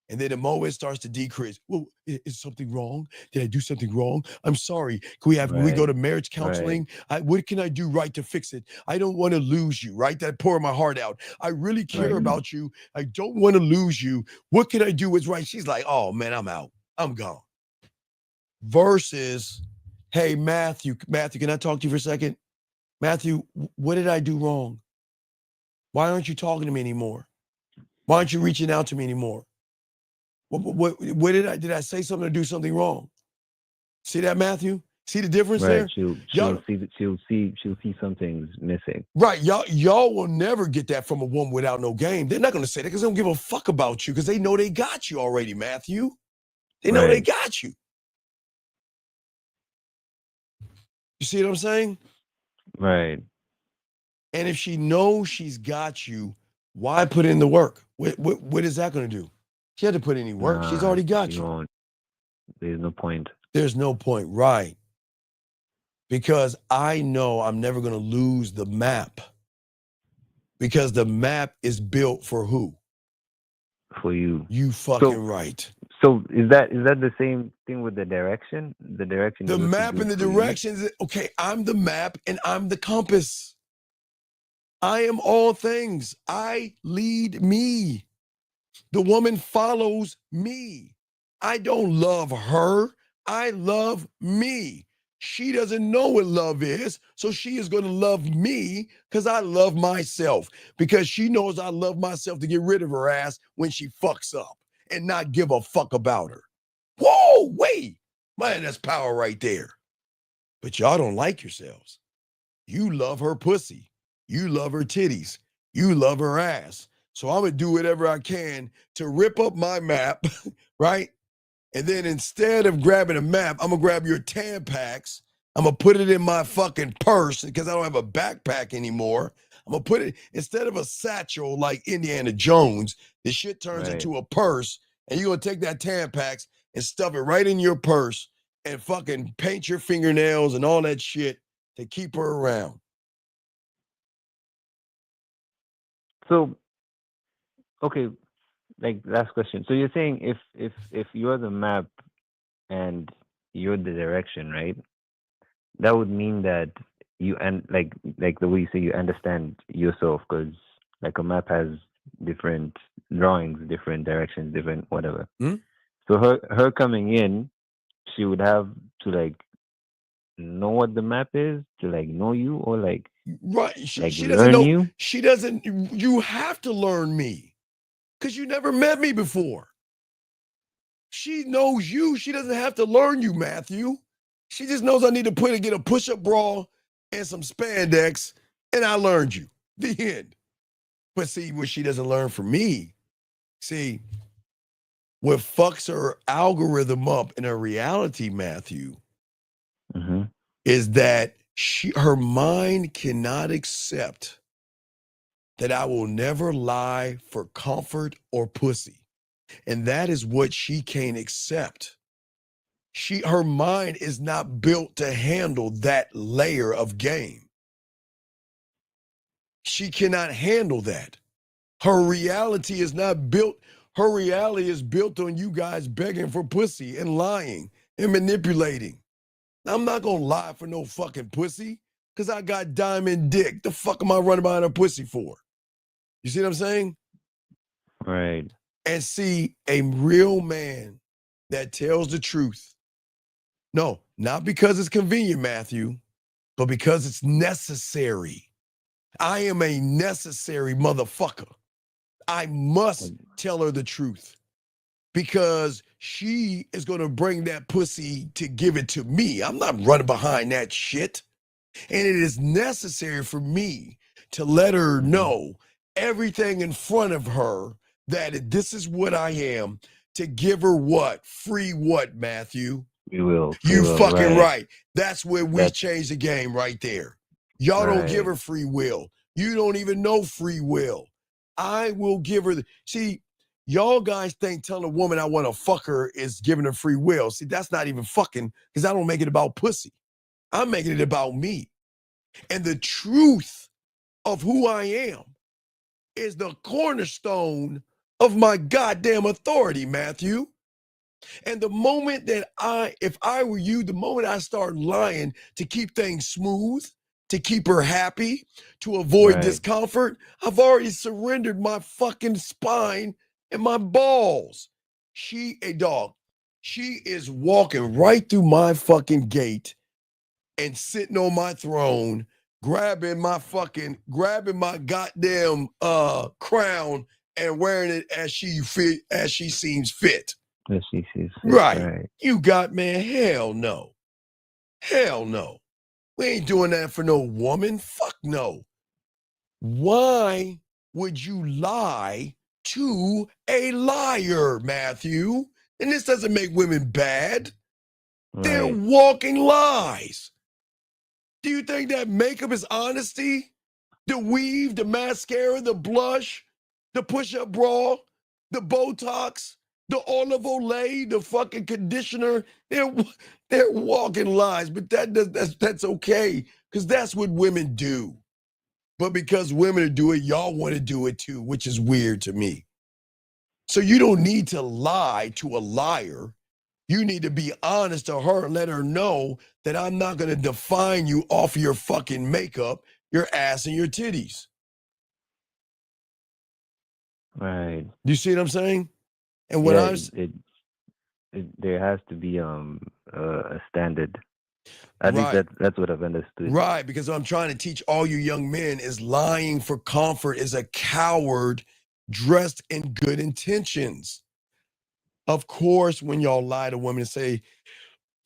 And then the moment it starts to decrease, well, is something wrong? Did I do something wrong? I'm sorry. Can we go to marriage counseling? What can I do right to fix it? I don't want to lose you, right? That pour my heart out. I really care about you. I don't want to lose you. What can I do what's right? She's like, oh man, I'm out. I'm gone. Versus, hey, Matthew, can I talk to you for a second? Matthew, what did I do wrong? Why aren't you talking to me anymore? Why aren't you reaching out to me anymore? What did I say something or do something wrong? See that, Matthew? See the difference there? She'll see something's missing. Right. Y'all will never get that from a woman without no game. They're not going to say that because they don't give a fuck about you, because they know they got you already, Matthew. They know they got you. You see what I'm saying? Right. And if she knows she's got you, why put in the work? What is that going to do? She had to put any work. She's already got you. There's no point. There's no point, right? Because I know I'm never going to lose the map. Because the map is built for who? For you. You fucking right. So is that the same thing with the direction? The direction. The map and the directions. Okay, I'm the map and I'm the compass. I am all things. I lead me. The woman follows me. I don't love her. I love me. She doesn't know what love is, so she is going to love me because I love myself, because she knows I love myself to get rid of her ass when she fucks up and not give a fuck about her. Whoa, wait. Man, that's power right there. But y'all don't like yourselves. You love her pussy. You love her titties. You love her ass. So I'm going to do whatever I can to rip up my map, right? And then instead of grabbing a map, I'm going to grab your Tampax. I'm going to put it in my fucking purse because I don't have a backpack anymore. I'm going to put it, instead of a satchel like Indiana Jones, the shit turns into a purse. And you're going to take that Tampax and stuff it right in your purse and fucking paint your fingernails and all that shit to keep her around. So, okay, like last question. So you're saying if you're the map and you're the direction, right? That would mean that you and like the way you say you understand yourself, because like a map has different drawings, different directions, different whatever. So her coming in, she would have to like know what the map is to like know you, or like right, she doesn't learn know you. She doesn't. You have to learn me because you never met me before. She knows you. She doesn't have to learn you, Matthew. She just knows I need to get a push-up bra and some spandex, and I learned you. The end. But see, what she doesn't learn from me, see, what fucks her algorithm up in her reality, Matthew, is that her mind cannot accept that I will never lie for comfort or pussy. And that is what she can't accept. Her mind is not built to handle that layer of game. She cannot handle that. Her reality is not built. Her reality is built on you guys begging for pussy and lying and manipulating. I'm not gonna lie for no fucking pussy because I got diamond dick. The fuck am I running behind a pussy for? You see what I'm saying? Right. And see, a real man that tells the truth. No, not because it's convenient, Matthew, but because it's necessary. I am a necessary motherfucker. I must tell her the truth because she is going to bring that pussy to give it to me. I'm not running behind that shit. And it is necessary for me to let her know everything in front of her that this is what I am, to give her what? Free what, Matthew? You fucking right. That's where we change the game right there. Y'all don't give her free will. You don't even know free will. I will give her see, y'all guys think telling a woman I want to fuck her is giving her free will. See, that's not even fucking, because I don't make it about pussy. I'm making it about me. And the truth of who I am is the cornerstone of my goddamn authority, Matthew. And the moment that if I were you, the moment I start lying to keep things smooth, to keep her happy, to avoid discomfort, I've already surrendered my fucking spine and my balls. She is walking right through my fucking gate and sitting on my throne, grabbing my goddamn crown and wearing it as she seems fit. Yes, she sees fit. Right. You got, man, hell no. Hell no. We ain't doing that for no woman. Fuck no. Why would you lie to a liar, Matthew? And this doesn't make women bad. They're walking lies. Do you think that makeup is honesty? The weave, the mascara, the blush, the push-up bra, the Botox, the olive olay, the fucking conditioner, they're walking lies, but that's okay, because that's what women do. But because women do it, y'all want to do it too, which is weird to me. So you don't need to lie to a liar. You need to be honest to her and let her know that I'm not going to define you off of your fucking makeup, your ass, and your titties. Right. Do you see what I'm saying? And what there has to be a standard. At least Right. that's what I've understood. Right, because what I'm trying to teach all you young men is lying for comfort is a coward dressed in good intentions. Of course, when y'all lie to women and say,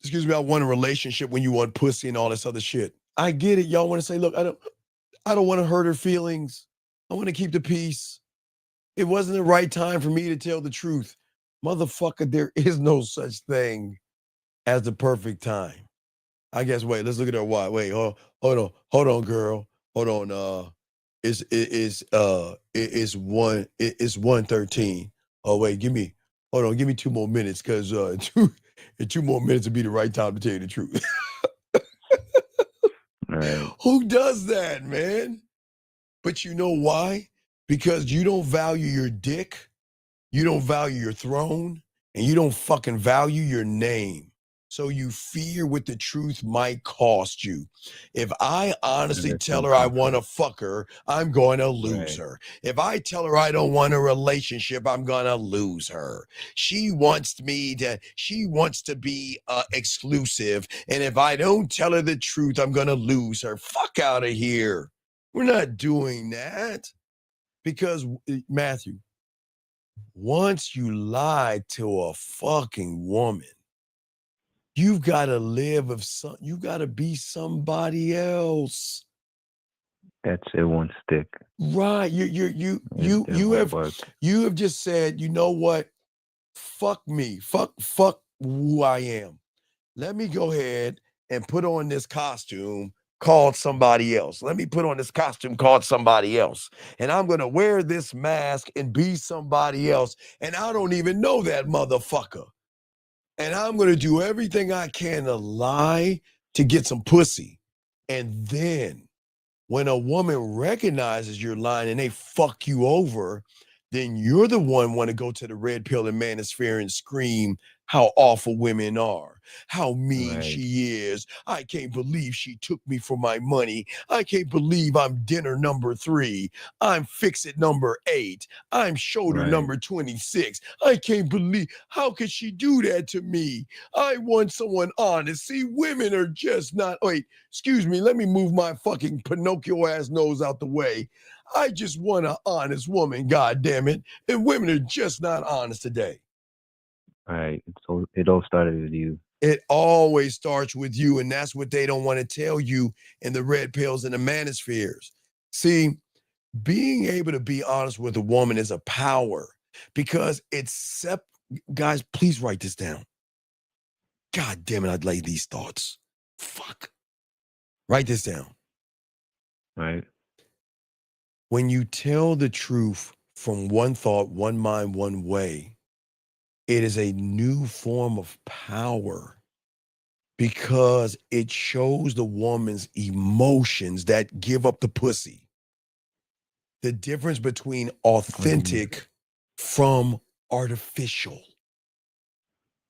excuse me, I want a relationship when you want pussy and all this other shit. I get it. Y'all want to say, look, I don't want to hurt her feelings. I want to keep the peace. It wasn't the right time for me to tell the truth. Motherfucker, there is no such thing as the perfect time. I guess. Wait, let's look at her watch. Wait, hold on, girl. Hold on. It's 1:13. Oh wait, give me 2 more minutes, cause in 2 more minutes would be the right time to tell you the truth. Right. Who does that, man? But you know why? Because you don't value your dick, you don't value your throne, and you don't fucking value your name. So you fear what the truth might cost you. If I honestly tell her I want to fuck her, I'm going to lose her. If I tell her I don't want a relationship, I'm going to lose her. She wants to be exclusive. And if I don't tell her the truth, I'm going to lose her. Fuck out of here. We're not doing that. Because, Matthew, once you lie to a fucking woman, you've got to you got to be somebody else. That shit won't stick. Right. You have just said, you know what? Fuck me. Fuck who I am. Let me go ahead and put on this costume called somebody else. Let me put on this costume called somebody else. And I'm going to wear this mask and be somebody else. And I don't even know that motherfucker. And I'm going to do everything I can to lie to get some pussy. And then when a woman recognizes you're lying and they fuck you over, then you're the one want to go to the red pill and manosphere and scream how awful women are, how mean she is. I can't believe she took me for my money. I can't believe I'm dinner number 3. I'm fix-it number 8. I'm shoulder number 26. I can't believe, how could she do that to me? I want someone honest. See, women are just not, wait, excuse me, let me move my fucking Pinocchio ass nose out the way. I just want an honest woman, God damn it. And women are just not honest today. Right. It all started with you. It always starts with you, and that's what they don't want to tell you in the red pills and the manospheres. See, being able to be honest with a woman is a power because it's guys, please write this down. God damn it, I'd lay these thoughts. Fuck. Write this down. Right. When you tell the truth from one thought, one mind, one way, it is a new form of power because it shows the woman's emotions that give up the pussy. The difference between authentic from artificial.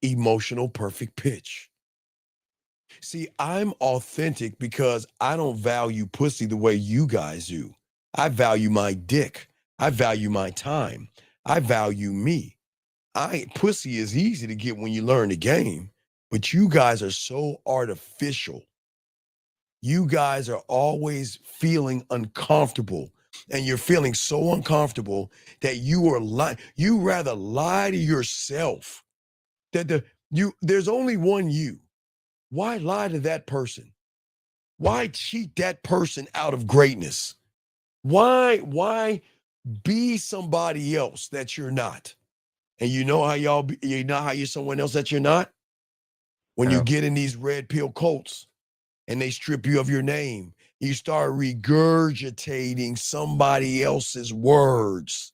Emotional perfect pitch. See, I'm authentic because I don't value pussy the way you guys do. I value my dick. I value my time. I value me. Pussy is easy to get when you learn the game, but you guys are so artificial. You guys are always feeling uncomfortable, and you're feeling so uncomfortable that you rather lie to yourself that there's only one you. Why lie to that person? Why cheat that person out of greatness? Why be somebody else that you're not? And you know how you're someone else that you're not? When you get in these red pill cults and they strip you of your name, you start regurgitating somebody else's words.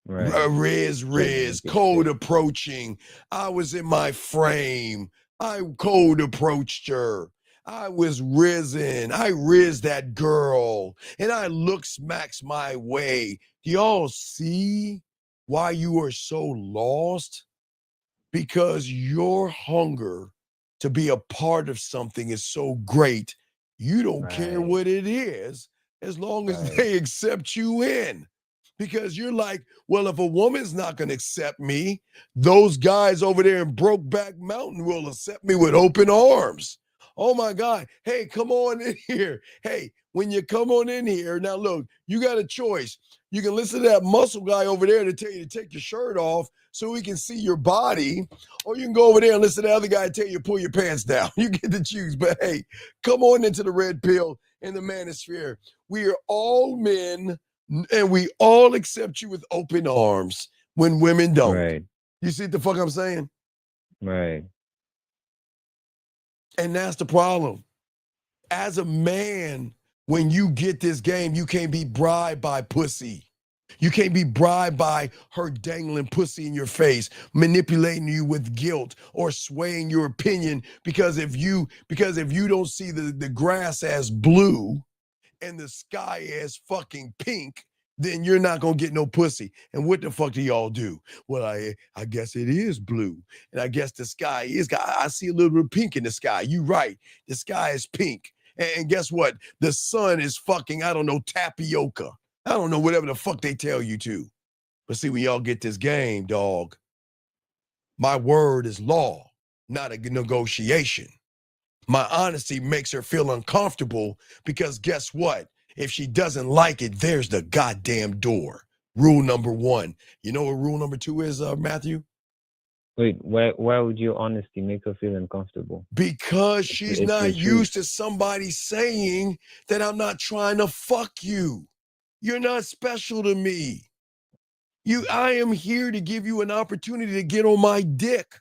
Riz, code approaching. I was in my frame. I code approached her. I was risen. I rizzed that girl. And I look smacks my way. Do y'all see why you are so lost? Because your hunger to be a part of something is so great, you don't care what it is as long as they accept you in. Because you're like, well, if a woman's not going to accept me, those guys over there in Brokeback Mountain will accept me with open arms. Oh my God. Hey, come on in here. Hey, when you come on in here, now look, you got a choice. You can listen to that muscle guy over there to tell you to take your shirt off so we can see your body, or you can go over there and listen to the other guy tell you to pull your pants down. You get to choose. But hey, come on into the red pill in the manosphere. We are all men, and we all accept you with open arms when women don't. Right. You see what the fuck I'm saying? Right. And that's the problem. As a man, when you get this game, you can't be bribed by pussy. You can't be bribed by her dangling pussy in your face, manipulating you with guilt or swaying your opinion because if you don't see the grass as blue and the sky as fucking pink, then you're not gonna get no pussy. And what the fuck do y'all do? Well, I guess it is blue, and I guess the sky is. I see a little bit of pink in the sky. You right, the sky is pink, and guess what? The sun is fucking, I don't know, tapioca. I don't know, whatever the fuck they tell you to. But see, when y'all get this game, dog, my word is law, not a negotiation. My honesty makes her feel uncomfortable because guess what? If she doesn't like it, there's the goddamn door. Rule number 1. You know what rule number 2 is, Matthew? Wait, why would your honesty make her feel uncomfortable? Because she's not used to somebody saying that I'm not trying to fuck you. You're not special to me. I am here to give you an opportunity to get on my dick.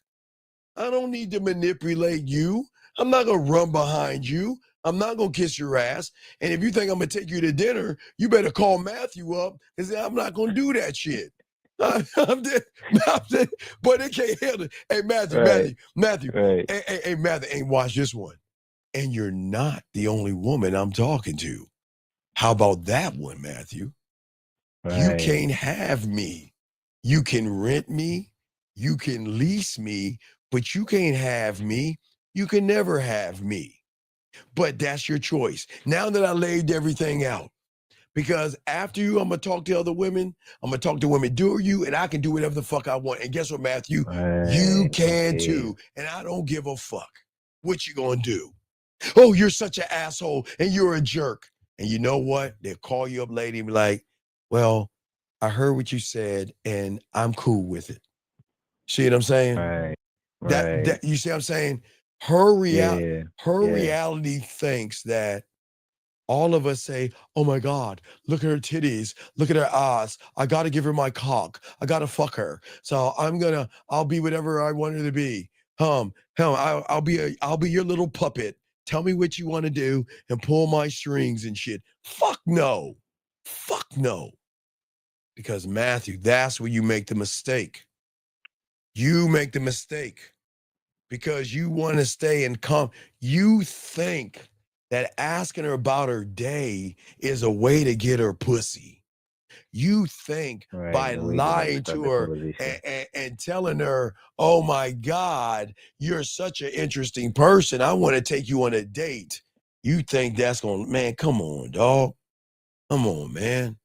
I don't need to manipulate you. I'm not going to run behind you. I'm not going to kiss your ass. And if you think I'm going to take you to dinner, you better call Matthew up and say, I'm not going to do that shit. But it can't handle it. Hey, Matthew, Right. Matthew. Right. Hey, Matthew, ain't watch this one. And you're not the only woman I'm talking to. How about that one, Matthew? Right. You can't have me. You can rent me. You can lease me, but you can't have me. You can never have me. But that's your choice. Now that I laid everything out, because after you, I'm going to talk to other women. I'm going to talk to women do you, and I can do whatever the fuck I want. And guess what, Matthew? Right. You can too. And I don't give a fuck. What you going to do? Oh, you're such an asshole and you're a jerk. And you know what? They'll call you up later and be like, well, I heard what you said and I'm cool with it. See what I'm saying? Right. That you see what I'm saying? Her Yeah. reality thinks that all of us say, oh my God, look at her titties, look at her ass. I gotta give her my cock. I gotta fuck her. So I'll be whatever I want her to be. I'll be your little puppet. Tell me what you want to do and pull my strings and shit. Fuck no. Fuck no. Because Matthew, that's where you make the mistake. You make the mistake because you want to stay in calm. You think that asking her about her day is a way to get her pussy. You think by lying to her and telling her, oh my God, you're such an interesting person. I want to take you on a date. You think that's man, come on, dog. Come on, man.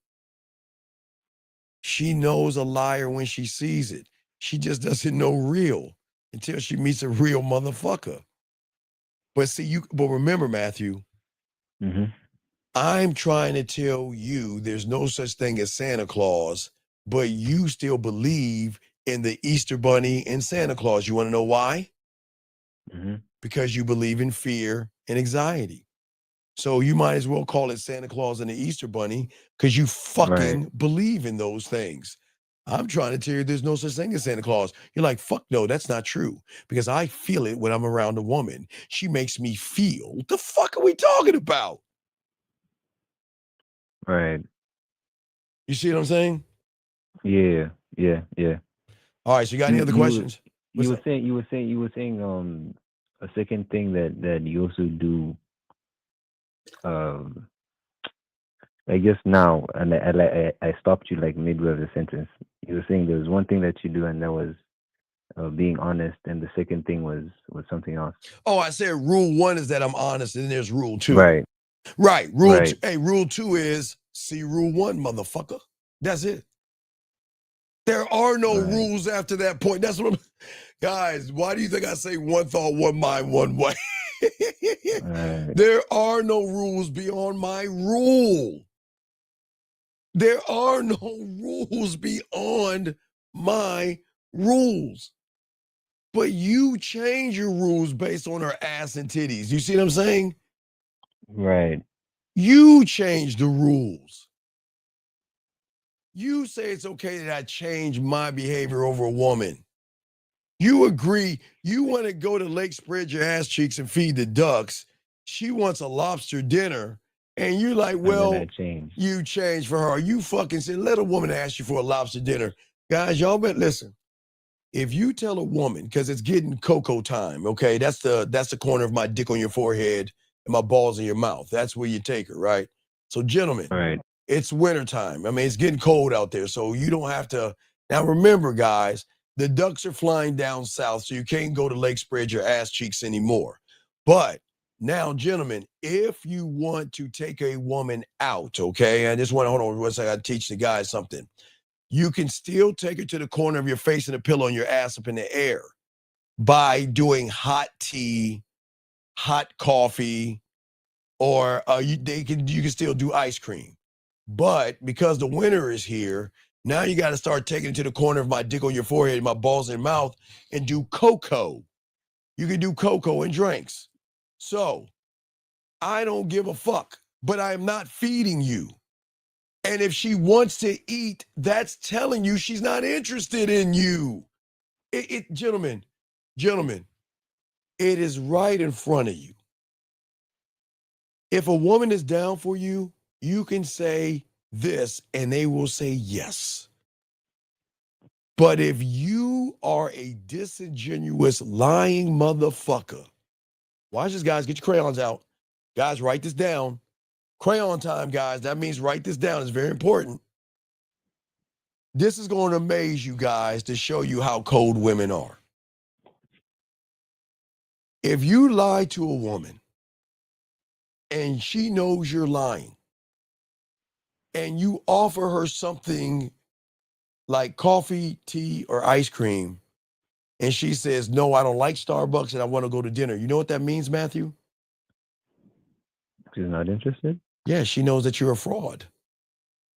She knows a liar when she sees it. She just doesn't know real until she meets a real motherfucker. But but remember, Matthew, I'm trying to tell you there's no such thing as Santa Claus, but you still believe in the Easter Bunny and Santa Claus. You want to know why? Because you believe in fear and anxiety. So you might as well call it Santa Claus and the Easter Bunny because you fucking believe in those things. I'm trying to tell you there's no such thing as Santa Claus. You're like, fuck no, that's not true. Because I feel it when I'm around a woman. She makes me feel. What the fuck are we talking about? Right. You see what I'm saying? Yeah. All right, so you got any other questions? You were saying a second thing that you also do. I guess now, and I stopped you like midway of the sentence. You were saying there was one thing that you do, and that was being honest, and the second thing was something else. Oh, I said rule 1 is that I'm honest, and then there's rule 2. Right. Rule 2 is see rule 1, motherfucker. That's it. There are no rules after that point. That's what I'm... Guys, why do you think I say one thought, one mind, one way? There are no rules beyond my rule. There are no rules beyond my rules. But you change your rules based on her ass and titties. You see what I'm saying? Right. You change the rules. You say it's okay that I change my behavior over a woman. You agree. You want to go to Lake, spread your ass cheeks and feed the ducks. She wants a lobster dinner. And you're like, well, you change for her. You fucking said, let a woman ask you for a lobster dinner. Guys, y'all better listen. If you tell a woman, because it's getting cocoa time, okay, that's the corner of my dick on your forehead and my balls in your mouth. That's where you take her, right? So, gentlemen, it's wintertime. I mean, it's getting cold out there, so you don't have to. Now, remember, guys, the ducks are flying down south, so you can't go to Lake Spread your ass cheeks anymore. But now, gentlemen, if you want to take a woman out, okay, I just want to hold on one second. I teach the guys something. You can still take her to the corner of your face and a pillow and your ass up in the air by doing hot tea, hot coffee, or you can still do ice cream. But because the winter is here, now you got to start taking it to the corner of my dick on your forehead, my balls in your mouth, and do cocoa. You can do cocoa and drinks. So I don't give a fuck, but I am not feeding you. And if she wants to eat, that's telling you she's not interested in you. Gentlemen, it is right in front of you. If a woman is down for you, you can say this and they will say yes. But if you are a disingenuous, lying motherfucker, watch this, guys. Get your crayons out. Guys, write this down. Crayon time, guys. That means write this down. It's very important. This is going to amaze you guys to show you how cold women are. If you lie to a woman and she knows you're lying and you offer her something like coffee, tea, or ice cream, and she says, no, I don't like Starbucks and I want to go to dinner. You know what that means, Matthew? She's not interested? Yeah, she knows that you're a fraud.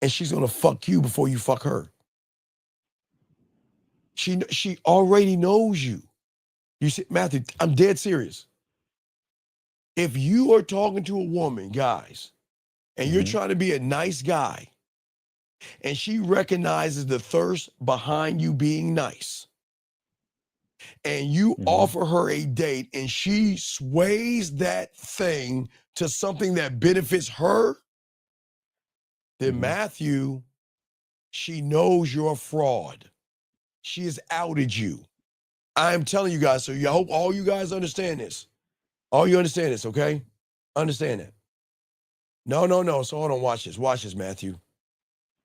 And she's going to fuck you before you fuck her. She already knows you. You see, Matthew, I'm dead serious. If you are talking to a woman, guys, and you're trying to be a nice guy, and she recognizes the thirst behind you being nice, and you offer her a date and she sways that thing to something that benefits her, then Matthew, she knows you're a fraud. She has outed you. I'm telling you guys, so I hope all you guys understand this. All you understand this, okay? Understand that. No. So hold on, watch this. Watch this, Matthew.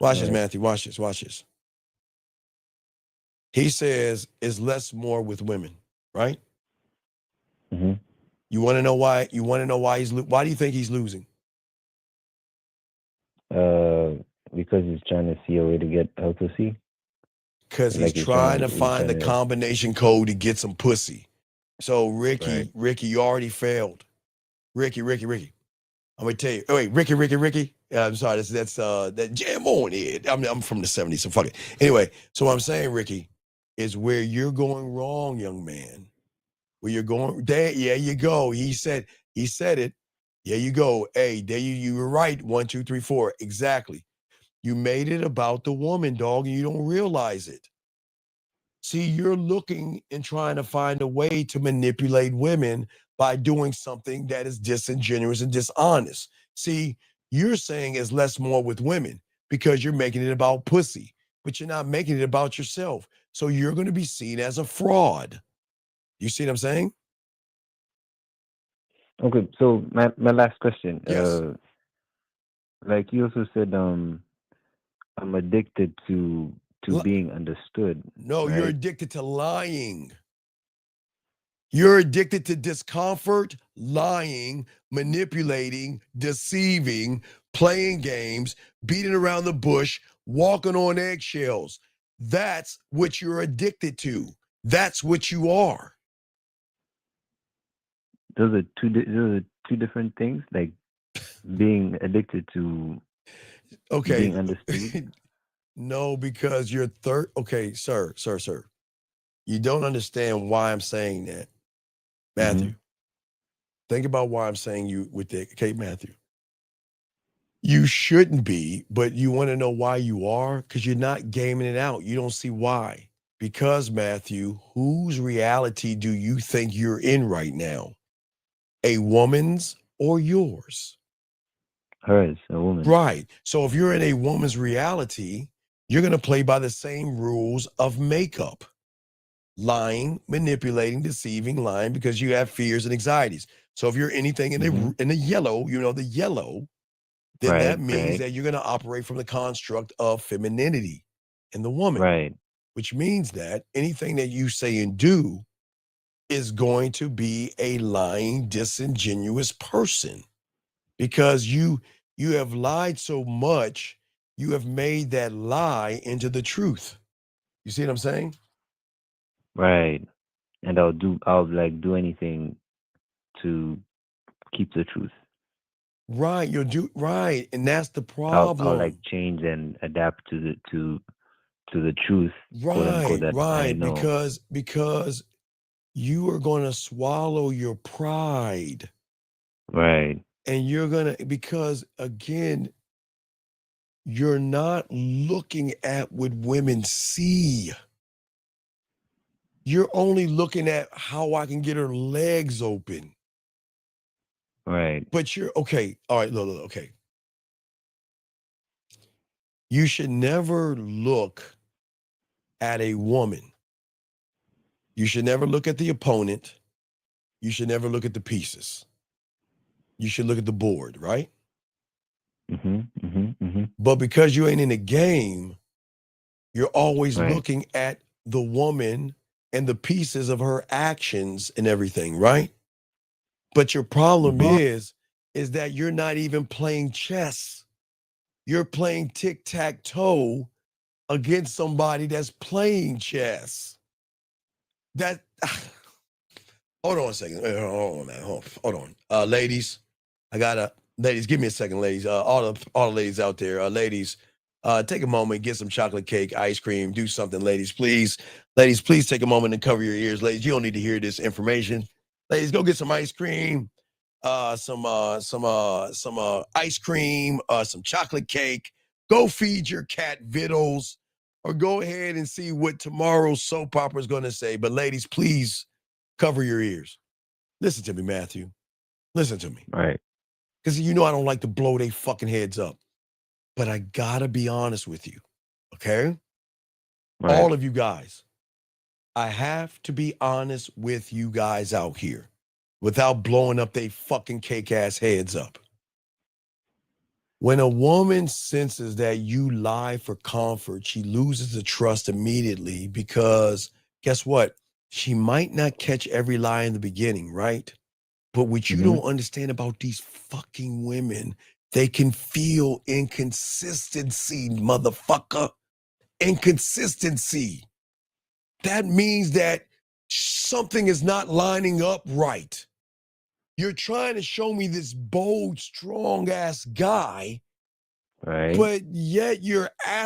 Watch this, Matthew. Watch this. Watch this. He says it's less more with women, right? You want to know why? You want to know why why do you think he's losing? Because he's trying to see a way to get out to see. Because he's trying to find the combination code to get some pussy. So Ricky, you already failed. Ricky. I'm gonna tell you. Oh, wait, Ricky. I'm sorry. That's that jam on it. I'm from the 70s, so fuck it. Anyway, so what I'm saying, Ricky, is where you're going wrong, young man. Where you're going, there you go. He said it. There you go. Hey, there you were right. 1, 2, 3, 4. Exactly. You made it about the woman, dog, and you don't realize it. See, you're looking and trying to find a way to manipulate women by doing something that is disingenuous and dishonest. See, you're saying it's less more with women because you're making it about pussy, but you're not making it about yourself. So you're going to be seen as a fraud. You see what I'm saying? Okay, so my last question. Yes. Like you also said, I'm addicted to being understood. No, right? You're addicted to lying. You're addicted to discomfort, lying, manipulating, deceiving, playing games, beating around the bush, walking on eggshells. That's what you're addicted to. That's what you are. Those are two different things, like being addicted to being understood. No, because you're okay, sir. You don't understand why I'm saying that. Matthew, think about why I'm saying you with the okay, Matthew. You shouldn't be, but you want to know why you are? Because you're not gaming it out. You don't see why. Because, Matthew, whose reality do you think you're in right now? A woman's or yours? Hers, a woman. Right. So if you're in a woman's reality, you're going to play by the same rules of makeup. Lying, manipulating, deceiving, lying, because you have fears and anxieties. So if you're anything in the yellow, the yellow, then that means that you're going to operate from the construct of femininity in the woman. Right. Which means that anything that you say and do is going to be a lying, disingenuous person. Because you have lied so much, you have made that lie into the truth. You see what I'm saying? Right. And I'll do anything to keep the truth. Right, you'll do right, and that's the problem. I'll like change and adapt to the truth, quote unquote, that I know. Because you are going to swallow your pride. Right. And you're going to, because again, you're not looking at what women see. You're only looking at how I can get her legs open. Right. But you're okay. All right, look, okay. You should never look at a woman. You should never look at the opponent. You should never look at the pieces. You should look at the board, right? But because you ain't in the game, you're always looking at the woman and the pieces of her actions and everything, right? But your problem is that you're not even playing chess. You're playing tic-tac-toe against somebody that's playing chess. That hold on a second. Hold on, man. Hold on. Ladies, ladies, give me a second, ladies. All the ladies out there, ladies, take a moment, get some chocolate cake, ice cream, do something, ladies, please. Ladies, please take a moment and cover your ears. Ladies, you don't need to hear this information. Ladies, go get some ice cream, some ice cream, some chocolate cake. Go feed your cat vittles, or go ahead and see what tomorrow's soap opera is going to say. But ladies, please cover your ears. Listen to me, Matthew. Listen to me. Right. Because I don't like to blow their fucking heads up. But I gotta be honest with you, okay? Right. All of you guys. I have to be honest with you guys out here without blowing up their fucking cake-ass heads up. When a woman senses that you lie for comfort, she loses the trust immediately because guess what? She might not catch every lie in the beginning, right? But what you don't understand about these fucking women, they can feel inconsistency, motherfucker. Inconsistency. That means that something is not lining up right. You're trying to show me this bold, strong-ass guy, right? But yet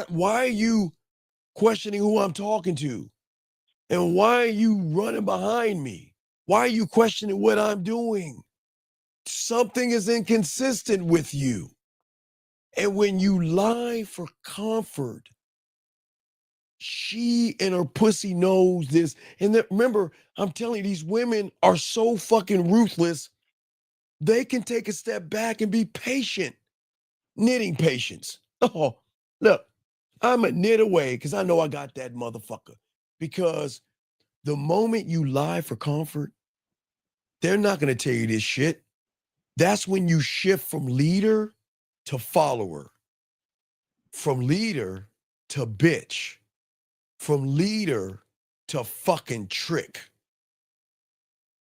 why are you questioning who I'm talking to? And why are you running behind me? Why are you questioning what I'm doing? Something is inconsistent with you. And when you lie for comfort, she and her pussy knows this. And remember, I'm telling you, these women are so fucking ruthless. They can take a step back and be patient. Knitting patience. Oh, look, I'm a knit away because I know I got that motherfucker. Because the moment you lie for comfort, they're not going to tell you this shit. That's when you shift from leader to follower, from leader to bitch, from leader to fucking trick.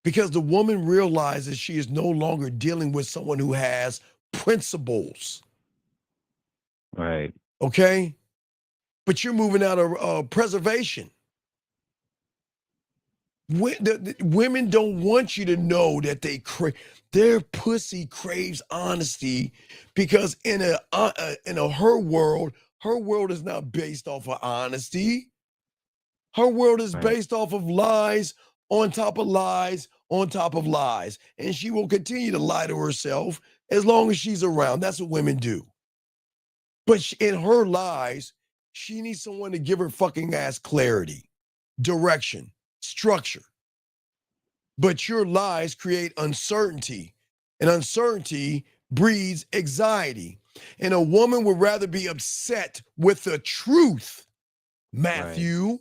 Because the woman realizes she is no longer dealing with someone who has principles. Right. Okay? but you're moving out of preservation. Women don't want you to know that their pussy craves honesty, because in her world is not based off of honesty. Her world is based off of lies on top of lies on top of lies, and she will continue to lie to herself as long as she's around. That's what women do. But in her lies, she needs someone to give her fucking ass clarity, direction, structure. But your lies create uncertainty, and uncertainty breeds anxiety. And a woman would rather be upset with the truth, Matthew,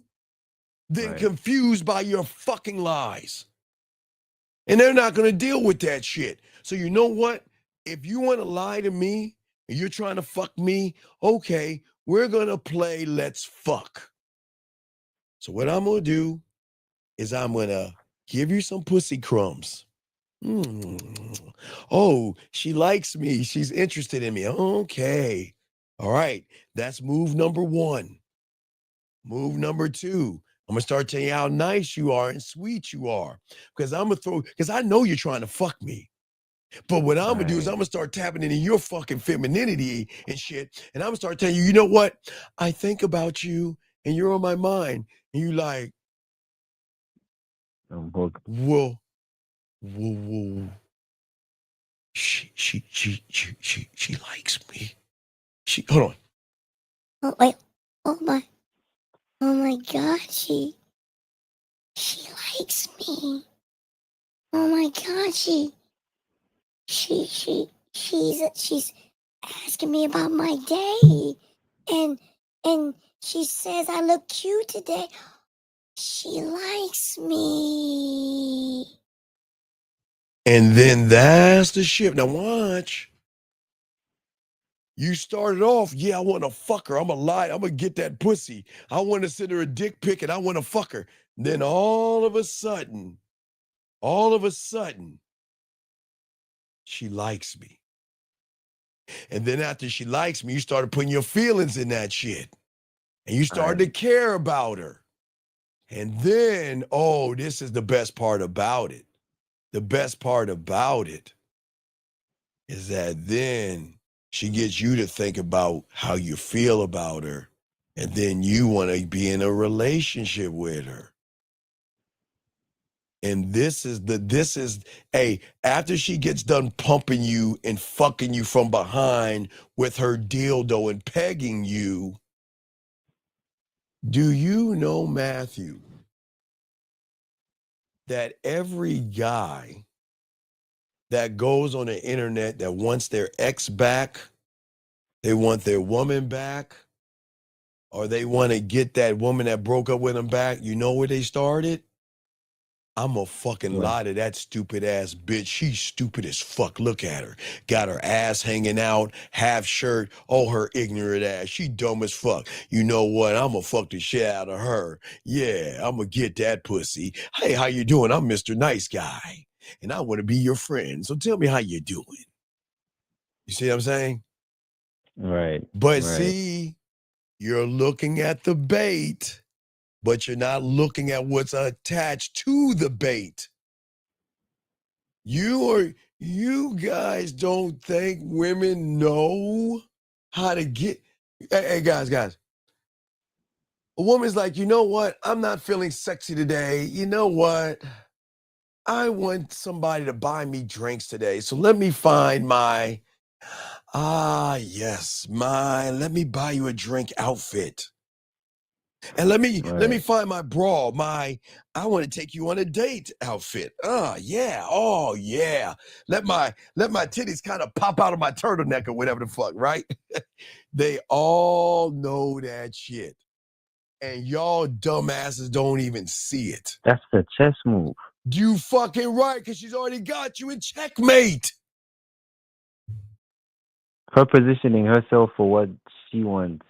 than confused by your fucking lies. And they're not going to deal with that shit. So you know what? If you want to lie to me and you're trying to fuck me, okay, we're going to play let's fuck. So what I'm going to do is I'm going to give you some pussy crumbs. Oh, she likes me. She's interested in me. Okay. All right. That's move number 1. Move number 2. I'm going to start telling you how nice you are and sweet you are. Because I know you're trying to fuck me. But what I'm going to do is I'm going to start tapping into your fucking femininity and shit. And I'm going to start telling you, you know what? I think about you and you're on my mind. And you like, whoa. She likes me. Hold on. Oh wait. Oh my God. She likes me. Oh my God. She's asking me about my day, and she says I look cute today. She likes me. And then that's the shit. Now watch. You started off, yeah, I want to fuck her. I'm going to lie. I'm going to get that pussy. I want to send her a dick pic and I want to fuck her. Then all of a sudden, she likes me. And then after she likes me, you started putting your feelings in that shit. And you started to care about her. And then, oh, this is the best part about it. The best part about it is that then she gets you to think about how you feel about her. And then you want to be in a relationship with her. And after she gets done pumping you and fucking you from behind with her dildo and pegging you, do you know, Matthew, that every guy that goes on the internet that wants their ex back, they want their woman back, or they want to get that woman that broke up with them back, you know where they started? I'm a fucking lie to that stupid ass bitch. She's stupid as fuck. Look at her. Got her ass hanging out, half shirt. Oh, her ignorant ass. She dumb as fuck. You know what? I'm gonna fuck the shit out of her. Yeah, I'm gonna get that pussy. Hey, how you doing? I'm Mr. Nice Guy. And I want to be your friend. So tell me how you doing. You see what I'm saying? Right. But see, you're looking at the bait, but you're not looking at what's attached to the bait. You guys don't think women know how to get. Hey, guys. A woman's like, you know what? I'm not feeling sexy today. You know what? I want somebody to buy me drinks today. So let me find my, let me buy you a drink outfit. And let me find my bra, I want to take you on a date outfit. Oh yeah. Let my titties kind of pop out of my turtleneck or whatever the fuck, right? They all know that shit. And y'all dumbasses don't even see it. That's the chess move. You fucking right, because she's already got you in checkmate. Her positioning herself for what she wants.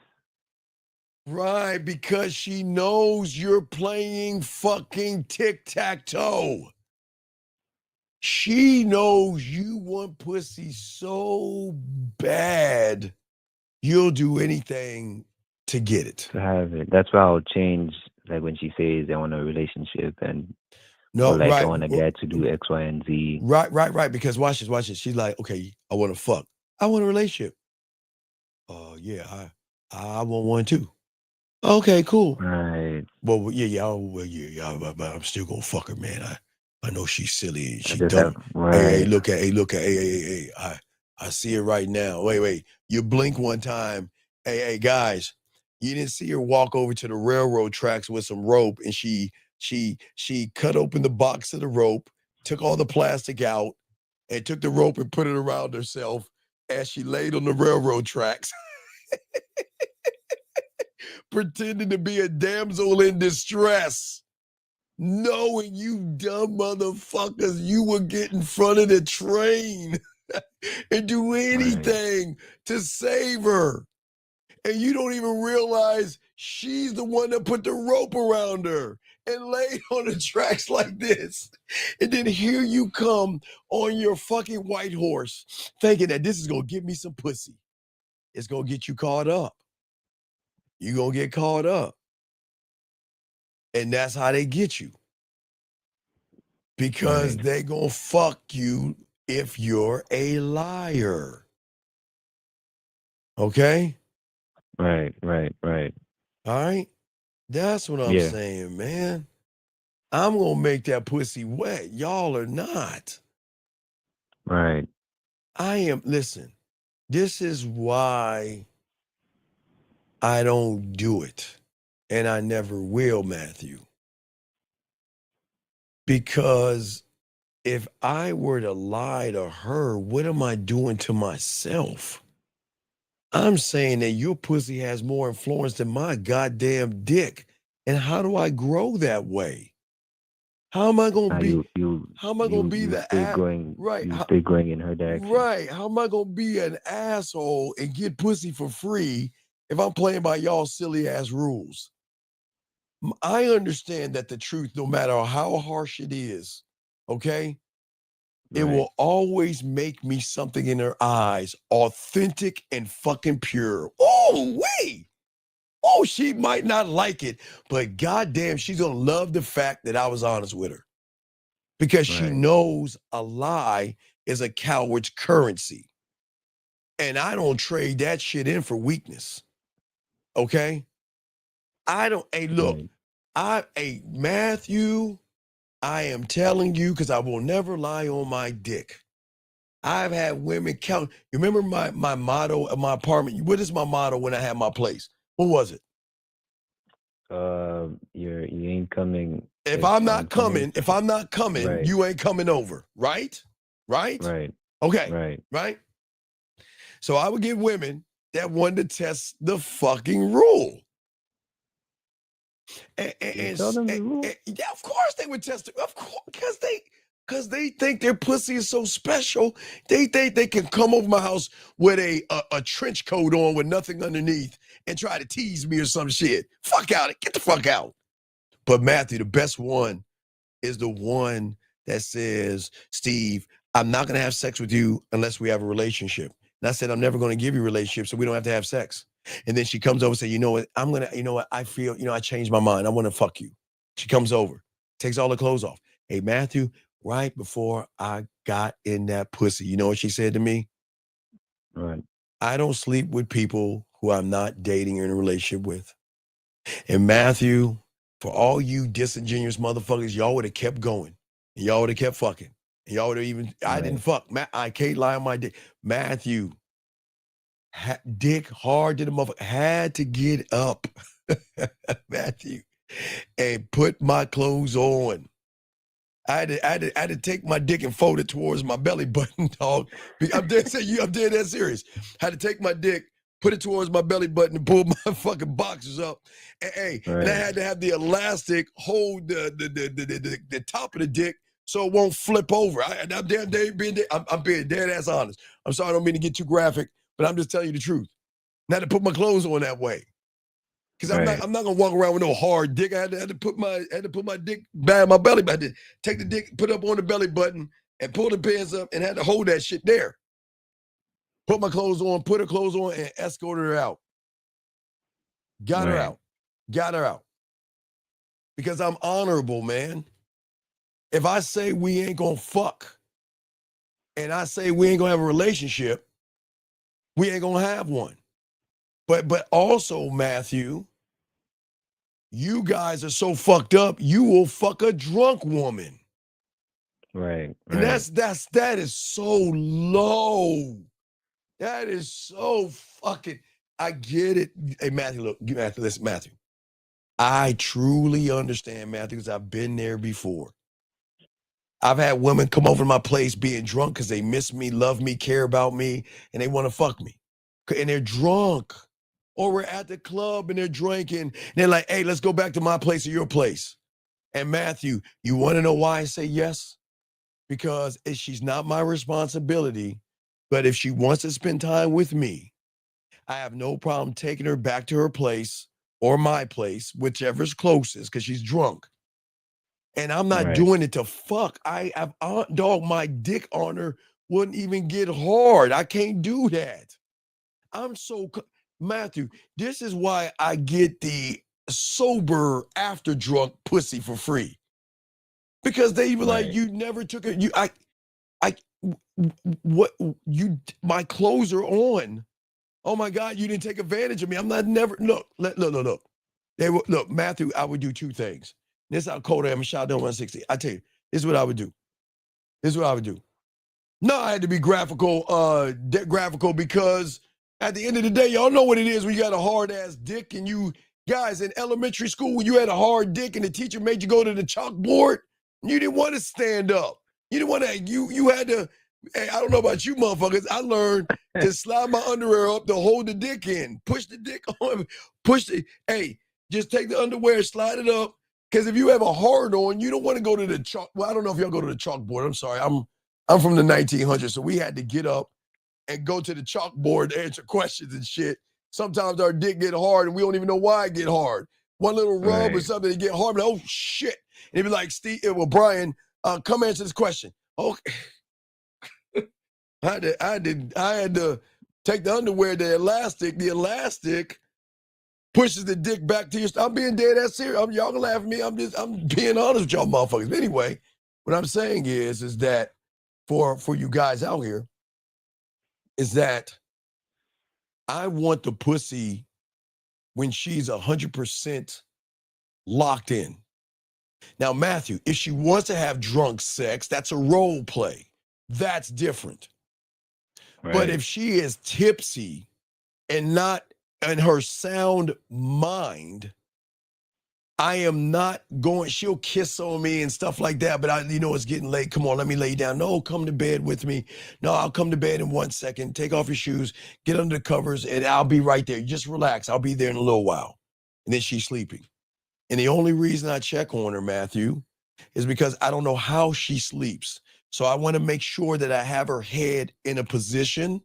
Right, because she knows you're playing fucking tic-tac-toe. She knows you want pussy so bad, you'll do anything to get it. To have it. That's why I'll change, like when she says they want a relationship and No, or like I right. want a guy to do X, Y, and Z. Right. Because watch this. She's like, okay, I want to fuck. I want a relationship. Oh yeah, I want one too. Okay, cool. Right. Well, yeah. But I'm still gonna fuck her, man. I know she's silly. I She just dumb. have Hey, look at. Hey. I see it right now. Wait. You blink one time. Hey, guys. You didn't see her walk over to the railroad tracks with some rope, and she cut open the box of the rope, took all the plastic out, and took the rope and put it around herself as she laid on the railroad tracks. Pretending to be a damsel in distress, knowing you dumb motherfuckers, you would get in front of the train and do anything to save her. And you don't even realize she's the one that put the rope around her and laid on the tracks like this. And then here you come on your fucking white horse thinking that this is going to give me some pussy. It's going to get you caught up. You're going to get caught up. And that's how they get you. Because they going to fuck you if you're a liar. Okay? Right. All right? That's what I'm saying, man. I'm going to make that pussy wet. Y'all are not. Right. Listen, this is why I don't do it. And I never will, Matthew. Because if I were to lie to her, what am I doing to myself? I'm saying that your pussy has more influence than my goddamn dick. And how do I grow that way? How am I gonna be? How am I gonna be the right? You stay going in her direction. Right? How am I gonna be an asshole and get pussy for free if I'm playing by y'all silly ass rules? I understand that the truth, no matter how harsh it is, okay, it will always make me something in her eyes, authentic and fucking pure. Oh wait. Oh, she might not like it, but goddamn, she's gonna love the fact that I was honest with her. Because she knows a lie is a coward's currency. And I don't trade that shit in for weakness. Okay? I don't, hey, look, Matthew, I am telling you, because I will never lie on my dick. I've had women count. You remember my motto of my apartment? What is my motto when I had my place? What was it? You ain't coming. If I'm not coming, you ain't coming over. Right? Okay. Right? So I would get women that wanted to test the fucking rule. And yeah, of course they would test it. Of course, because they think their pussy is so special. They think they can come over my house with a trench coat on with nothing underneath and try to tease me or some shit. Fuck out. Get the fuck out. But Matthew, the best one is the one that says, Steve, I'm not going to have sex with you unless we have a relationship. And I said, I'm never going to give you a relationship, so we don't have to have sex. And then she comes over and says, you know what, I feel, I changed my mind. I want to fuck you. She comes over, takes all the clothes off. Hey, Matthew, right before I got in that pussy, you know what she said to me? Right. I don't sleep with people who I'm not dating or in a relationship with. And Matthew, for all you disingenuous motherfuckers, y'all would have kept going. And y'all would have kept fucking. And y'all would have even, I didn't fuck. I can't lie on my dick. Matthew, dick hard to the motherfucker, had to get up, Matthew, and put my clothes on. I had to take my dick and fold it towards my belly button, dog. I'm dead serious. Had to take my dick, put it towards my belly button, and pull my fucking boxers up. And I had to have the elastic hold the top of the dick so it won't flip over. I'm being dead ass honest. I'm sorry, I don't mean to get too graphic, but I'm just telling you the truth. Not to put my clothes on that way. Because I'm not gonna walk around with no hard dick. I had to put my dick by my belly button. I had to take the dick, put it up on the belly button, and pull the pants up, and had to hold that shit there. Put my clothes on, put her clothes on, and escorted her out. Got her Right. out. Got her out. Because I'm honorable, man. If I say we ain't gonna fuck, and I say we ain't gonna have a relationship, we ain't gonna have one. But also, Matthew, you guys are so fucked up, you will fuck a drunk woman. Right. And that is so low. That is so fucking, I get it. Hey, Matthew, look, Matthew, listen, Matthew. I truly understand, Matthew, because I've been there before. I've had women come over to my place being drunk because they miss me, love me, care about me, and they want to fuck me. And they're drunk. Or we're at the club and they're drinking. And they're like, hey, let's go back to my place or your place. And Matthew, you want to know why I say yes? Because she's not my responsibility. But if she wants to spend time with me, I have no problem taking her back to her place or my place, whichever's closest, because she's drunk. And I'm not doing it to fuck. I have, dog, my dick on her wouldn't even get hard. I can't do that. I'm so, Matthew, this is why I get the sober after drunk pussy for free. Because they were like, you never took it. My clothes are on. Oh my God, you didn't take advantage of me. I'm not never, look. Look, Matthew, I would do two things. This is how cold I am. Shout out 160. I tell you, this is what I would do. No, I had to be graphical because at the end of the day, y'all know what it is when you got a hard ass dick and you guys in elementary school when you had a hard dick and the teacher made you go to the chalkboard, you didn't want to stand up. You didn't want to, you had to, hey, I don't know about you motherfuckers. I learned to slide my underwear up to hold the dick in, push the dick on, hey, just take the underwear, slide it up. Because if you have a hard on, you don't want to go to the chalk. Well, I don't know if y'all go to the chalkboard. I'm sorry. I'm from the 1900s, so we had to get up and go to the chalkboard to answer questions and shit. Sometimes our dick get hard and we don't even know why it get hard. One little rub or something to get hard, but oh shit. And it'd be like, Steve, well, Brian, come answer this question. Okay. I had to take the underwear, the elastic pushes the dick back to your, I'm being dead ass serious. Y'all can laugh at me. I'm being honest with y'all motherfuckers. But anyway, what I'm saying is that for you guys out here, is that I want the pussy when she's 100% locked in. Now, Matthew, if she wants to have drunk sex, that's a role play. That's different. But if she is tipsy and not in her sound mind, I am not going, she'll kiss on me and stuff like that, but it's getting late. Come on, let me lay down. No, come to bed with me. No, I'll come to bed in 1 second. Take off your shoes, get under the covers, and I'll be right there. Just relax. I'll be there in a little while. And then she's sleeping. And the only reason I check on her, Matthew, is because I don't know how she sleeps. So I want to make sure that I have her head in a position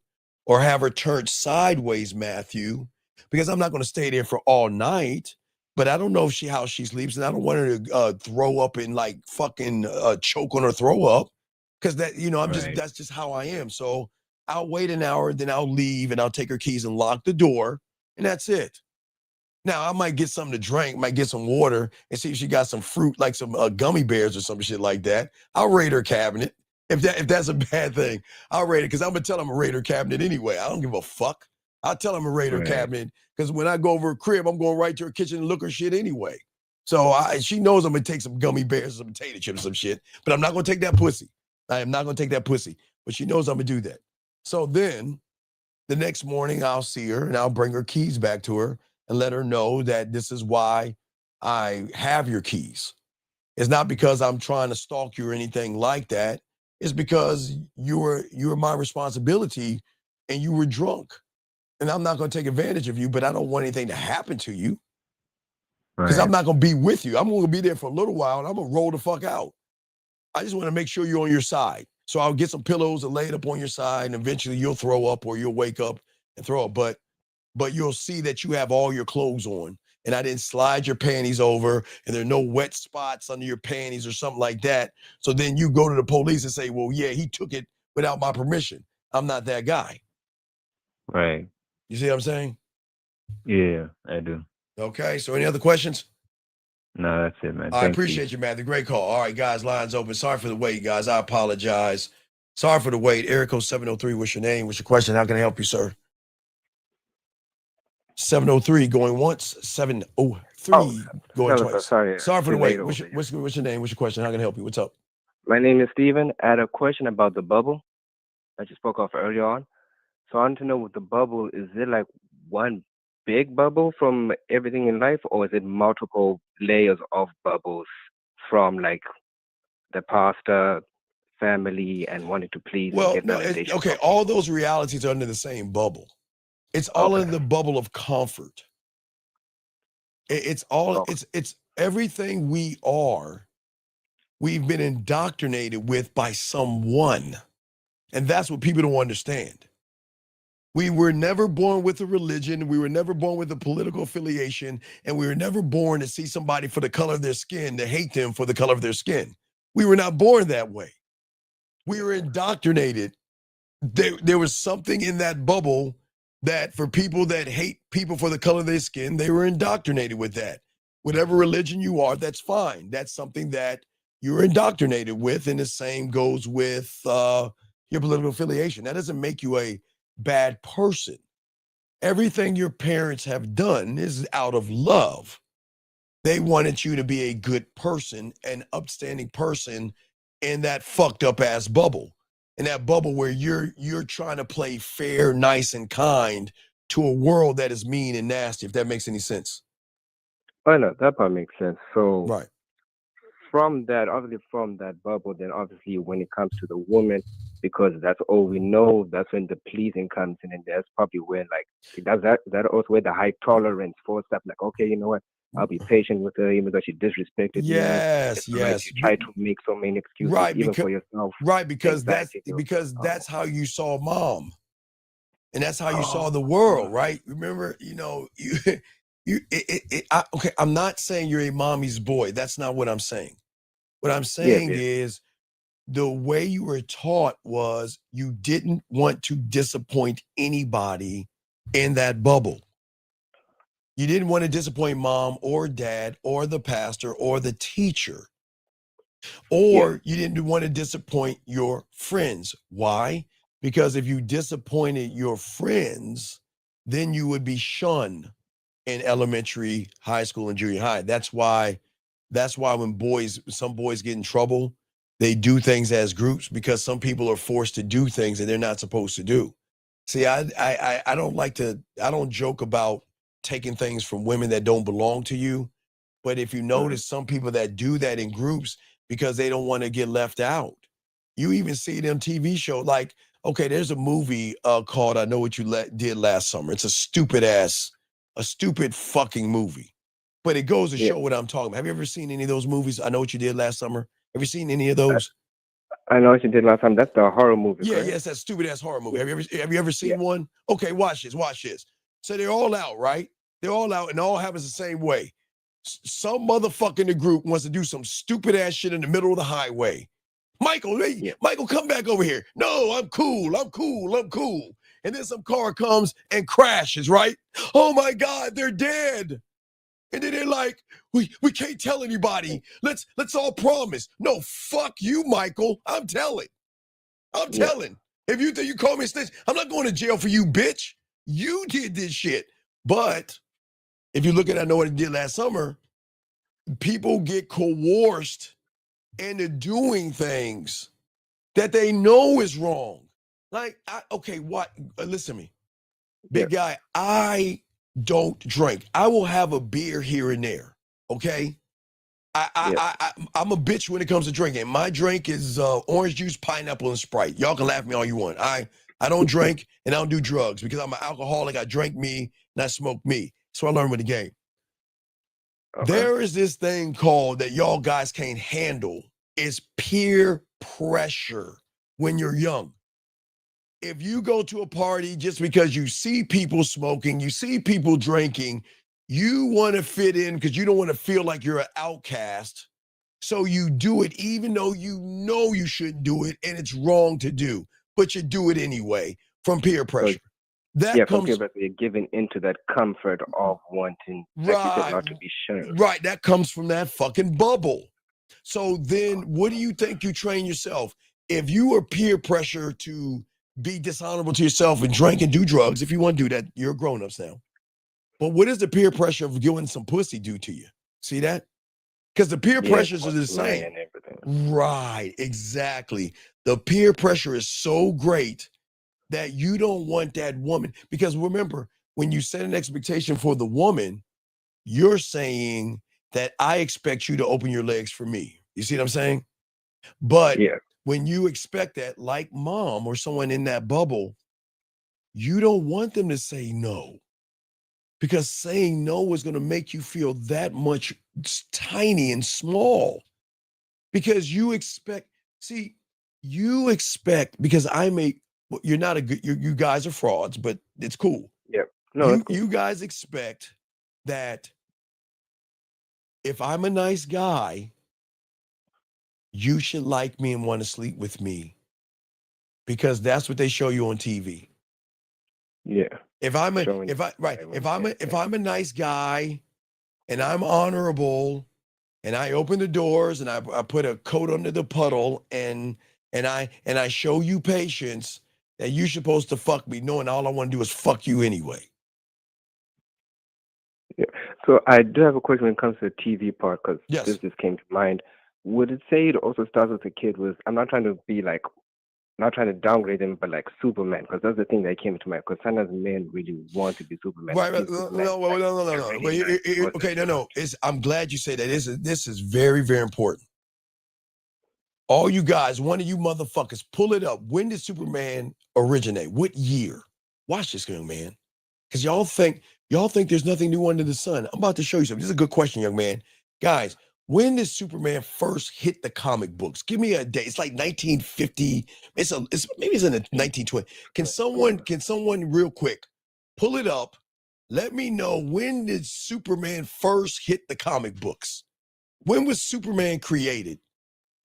or have her turned sideways, Matthew, because I'm not going to stay there for all night. But I don't know how she sleeps, and I don't want her to throw up and like fucking choke on her throw up, because that that's just how I am. So I'll wait an hour, then I'll leave, and I'll take her keys and lock the door, and that's it. Now I might get something to drink, might get some water, and see if she got some fruit, like some gummy bears or some shit like that. I'll raid her cabinet. If that's a bad thing, I'll raid it because I'm gonna tell them a raid her cabinet anyway. I don't give a fuck. I'll tell them a raid her cabinet because when I go over her crib, I'm going right to her kitchen and look her shit anyway. So she knows I'm gonna take some gummy bears, some potato chips, some shit, but I'm not gonna take that pussy. I am not gonna take that pussy, but she knows I'm gonna do that. So then the next morning I'll see her and I'll bring her keys back to her and let her know that this is why I have your keys. It's not because I'm trying to stalk you or anything like that. It's because you were my responsibility and you were drunk. And I'm not going to take advantage of you, but I don't want anything to happen to you. Because I'm not going to be with you. I'm going to be there for a little while and I'm going to roll the fuck out. I just want to make sure you're on your side. So I'll get some pillows and lay it up on your side and eventually you'll throw up or you'll wake up and throw up. But you'll see that you have all your clothes on and I didn't slide your panties over and there are no wet spots under your panties or something like that. So then you go to the police and say, well, yeah, he took it without my permission. I'm not that guy. Right. You see what I'm saying? Yeah, I do. Okay, so any other questions? No, that's it, man. I Thank appreciate you, Matthew. Great call. All right, guys, lines open. Sorry for the wait, guys. I apologize. Sorry for the wait. Erico 703, what's your name? What's your question? How can I help you, sir? 703 going once, 703 going twice. Sorry for the too wait. late What's over your name? What's your question? How can I help you? What's up? My name is Steven. I had a question about the bubble that you spoke of earlier on. So I want to know with the bubble, is it like one big bubble from everything in life, or is it multiple layers of bubbles from like the pastor, family, and wanting to please and get validation? Okay, all those realities are under the same bubble. It's all in the bubble of comfort. It's all it's everything we are. We've been indoctrinated with by someone, and that's what people don't understand. We were never born with a religion. We were never born with a political affiliation, and we were never born to see somebody for the color of their skin, to hate them for the color of their skin. We were not born that way. We were indoctrinated. There was something in that bubble that for people that hate people for the color of their skin, they were indoctrinated with that. Whatever religion you are, that's fine. That's something that you're indoctrinated with, and the same goes with your political affiliation. That doesn't make you a bad person. Everything your parents have done is out of love. They wanted you to be a good person, an upstanding person in that fucked up ass bubble. In that bubble where you're trying to play fair, nice, and kind to a world that is mean and nasty, if that makes any sense. Oh no, that part makes sense. So right. From that bubble, then obviously when it comes to the woman, because that's all we know, that's when the pleasing comes in, and that's probably when that also where the high tolerance for stuff like, okay, you know what, I'll be patient with her even though she disrespected me. Yes. You try to make so many excuses even for yourself. Right, because that's how you saw mom. And that's how you saw the world, right? Remember, okay, I'm not saying you're a mommy's boy. That's not what I'm saying. What I'm saying is the way you were taught was you didn't want to disappoint anybody in that bubble. You didn't want to disappoint mom or dad or the pastor or the teacher. Or you didn't want to disappoint your friends. Why? Because if you disappointed your friends, then you would be shunned in elementary, high school, and junior high. That's why when some boys get in trouble, they do things as groups because some people are forced to do things that they're not supposed to do. See, I don't joke about taking things from women that don't belong to you. But if you notice some people that do that in groups because they don't want to get left out. You even see them TV show like, okay, there's a movie called I Know What You Did Last Summer. It's a stupid fucking movie. But it goes to show what I'm talking about. Have you ever seen any of those movies? I Know What You Did Last Summer. Have you seen any of those? I Know What You Did Last Time. That's the horror movie. Yeah, correct? yes, that stupid ass horror movie. Have you ever seen one? Okay, watch this. So they're all out, right? They're all out, and it all happens the same way. Some motherfucker in the group wants to do some stupid ass shit in the middle of the highway. Michael, Michael, come back over here. No, I'm cool. And then some car comes and crashes, right? Oh my God, they're dead. And then they're like, we can't tell anybody. Let's all promise. No, fuck you, Michael. I'm telling. If you think you call me a snitch, I'm not going to jail for you, bitch. You did this shit. But if you look at I Know What It Did Last Summer, people get coerced into doing things that they know is wrong. Like, listen to me. Big guy, I don't drink. I will have a beer here and there, okay? I'm a bitch when it comes to drinking. My drink is orange juice, pineapple, and Sprite. Y'all can laugh at me all you want. I don't drink and I don't do drugs because I'm an alcoholic. I drink me and I smoke me. So I learned with the game. Okay. There is this thing called that y'all guys can't handle. It's peer pressure when you're young. If you go to a party just because you see people smoking, you see people drinking, you want to fit in because you don't want to feel like you're an outcast. So you do it even though you know you shouldn't do it and it's wrong to do, but you do it anyway from peer pressure. That from comes peer pressure, you're giving into that comfort of wanting, like you said, not to be shown. Right, that comes from that fucking bubble. So then what do you think you train yourself? If you are peer pressure to be dishonorable to yourself and drink and do drugs, if you want to do that, you're grown-ups now. But what does the peer pressure of giving some pussy do to you? See that? Because the peer pressures are the same. And everything. Right, exactly. The peer pressure is so great that you don't want that woman. Because remember, when you set an expectation for the woman, you're saying that I expect you to open your legs for me. You see what I'm saying? But when you expect that, like mom or someone in that bubble, you don't want them to say no. Because saying no is going to make you feel that much tiny and small. Because you expect, because you're not a good, you guys are frauds, but it's cool. Yep. No, it's cool. You guys expect that if I'm a nice guy, you should like me and want to sleep with me. Because that's what they show you on TV. Yeah. If I'm a nice guy and I'm honorable and I open the doors and I put a coat under the puddle and I show you patience, that you're supposed to fuck me, knowing all I want to do is fuck you anyway. Yeah. So I do have a question when it comes to the TV part, because Yes. this just came to mind. Would it say it also starts with a kid with, I'm not trying to be like, not trying to downgrade them, but like Superman, because that's the thing that came to mind. Because sometimes men really want to be Superman. Right. No. Okay, no. I'm glad you say that. This is very, very important. All you guys, one of you motherfuckers, pull it up. When did Superman originate? What year? Watch this, young man. Because y'all think there's nothing new under the sun. I'm about to show you something. This is a good question, young man. Guys, when did Superman first hit the comic books? Give me a date. It's like 1950. Maybe it's in the 1920. Can someone real quick pull it up? Let me know, when did Superman first hit the comic books? When was Superman created?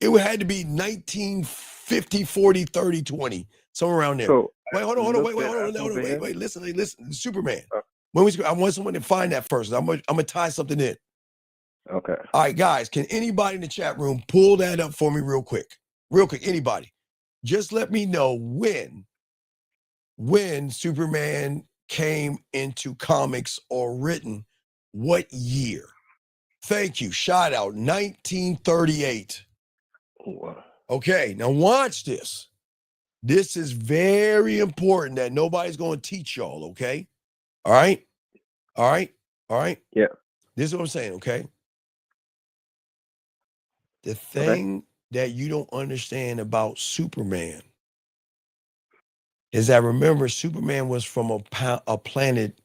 It had to be 1950, 40, 30, 20, somewhere around there. So, wait, hold on. Wait, listen. Superman. When was, I want someone to find that first. I'm gonna tie something in. Okay. All right, guys, can anybody in the chat room pull that up for me real quick? Real quick, anybody. Just let me know when Superman came into comics or written, what year? Thank you. Shout out, 1938. Wow. Okay, now watch this. This is very important that nobody's going to teach y'all, okay? All right? Yeah. This is what I'm saying, okay? The thing that you don't understand about Superman is that, remember, Superman was from a planet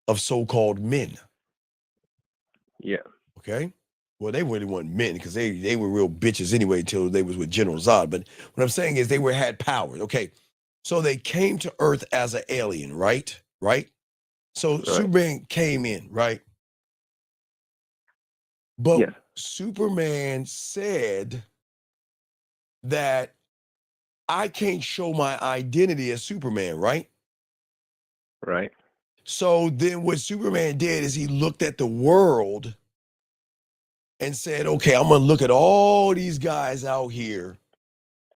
of so-called men. Yeah. Okay? Well, they really weren't men, because they were real bitches anyway until they was with General Zod. But what I'm saying is they had powers. Okay. So they came to Earth as an alien, right? Right? So Superman came in, right? But Superman said that I can't show my identity as Superman, right? Right. So then what Superman did is he looked at the world and said, okay, I'm going to look at all these guys out here,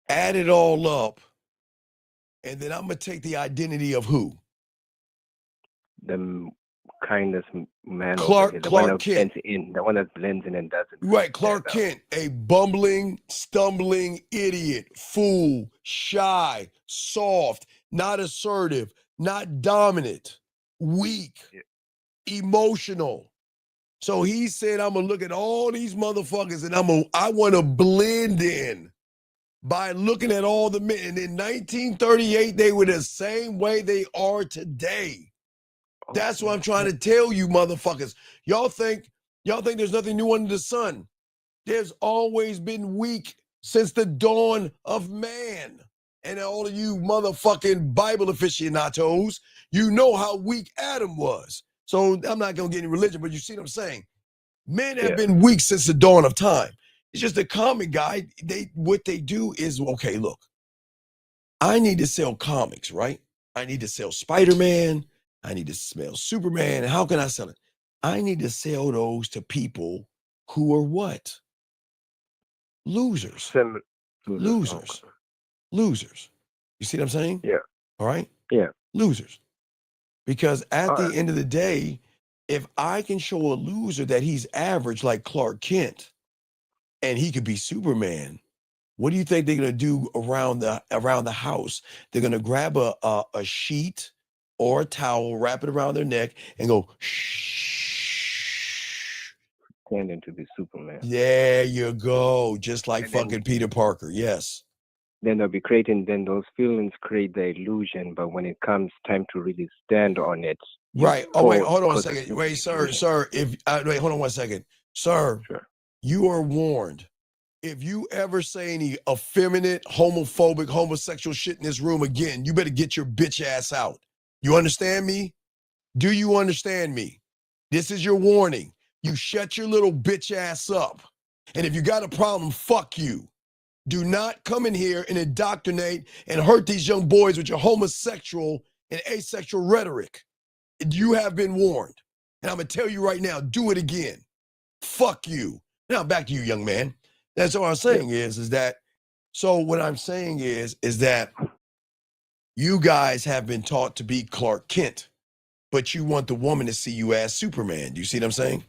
add it all up, and then I'm going to take the identity of who? The kindest man. Clark the one that Kent. blends in, the one that blends in and doesn't. Right, Clark Kent, a bumbling, stumbling idiot, fool, shy, soft, not assertive, not dominant, weak, emotional. So he said, I'm going to look at all these motherfuckers and I want to blend in by looking at all the men. And in 1938, they were the same way they are today. That's what I'm trying to tell you, motherfuckers. Y'all think there's nothing new under the sun. There's always been weak since the dawn of man. And all of you motherfucking Bible aficionados, you know how weak Adam was. So I'm not going to get any religion, but you see what I'm saying? Men have been weak since the dawn of time. It's just a comic guy. What they do is, okay, look, I need to sell comics, right? I need to sell Spider-Man. I need to sell Superman. How can I sell it? I need to sell those to people who are what? Losers. Losers. Losers. You see what I'm saying? Yeah. All right? Yeah. Losers. Because at All the right. end of the day, if I can show a loser that he's average like Clark Kent and he could be Superman, what do you think they're gonna do around the house? They're gonna grab a sheet or a towel, wrap it around their neck, and go shh. Pretending to be Superman. There you go, just like And then- fucking Peter Parker. Yes. Then they'll be creating. Then those feelings create the illusion. But when it comes time to really stand on it, you Right. Oh wait, fall hold on a because second. of Wait, the sir, illusion. sir. If wait, hold on 1 second, sir. Sure. You are warned. If you ever say any effeminate, homophobic, homosexual shit in this room again, you better get your bitch ass out. You understand me? Do you understand me? This is your warning. You shut your little bitch ass up. And if you got a problem, fuck you. Do not come in here and indoctrinate and hurt these young boys with your homosexual and asexual rhetoric. You have been warned. And I'm going to tell you right now, do it again. Fuck you. Now back to you, young man. That's what I'm saying is that, so what I'm saying is that you guys have been taught to be Clark Kent, but you want the woman to see you as Superman. Do you see what I'm saying?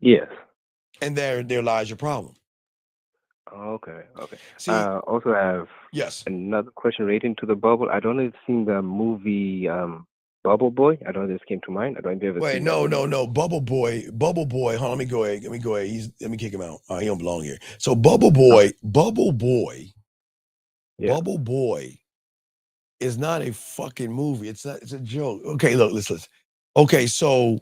Yes. And there lies your problem. Okay. See, also have another question relating to the bubble. I don't know if you've seen the movie Bubble Boy. I don't know if this came to mind. I don't know if you ever Wait, seen no. Bubble Boy. Hold on, let me go ahead. Let me kick him out. He don't belong here. So Bubble Boy is not a fucking movie. It's a joke. Okay, look, listen. Okay, so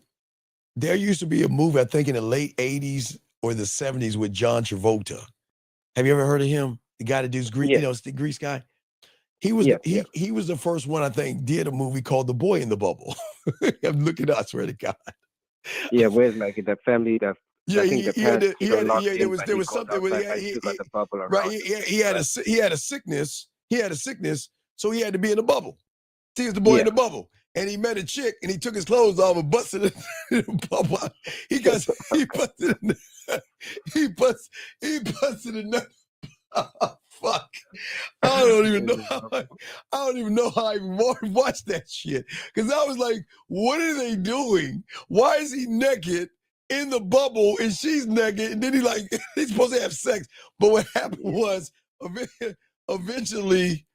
there used to be a movie, I think in the late 80s or the 70s with John Travolta. Have you ever heard of him? The guy that does Grease, it's the Grease guy. He was he was the first one, I think, did a movie called The Boy in the Bubble. I'm looking, I swear to God. Yeah, where's like the family that Yeah, I think the parents there in, was but he something goes with outside, but he still got the bubble around right. him. He had a sickness. He had a sickness, so he had to be in a bubble. He was the boy in the bubble, and he met a chick, and he took his clothes off and busted it in the bubble. He busted in the fuck. I don't even know how I even watched that shit. Because I was like, what are they doing? Why is he naked in the bubble and she's naked? And then he's supposed to have sex. But what happened was eventually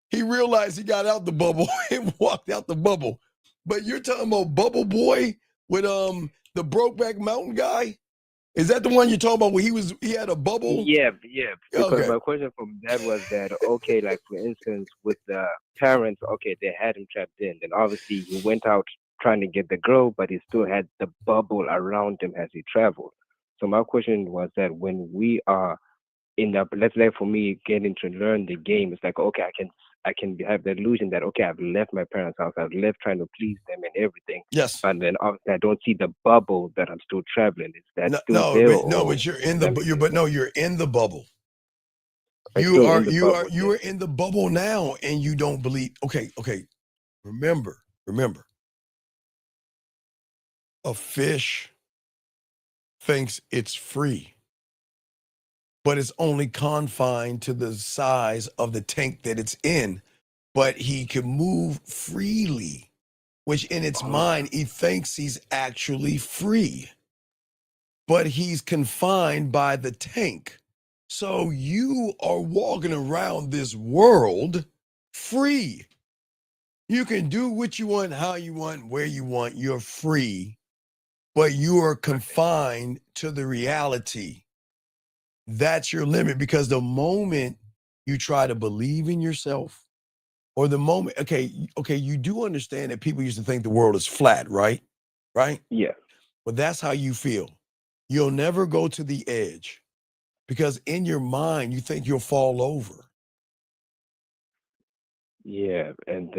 he realized he got out the bubble and walked out the bubble. But you're talking about Bubble Boy with the Brokeback Mountain guy? Is that the one you're talking about where he had a bubble? Yeah. Because my question from that was that, okay, like for instance, with the parents, okay, they had him trapped in. Then obviously he went out trying to get the girl, but he still had the bubble around him as he traveled. So my question was that when we are in the, let's say for me, getting to learn the game, it's like, okay, I can have the illusion that, okay, I've left my parents' house, I've left trying to please them and everything. Yes. But then obviously I don't see the bubble that I'm still traveling. Is that still there? But you're in the you're in the bubble. I'm You still are in the bubble, you are in the bubble now, and you don't believe. Okay. Remember. A fish thinks it's free, but it's only confined to the size of the tank that it's in. But he can move freely, which in its mind, he thinks he's actually free. But he's confined by the tank. So you are walking around this world free. You can do what you want, how you want, where you want. You're free, but you are confined to the reality. That's your limit, because the moment you try to believe in yourself, or the moment, okay, you do understand that people used to think the world is flat, right? Right? Yeah. Well, that's how you feel. You'll never go to the edge because in your mind, you think you'll fall over. Yeah, and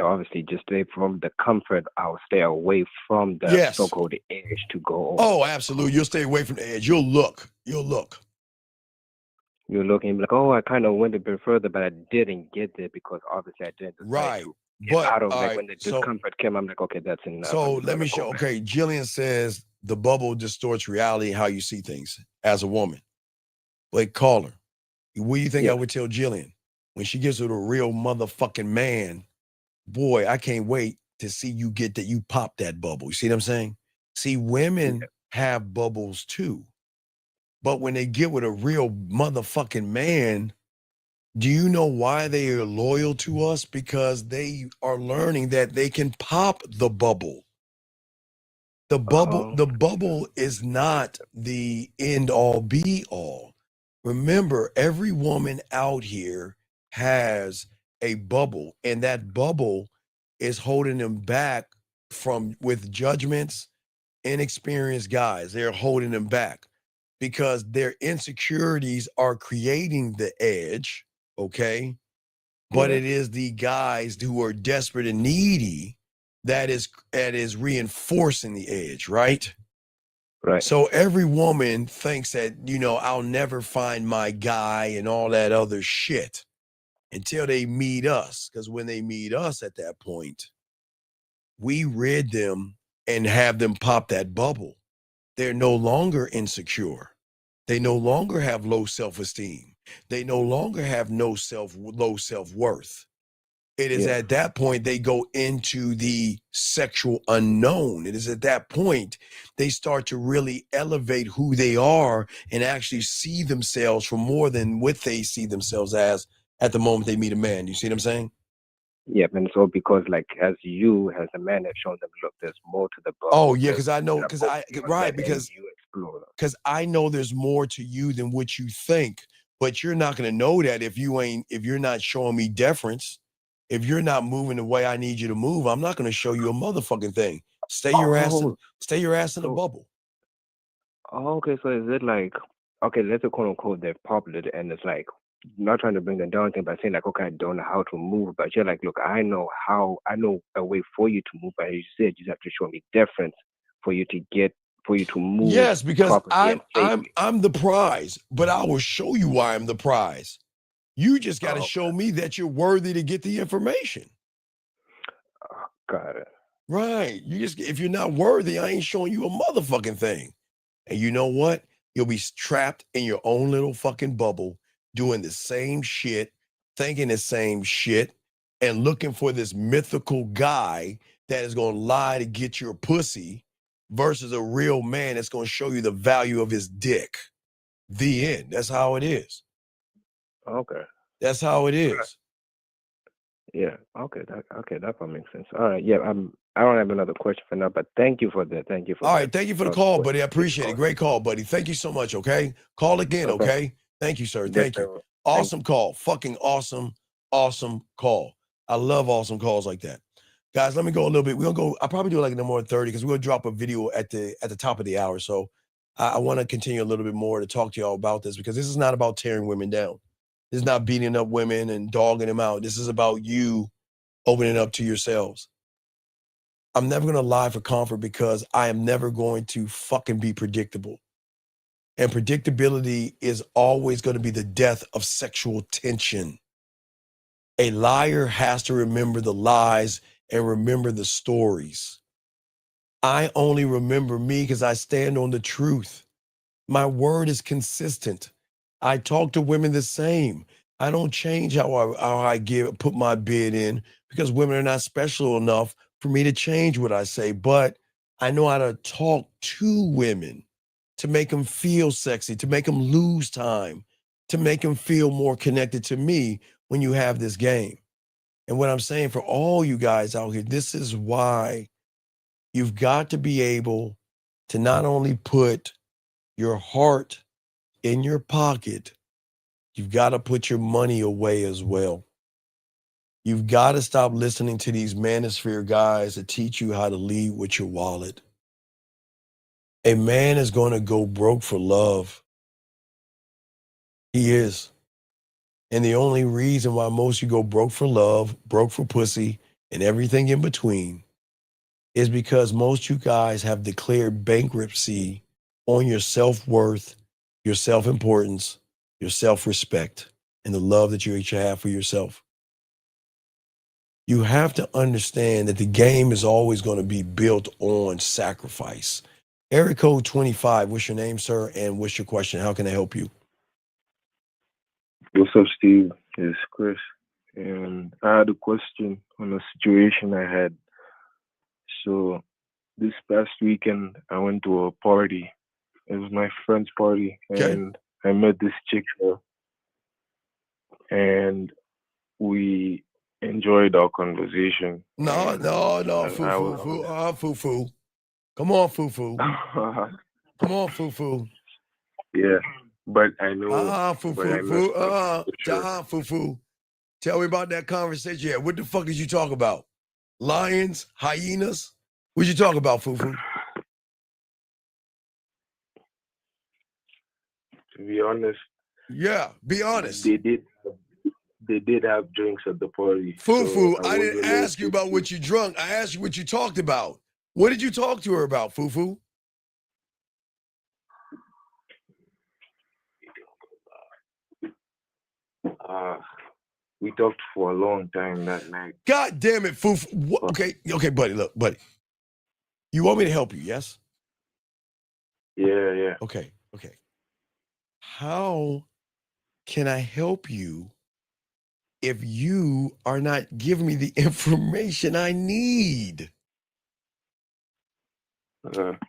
obviously just stay from the comfort. I'll stay away from the so-called edge to go over. Oh, absolutely. You'll stay away from the edge. You'll look. you're looking like, oh, I kind of went a bit further, but I didn't get there because obviously I didn't decide Right. to get But out of all like right, when the so discomfort came. I'm like, okay, that's enough. so I'm just let gonna me go show. back. Okay, Jillian says the bubble distorts reality and how you see things as a woman. Wait, call her. What do you think I Yeah. would tell Jillian when she gets with a real motherfucking man? Boy, I can't wait to see you get that. You pop that bubble. You see what I'm saying? See, women have bubbles too, but when they get with a real motherfucking man, do you know why they are loyal to us? Because they are learning that they can pop the bubble. The bubble is not the end all be all. Remember, every woman out here has a bubble, and that bubble is holding them back from with judgments, inexperienced guys. They're holding them back because their insecurities are creating the edge, okay? But Yeah. it is the guys who are desperate and needy that is reinforcing the edge, right? Right. So every woman thinks that, I'll never find my guy and all that other shit until they meet us. Because when they meet us at that point, we rid them and have them pop that bubble. They're no longer insecure. They no longer have low self-esteem. They no longer have low self-worth. It is Yeah. at that point they go into the sexual unknown. It is at that point they start to really elevate who they are and actually see themselves for more than what they see themselves as at the moment they meet a man. You see what I'm saying? Yep. And so because like as you as a man have shown them, look, there's more to the bubble. Oh yeah, There's because I know, an because you explore. because I know there's more to you than what you think. But you're not gonna know that if you're not showing me deference. If you're not moving the way I need you to move, I'm not gonna show you a motherfucking thing. Stay your ass in the bubble. Oh, okay. So is it like, okay, let's say quote unquote they're popular and it's like not trying to bring them down thing, but saying like, okay, I don't know how to move, but you're like, look, I know a way for you to move, but as you said, you have to show me difference for you to move. Yes, because properly and safely. I'm the prize, but I will show you why I'm the prize. You just got to show me that you're worthy to get the information. Got it. Right. If you're not worthy, I ain't showing you a motherfucking thing. And you know what? You'll be trapped in your own little fucking bubble, doing the same shit, thinking the same shit, and looking for this mythical guy that is going to lie to get your pussy versus a real man that's going to show you the value of his dick. The end. That's how it is. Okay. That's how it is. Yeah. Okay. That makes sense. All right. Yeah. I don't have another question for now, but thank you for that. Thank you for. All right. Thank you for the call, buddy. I appreciate it. Great call, buddy. Thank you so much. Okay. Call again. Okay. Okay. Thank you, sir. Yes, Thank sir. you. Awesome call. Fucking awesome call. I love awesome calls like that. Guys, let me go a little bit. We're gonna go. I'll probably do like no more than 30 because we're gonna drop a video at the top of the hour. So I want to continue a little bit more to talk to y'all about this because this is not about tearing women down. This is not beating up women and dogging them out. This is about you opening up to yourselves. I'm never gonna lie for comfort because I am never going to fucking be predictable. And predictability is always going to be the death of sexual tension. A liar has to remember the lies and remember the stories. I only remember me because I stand on the truth. My word is consistent. I talk to women the same. I don't change how I put my bid in because women are not special enough for me to change what I say. But I know how to talk to women to make them feel sexy, to make them lose time, to make them feel more connected to me when you have this game. And what I'm saying for all you guys out here, this is why you've got to be able to not only put your heart in your pocket, you've got to put your money away as well. You've got to stop listening to these manosphere guys that teach you how to lead with your wallet. A man is going to go broke for love. He is. And the only reason why most of you go broke for love, broke for pussy, and everything in between is because most of you guys have declared bankruptcy on your self-worth, your self-importance, your self-respect, and the love that you each have for yourself. You have to understand that the game is always going to be built on sacrifice. Area code 25, what's your name, sir? And what's your question? How can I help you? What's up, Steve? It's Chris. And I had a question on a situation I had. So this past weekend, I went to a party. It was my friend's party. And I met this chick there. And we enjoyed our conversation. No, foo-foo. Come on, foo-foo. Come on, foo-foo. Yeah, but I know. Foo-foo. Tell me about that conversation. Yeah, what the fuck did you talk about? Lions, hyenas? What'd you talk about, foo-foo? To be honest. Yeah, be honest. They did have drinks at the party. Foo-foo, so I didn't ask you about what you drunk. I asked you what you talked about. What did you talk to her about, foo-foo? We talked for a long time that night. God damn it, foo-foo. Okay, buddy, look, buddy. You want me to help you, yes? Yeah. Okay. How can I help you if you are not giving me the information I need?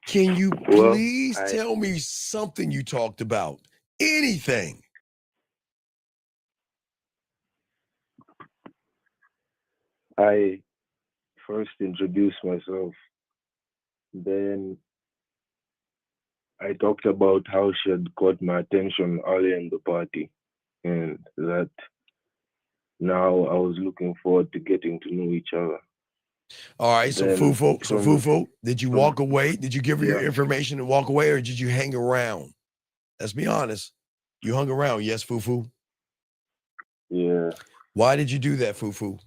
Can you please tell me something you talked about? Anything. I first introduced myself. Then I talked about how she had caught my attention earlier in the party. And that now I was looking forward to getting to know each other. All right, so foo-foo, did you walk away? Did you give her your information and walk away, or did you hang around? Let's be honest. You hung around, yes, foo-foo? Yeah. Why did you do that, foo-foo?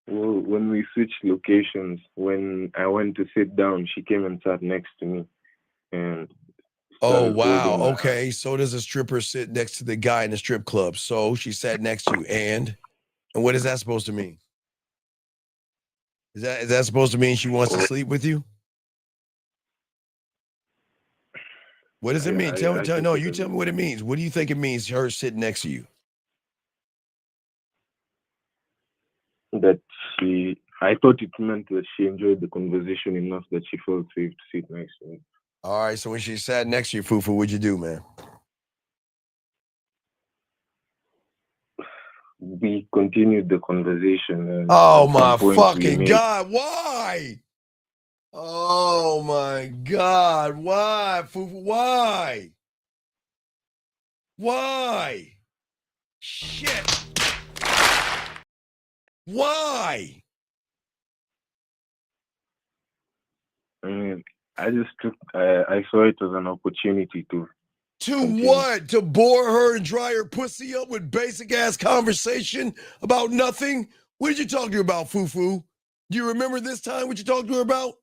Well, when we switched locations, when I went to sit down, she came and sat next to me. And oh, wow. Okay, so does a stripper sit next to the guy in the strip club. So she sat next to you, and what is that supposed to mean? Is that supposed to mean she wants to sleep with you? What does it mean? Tell me. You tell me what it means. What do you think it means, her sitting next to you? That I thought it meant that she enjoyed the conversation enough that she felt safe to sit next to me. All right, so when she sat next to you, foo-foo, what'd you do, man? We continued the conversation. And oh, my fucking God. Why? Oh, my God. Why, foo-foo? Why? Why? Shit. Why? I mean, I saw it as an opportunity to continue. What? To bore her and dry her pussy up with basic ass conversation about nothing? What did you talk to her about, foo-foo? Do you remember this time what you talked to her about?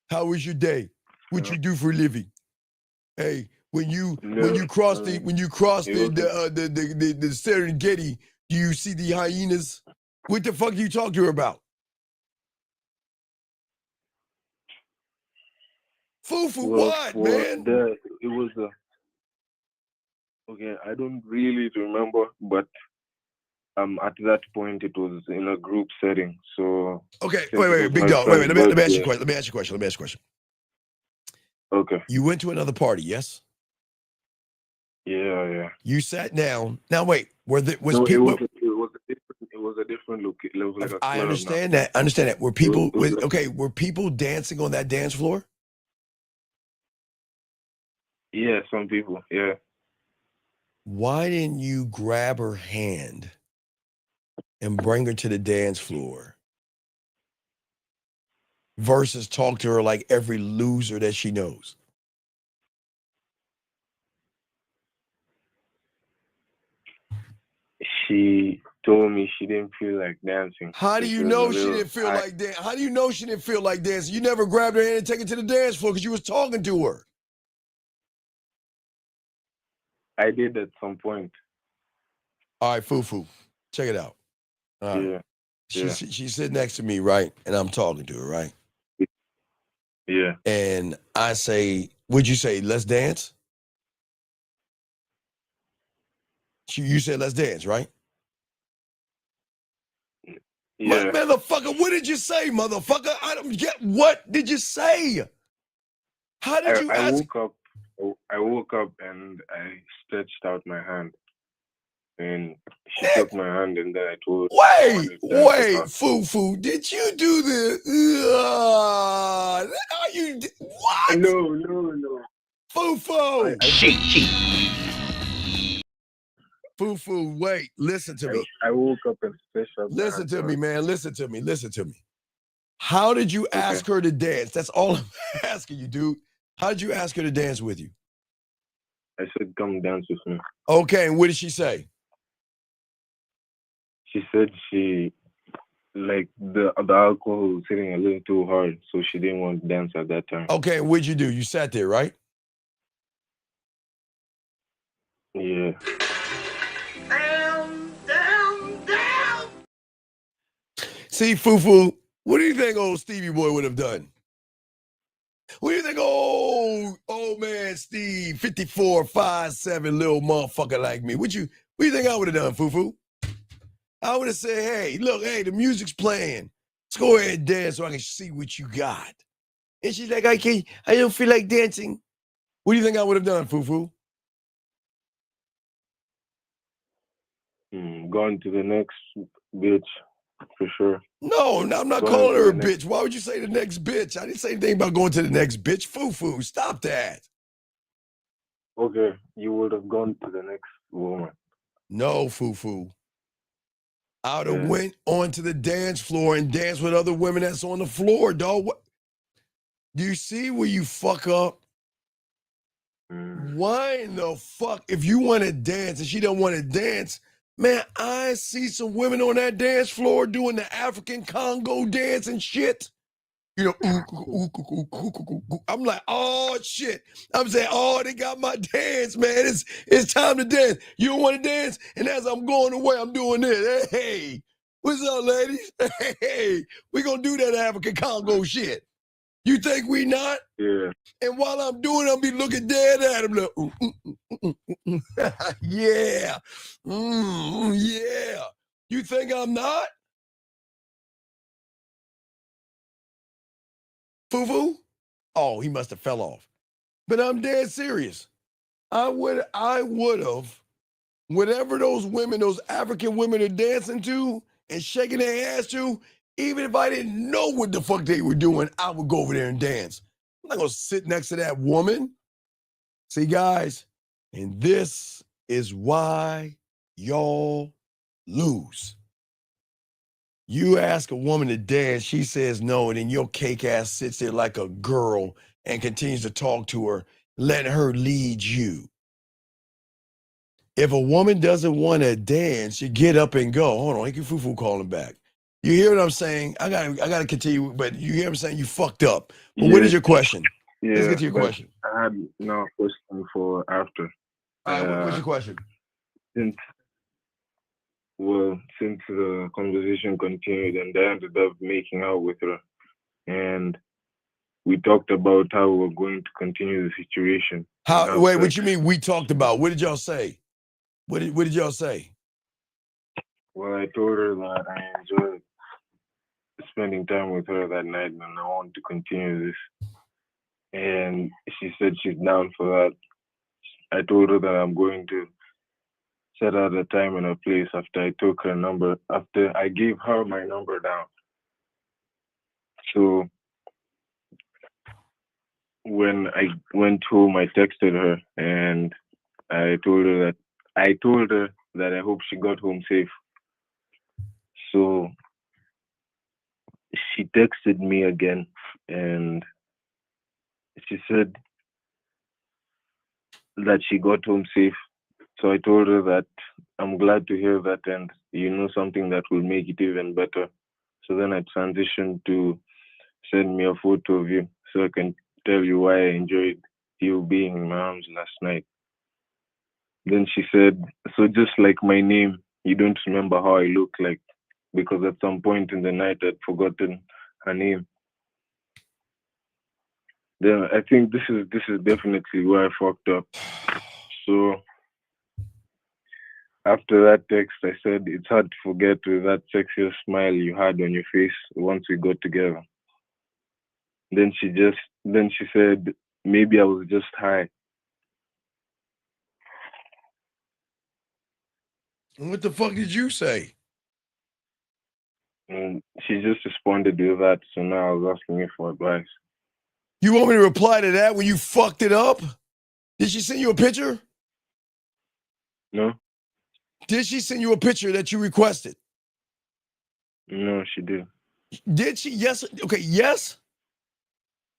How was your day? What you do for a living? Hey, when you cross the Serengeti, do you see the hyenas? What the fuck do you talk to her about? Foo-foo, what, man? It was okay, I don't really remember, but at that point it was in a group setting. So okay, wait, big dog. Wait, let me ask you a question. Okay. You went to another party, yes? Yeah. You sat down. Now wait, It was a different look. It was like I understand that. Were people were people dancing on that dance floor? Yeah, some people, yeah. Why didn't you grab her hand and bring her to the dance floor versus talk to her like every loser that she knows? She told me she didn't feel like dancing. How do you know she didn't feel like dancing? How do you know she didn't feel like dancing? You never grabbed her hand and take her to the dance floor because you was talking to her. I did at some point. All right, Fufu, check it out. All right. Yeah. She's sitting next to me, right? And I'm talking to her, right? Yeah. And I say, would you say, let's dance? You said, let's dance, right? Yeah. Motherfucker, what did you say, motherfucker? I don't get, what did you say? How did you I ask? woke up and I stretched out my hand. And she took my hand and then I told her I wanted to dance with her. Fufu, did you do this? Are you, what? No. Fufu! Fufu, wait, listen to me. I woke up and stretched out my hand. Listen to me, man. Listen to me. How did you ask her to dance? That's all I'm asking you, dude. How did you ask her to dance with you? I said, come dance with me. Okay, and what did she say? She said she, like, the alcohol was hitting a little too hard, so she didn't want to dance at that time. Okay, and what'd you do? You sat there, right? Yeah. Down. See, Fufu, what do you think old Stevie Boy would have done? What do you think old man Steve, 54, 5'7", little motherfucker like me? What do you think I would have done, Fufu? I would have said, hey, look, the music's playing. Let's go ahead and dance so I can see what you got. And she's like, I don't feel like dancing. What do you think I would have done, Fufu? Gone to the next bitch, for sure. No, I'm not calling her a bitch. Why would you say the next bitch? I didn't say anything about going to the next bitch. Fufu, stop that. Okay, you would have gone to the next woman. No, Fufu. I would have went onto the dance floor and danced with other women that's on the floor, dog. What? Do you see where you fuck up? Why in the fuck? If you want to dance and she don't want to dance, man, I see some women on that dance floor doing the African Congo dance and shit. You know, I'm like, oh shit. I'm saying, oh, they got my dance, man. It's time to dance. You don't want to dance? And as I'm going away, I'm doing this. Hey, what's up, ladies? Hey, we gonna do that African Congo shit. You think we not? Yeah. And while I'm doing it, I'll be looking dead at him like, yeah. Yeah. You think I'm not? Fufu? Oh, he must have fell off. But I'm dead serious. I would have, whatever those women, those African women are dancing to and shaking their ass to, even if I didn't know what the fuck they were doing, I would go over there and dance. I'm not gonna sit next to that woman. See, guys, and this is why y'all lose. You ask a woman to dance, she says no, and then your cake ass sits there like a girl and continues to talk to her, letting her lead you. If a woman doesn't want to dance, you get up and go. Hold on, Fufu calling back. You hear what I'm saying? I gotta continue, but you hear what I'm saying? You fucked up. But what is your question? Yeah, let's get to your question. I had no question for after. All right, what's your question? Since the conversation continued and I ended up making out with her, and we talked about how we were going to continue the situation. Wait, what you mean we talked about? What did y'all say? What did y'all say? Well, I told her that I enjoyed spending time with her that night and I want to continue this. And she said she's down for that. I told her that I'm going to set out a time and a place after I took her number, after I gave her my number down. So when I went home, I texted her and I told her that I hope she got home safe. So she texted me again and she said that she got home safe. So I told her that I'm glad to hear that and you know something that will make it even better. So then I transitioned to send me a photo of you so I can tell you why I enjoyed you being in my arms last night. Then she said, so just like my name, you don't remember how I look like, because at some point in the night I'd forgotten her name. Then I think this is definitely where I fucked up. So after that text, I said it's hard to forget with that sexiest smile you had on your face once we got together. Then she said maybe I was just high. What the fuck did you say? And she just responded with that. So now I was asking you for advice. You want me to reply to that when you fucked it up? Did she send you a picture? No. Did she send you a picture that you requested? No, she did. Did she? Yes. Okay, yes?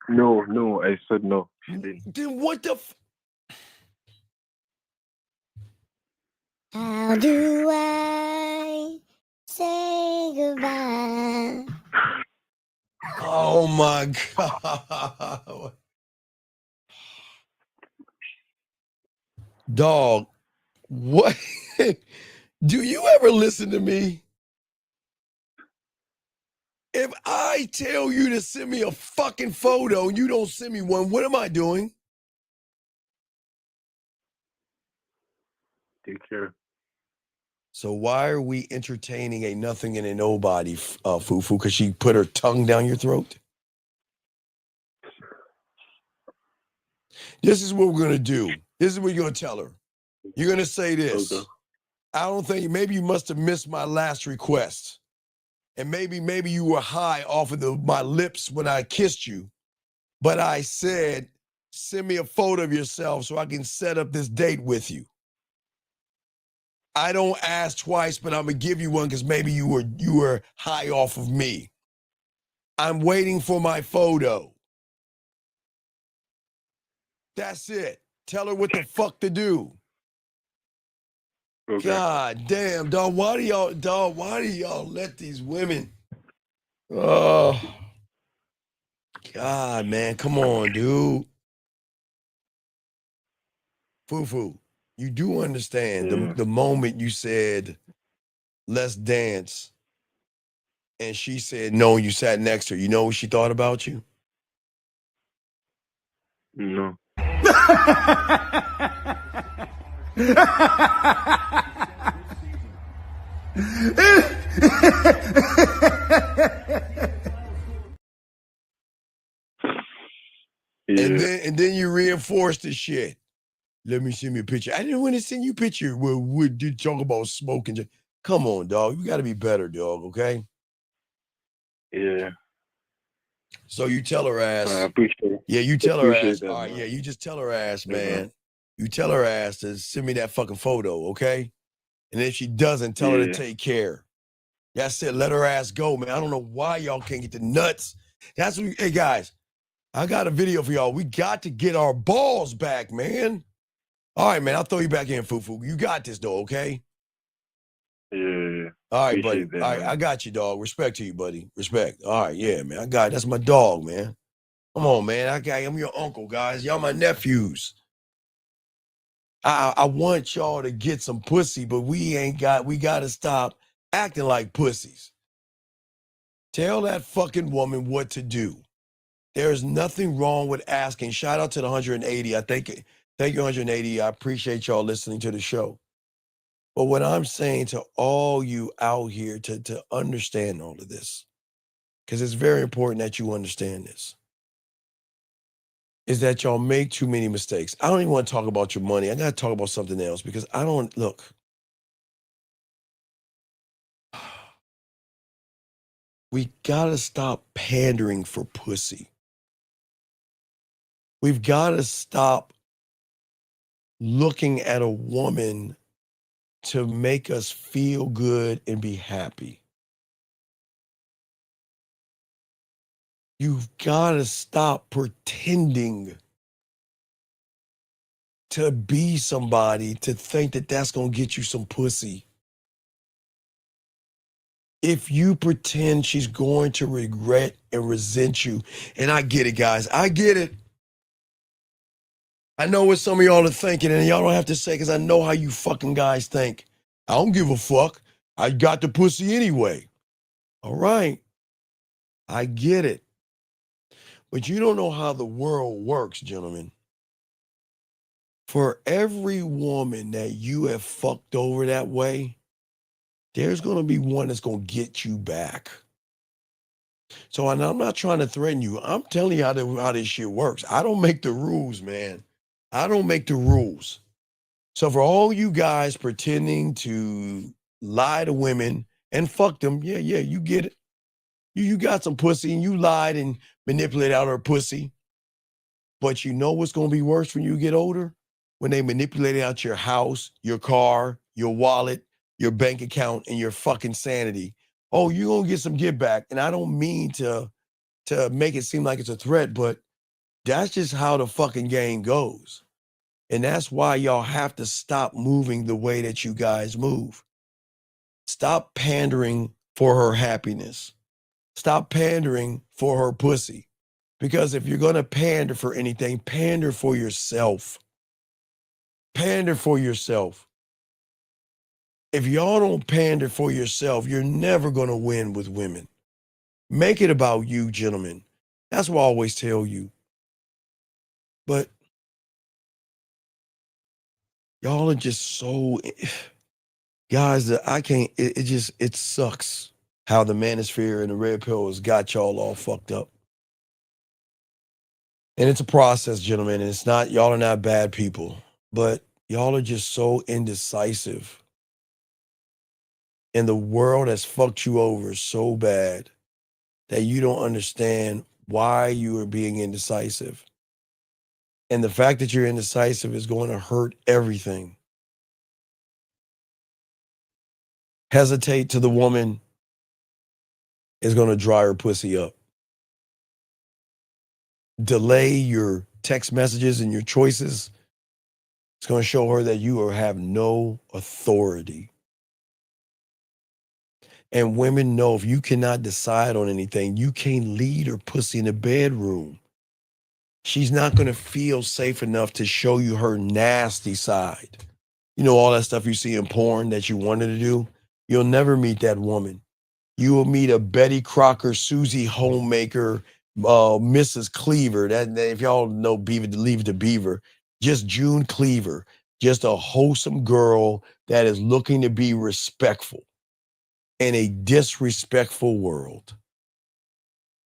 No, I said no. She didn't. Then what the How do I say goodbye? Oh my God. Dog, what? Do you ever listen to me? If I tell you to send me a fucking photo and you don't send me one, what am I doing? Take care. So why are we entertaining a nothing and a nobody, Fufu? Because she put her tongue down your throat? This is what we're going to do. This is what you're going to tell her. You're going to say this. Okay. I don't think, maybe you must have missed my last request. And maybe you were high off of my lips when I kissed you. But I said, send me a photo of yourself so I can set up this date with you. I don't ask twice, but I'm gonna give you one because maybe you were high off of me. I'm waiting for my photo. That's it. Tell her what the fuck to do. Okay. God damn, dog. Why do y'all let these women? Oh, God, man. Come on, dude. Fufu, you do understand the moment you said, let's dance, and she said no, and you sat next to her. You know what she thought about you? No. And then you reinforced the shit. Let me send me a picture. I didn't want to send you a picture where we did talk about smoking. Come on, dog. You got to be better, dog. Okay. Yeah. So you tell her ass. I appreciate it. Yeah, you tell her ass. That, all right, man. yeah, you just tell her ass, Yeah, man. You tell her ass to send me that fucking photo, okay? And if she doesn't, tell her to take care. That's it. Let her ass go, man. I don't know why y'all can't get the nuts. That's what. Hey guys, I got a video for y'all. We got to get our balls back, man. All right, man. I'll throw you back in, Fufu. You got this, though, okay? Yeah. All right, buddy. Appreciate that, All right, man. I got you, dog. Respect to you, buddy. Respect. All right, yeah, man. I got it. That's my dog, man. Come on, man. I'm your uncle, guys. Y'all my nephews. I want y'all to get some pussy, but we got to stop acting like pussies. Tell that fucking woman what to do. There's nothing wrong with asking. Shout out to the 180. Thank you, 180. I appreciate y'all listening to the show. But what I'm saying to all you out here to understand all of this, because it's very important that you understand this, is that y'all make too many mistakes. I don't even want to talk about your money. I got to talk about something else because I don't, look. We got to stop pandering for pussy. We've got to stop looking at a woman to make us feel good and be happy. You've got to stop pretending to be somebody to think that that's going to get you some pussy. If you pretend she's going to regret and resent you, and I get it, guys. I get it. I know what some of y'all are thinking, and y'all don't have to say because I know how you fucking guys think. I don't give a fuck. I got the pussy anyway. All right. I get it. But you don't know how the world works, gentlemen. For every woman that you have fucked over that way, there's going to be one that's going to get you back. So and I'm not trying to threaten you. I'm telling you how this shit works. I don't make the rules, man. I don't make the rules. So for all you guys pretending to lie to women and fuck them, yeah, you get it. You got some pussy and you lied and manipulated out her pussy. But you know what's going to be worse when you get older? When they manipulate out your house, your car, your wallet, your bank account, and your fucking sanity. Oh, you're going to get some get back. And I don't mean to make it seem like it's a threat, but that's just how the fucking game goes. And that's why y'all have to stop moving the way that you guys move. Stop pandering for her happiness. Stop pandering for her pussy. Because if you're going to pander for anything, pander for yourself. Pander for yourself. If y'all don't pander for yourself, you're never going to win with women. Make it about you, gentlemen. That's what I always tell you. But y'all are just so, guys, I can't, it sucks how the manosphere and the red pill has got y'all all fucked up. And it's a process, gentlemen, and it's not, y'all are not bad people, but y'all are just so indecisive. And the world has fucked you over so bad that you don't understand why you are being indecisive. And the fact that you're indecisive is going to hurt everything. Hesitate to the woman is going to dry her pussy up. Delay your text messages and your choices. It's going to show her that you have no authority. And women know if you cannot decide on anything, you can't lead her pussy in the bedroom. She's not going to feel safe enough to show you her nasty side. You know, all that stuff you see in porn that you wanted to do? You'll never meet that woman. You will meet a Betty Crocker, Susie Homemaker, Mrs. Cleaver. That if y'all know Beaver, Leave It to Beaver, just June Cleaver, just a wholesome girl that is looking to be respectful in a disrespectful world.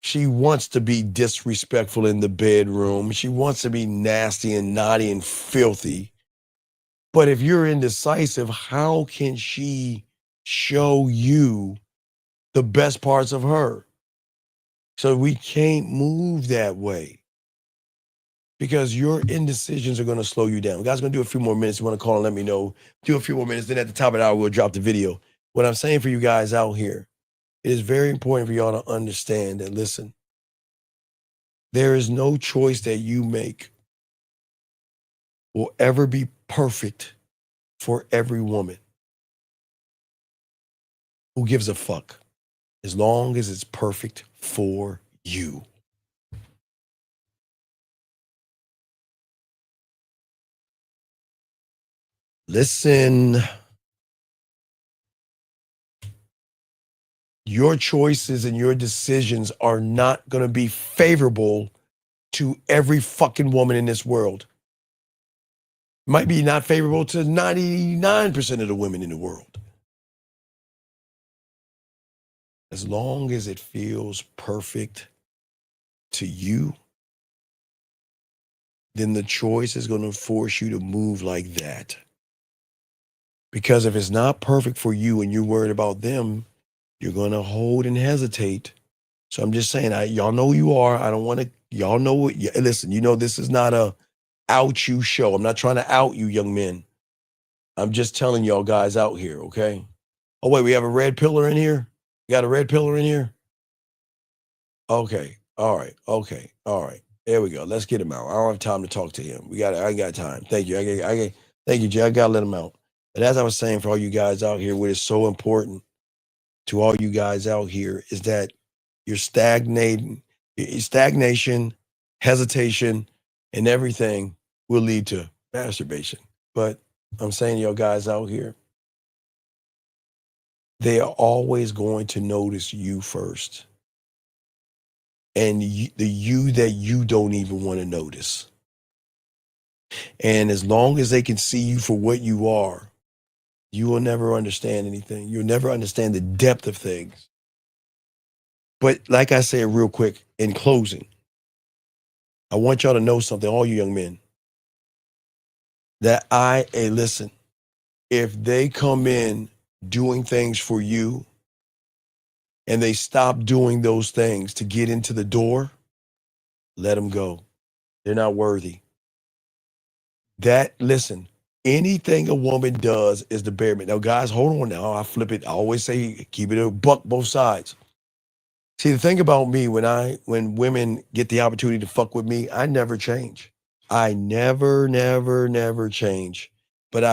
She wants to be disrespectful in the bedroom. She wants to be nasty and naughty and filthy. But if you're indecisive, how can she show you the best parts of her? So we can't move that way because your indecisions are going to slow you down. You guys going to do a few more minutes. You want to call and let me know. Do a few more minutes. Then at the top of the hour, we'll drop the video. What I'm saying for you guys out here, it is very important for y'all to understand that, listen, there is no choice that you make will ever be perfect for every woman. Who gives a fuck? As long as it's perfect for you. Listen, your choices and your decisions are not going to be favorable to every fucking woman in this world. Might be not favorable to 99% of the women in the world. As long as it feels perfect to you, then the choice is going to force you to move like that. Because if it's not perfect for you and you're worried about them, you're going to hold and hesitate. So I'm just saying, y'all know who you are. I don't want to, y'all know what, listen, you know, this is not a out you show. I'm not trying to out you young men. I'm just telling y'all guys out here, okay? Oh, wait, we have a red pillar in here? You got a red pillar in here? Okay, all right, okay, all right. There we go. Let's get him out. I don't have time to talk to him. I ain't got time. Thank you. Thank you, Jay. I got to let him out. But as I was saying, for all you guys out here, what is so important to all you guys out here is that you're stagnating, stagnation, hesitation, and everything will lead to masturbation. But I'm saying to y'all guys out here, they are always going to notice you first. And the you that you don't even want to notice. And as long as they can see you for what you are, you will never understand anything. You'll never understand the depth of things. But like I said real quick, in closing, I want y'all to know something, all you young men, that listen, if they come in doing things for you and they stop doing those things to get into the door, let them go. They're not worthy. Listen, anything a woman does is the bare minimum. Now, guys, hold on now. I flip it. I always say keep it a buck both sides. See, the thing about me, when women get the opportunity to fuck with me, I never change. I never change. But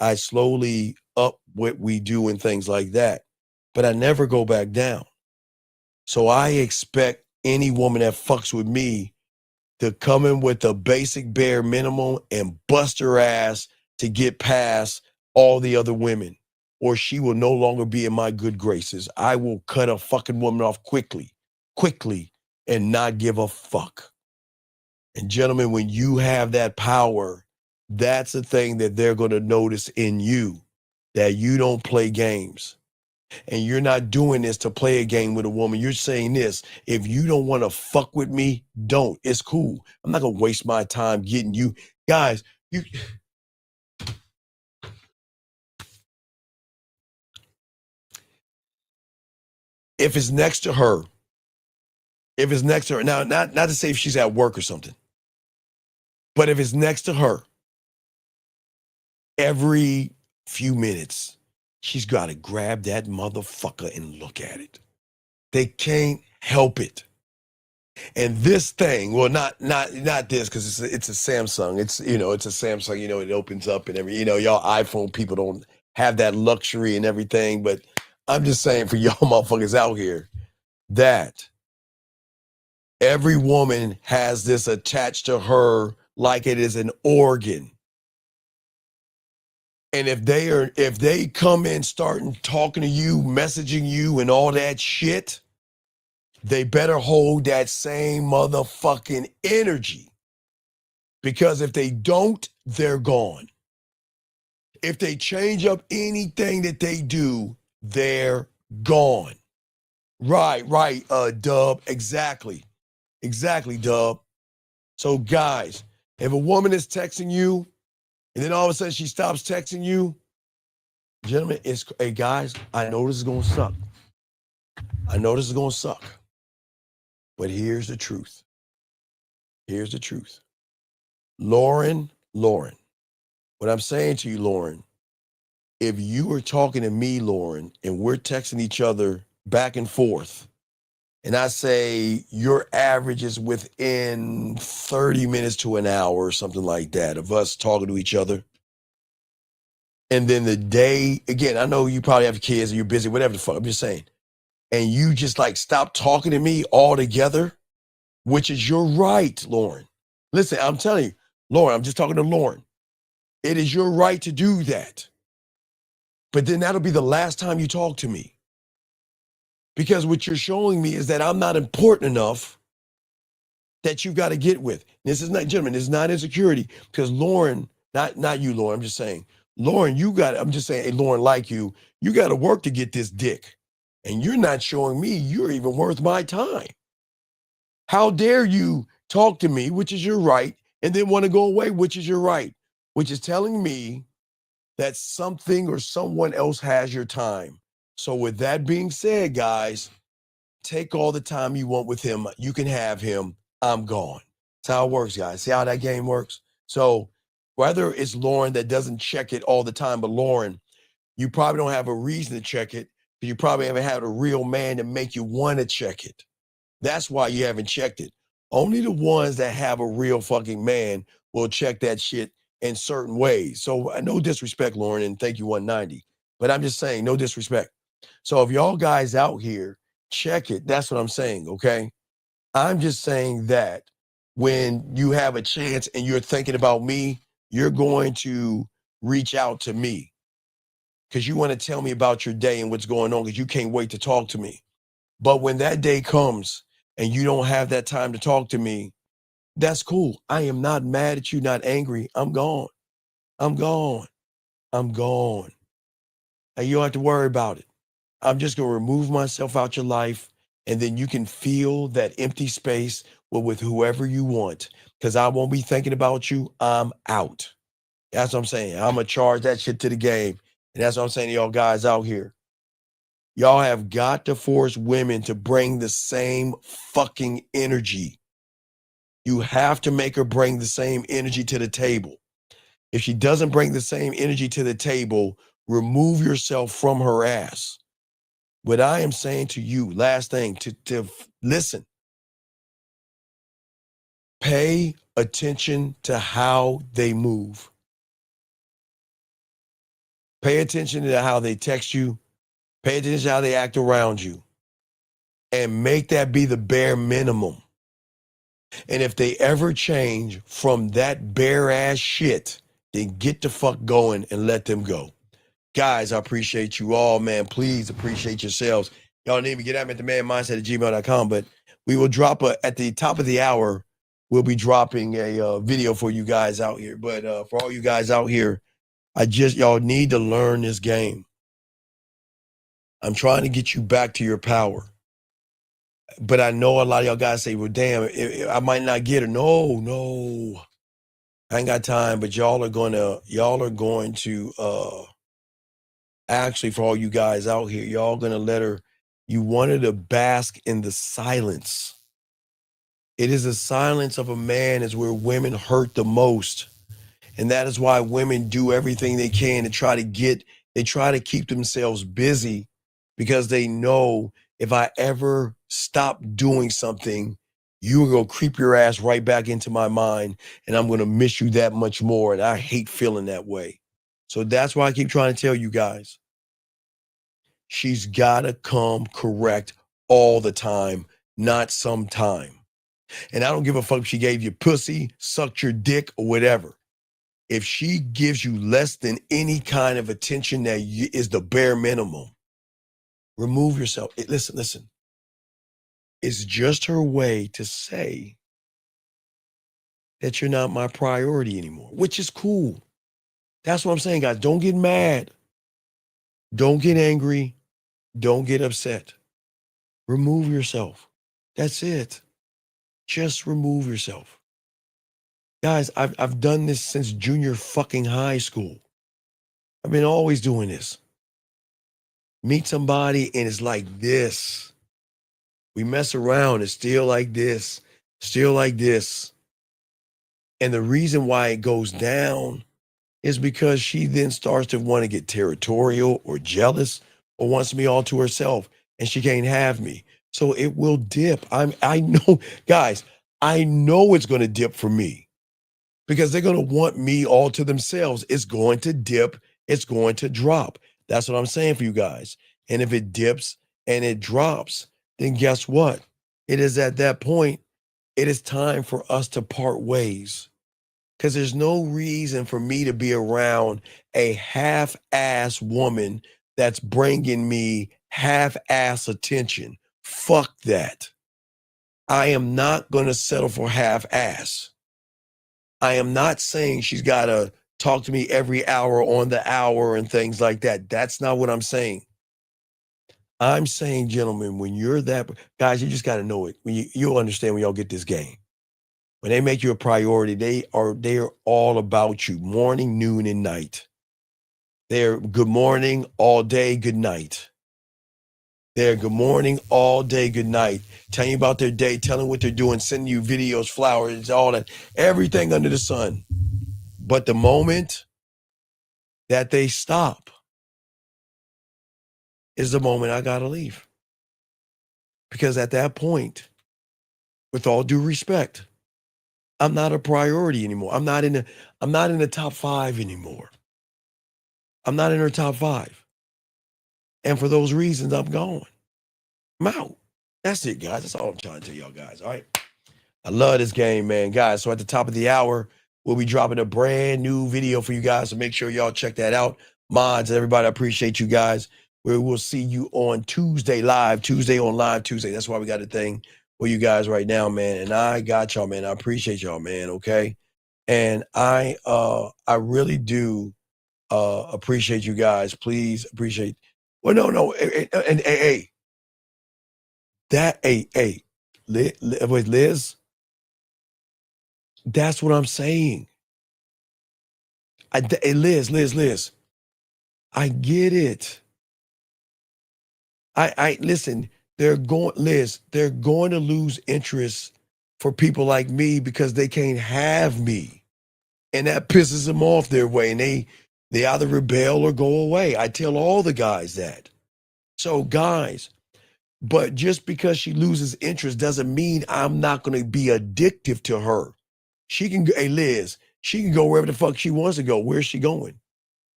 I slowly up what we do and things like that. But I never go back down. So I expect any woman that fucks with me to come in with the basic bare minimum and bust her ass to get past all the other women, or she will no longer be in my good graces. I will cut a fucking woman off quickly, and not give a fuck. And gentlemen, when you have that power, that's the thing that they're going to notice in you, that you don't play games. And you're not doing this to play a game with a woman. You're saying this, if you don't want to fuck with me, don't. It's cool. I'm not going to waste my time getting you. Guys, if it's next to her, now, not to say if she's at work or something, but if it's next to her, every few minutes, she's got to grab that motherfucker and look at it. They can't help it. And this thing, well, not this, because it's a Samsung. It's a Samsung. It opens up and y'all iPhone people don't have that luxury and everything. But I'm just saying for y'all motherfuckers out here that every woman has this attached to her like it is an organ. And if they come in starting talking to you, messaging you and all that shit, they better hold that same motherfucking energy. Because if they don't, they're gone. If they change up anything that they do, they're gone. Right, Dub. Exactly, Dub. So guys, if a woman is texting you and then all of a sudden she stops texting you, gentlemen, hey guys, I know this is gonna suck. But here's the truth. Lauren, what I'm saying to you, Lauren, if you are talking to me, Lauren, and we're texting each other back and forth, and I say your average is within 30 minutes to an hour or something like that of us talking to each other, and then the day, again, I know you probably have kids and you're busy, whatever the fuck, I'm just saying, and you just like stop talking to me altogether, which is your right, Lauren. Listen, I'm telling you, Lauren, I'm just talking to Lauren. It is your right to do that. But then that'll be the last time you talk to me. Because what you're showing me is that I'm not important enough that you've got to get with. This is not, gentlemen, this is not insecurity. Because Lauren, not you, Lauren, I'm just saying, Lauren, I'm just saying, hey, Lauren, like you got to work to get this dick. And you're not showing me you're even worth my time. How dare you talk to me, which is your right, and then want to go away, which is your right, which is telling me that something or someone else has your time. So with that being said, guys, take all the time you want with him. You can have him. I'm gone. That's how it works, guys. See how that game works? So whether it's Lauren that doesn't check it all the time, but Lauren, you probably don't have a reason to check it, because you probably haven't had a real man to make you want to check it. That's why you haven't checked it. Only the ones that have a real fucking man will check that shit in certain ways. So no disrespect, Lauren, and thank you 190. But I'm just saying, no disrespect. So if y'all guys out here check it, that's what I'm saying, okay? I'm just saying that when you have a chance and you're thinking about me, you're going to reach out to me because you want to tell me about your day and what's going on because you can't wait to talk to me. But when that day comes and you don't have that time to talk to me, that's cool. I am not mad at you, not angry. I'm gone. I'm gone. I'm gone. And you don't have to worry about it. I'm just going to remove myself out your life, and then you can fill that empty space with whoever you want, because I won't be thinking about you. I'm out. That's what I'm saying. I'm going to charge that shit to the game. And that's what I'm saying to y'all guys out here. Y'all have got to force women to bring the same fucking energy. You have to make her bring the same energy to the table. If she doesn't bring the same energy to the table, remove yourself from her ass. What I am saying to you, last thing, to listen. Pay attention to how they move. Pay attention to how they text you. Pay attention to how they act around you. And make that be the bare minimum. And if they ever change from that bare ass shit, then get the fuck going and let them go. Guys, I appreciate you all, man. Please appreciate yourselves. Y'all need to get at me at themandmindset@gmail.com, but we will drop at the top of the hour, we'll be dropping a video for you guys out here. But for all you guys out here, y'all need to learn this game. I'm trying to get you back to your power. But I know a lot of y'all guys say, well, damn, I might not get her. No. I ain't got time, but y'all are going to actually, for all you guys out here, y'all going to let her, you want her to bask in the silence. It is the silence of a man is where women hurt the most. And that is why women do everything they can to try to keep themselves busy, because they know if I ever stop doing something, you're going to creep your ass right back into my mind, and I'm going to miss you that much more. And I hate feeling that way. So that's why I keep trying to tell you guys, she's got to come correct all the time, not sometime. And I don't give a fuck if she gave you pussy, sucked your dick, or whatever. If she gives you less than any kind of attention that is the bare minimum, remove yourself. Listen. It's just her way to say that you're not my priority anymore, which is cool. That's what I'm saying, guys. Don't get mad. Don't get angry. Don't get upset. Remove yourself. That's it. Just remove yourself. Guys, I've done this since junior fucking high school. I've been always doing this. Meet somebody and it's like this. We mess around, it's still like this, still like this. And the reason why it goes down is because she then starts to want to get territorial or jealous or wants me all to herself, and she can't have me. So it will dip. I know, guys, I know it's going to dip for me because they're going to want me all to themselves. It's going to dip. It's going to drop. That's what I'm saying for you guys. And if it dips and it drops, then guess what? It is at that point, it is time for us to part ways. Because there's no reason for me to be around a half-ass woman that's bringing me half-ass attention. Fuck that. I am not going to settle for half-ass. I am not saying she's got to talk to me every hour on the hour and things like that. That's not what I'm saying. I'm saying, gentlemen, when you're that, guys, you just got to know it. You'll understand when y'all get this game. When they make you a priority, they are all about you, morning, noon, and night. They're good morning, all day, good night. They're good morning, all day, good night. Telling you about their day, telling what they're doing, sending you videos, flowers, all that, everything under the sun. But the moment that they stop is the moment I gotta leave. Because at that point, with all due respect, I'm not a priority anymore. I'm not in the top 5 anymore. I'm not in her top 5. And for those reasons, I'm gone. I'm out. That's it, guys. That's all I'm trying to tell y'all guys. All right. I love this game, man, guys. So at the top of the hour, we'll be dropping a brand new video for you guys. So make sure y'all check that out. Mods, everybody, I appreciate you guys. We will see you on Tuesday live, Tuesday on Live Tuesday. That's why we got a thing for you guys right now, man. And I got y'all, man. I appreciate y'all, man. Okay. And I really do appreciate you guys. Please appreciate. Well, no. And hey, Liz, that's what I'm saying. Liz, I get it. I listen, they're going to lose interest for people like me because they can't have me. And that pisses them off their way. And they either rebel or go away. I tell all the guys that. So guys, but just because she loses interest doesn't mean I'm not going to be addictive to her. She can go, hey Liz, she can go wherever the fuck she wants to go. Where's she going?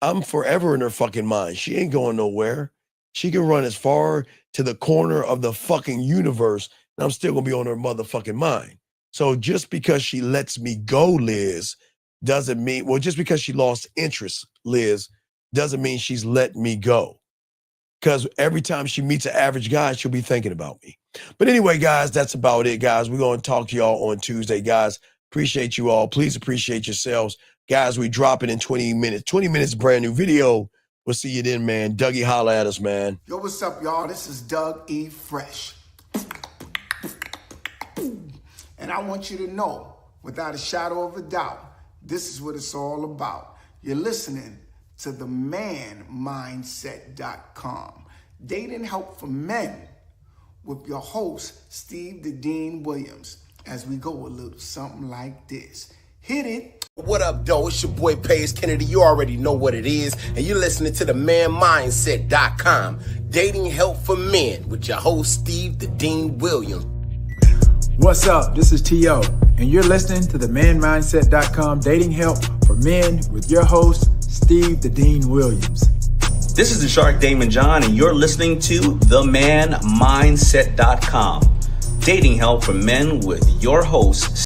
I'm forever in her fucking mind. She ain't going nowhere. She can run as far to the corner of the fucking universe, and I'm still gonna be on her motherfucking mind. So just because she lets me go, Liz, doesn't mean, well, just because she lost interest, Liz, doesn't mean she's letting me go. Because every time she meets an average guy, she'll be thinking about me. But anyway, guys, that's about it, guys. We're going to talk to y'all on Tuesday, guys. Appreciate you all. Please appreciate yourselves. Guys, we drop it in 20 minutes. 20 minutes, brand new video. We'll see you then, man. Dougie, holla at us, man. Yo, what's up, y'all? This is Doug E. Fresh. And I want you to know, without a shadow of a doubt, this is what it's all about. You're listening to the manmindset.com. Dating help for men with your host, Steve the Dean Williams, as we go a little something like this. Hit it. What up, though? It's your boy, Paige Kennedy. You already know what it is. And you're listening to the manmindset.com. Dating help for men with your host, Steve the Dean Williams. What's up? This is T.O. And you're listening to the manmindset.com dating help for men with your host, Steve the Dean Williams. This is the Shark Damon John, and you're listening to themanmindset.com. Dating help for men with your host,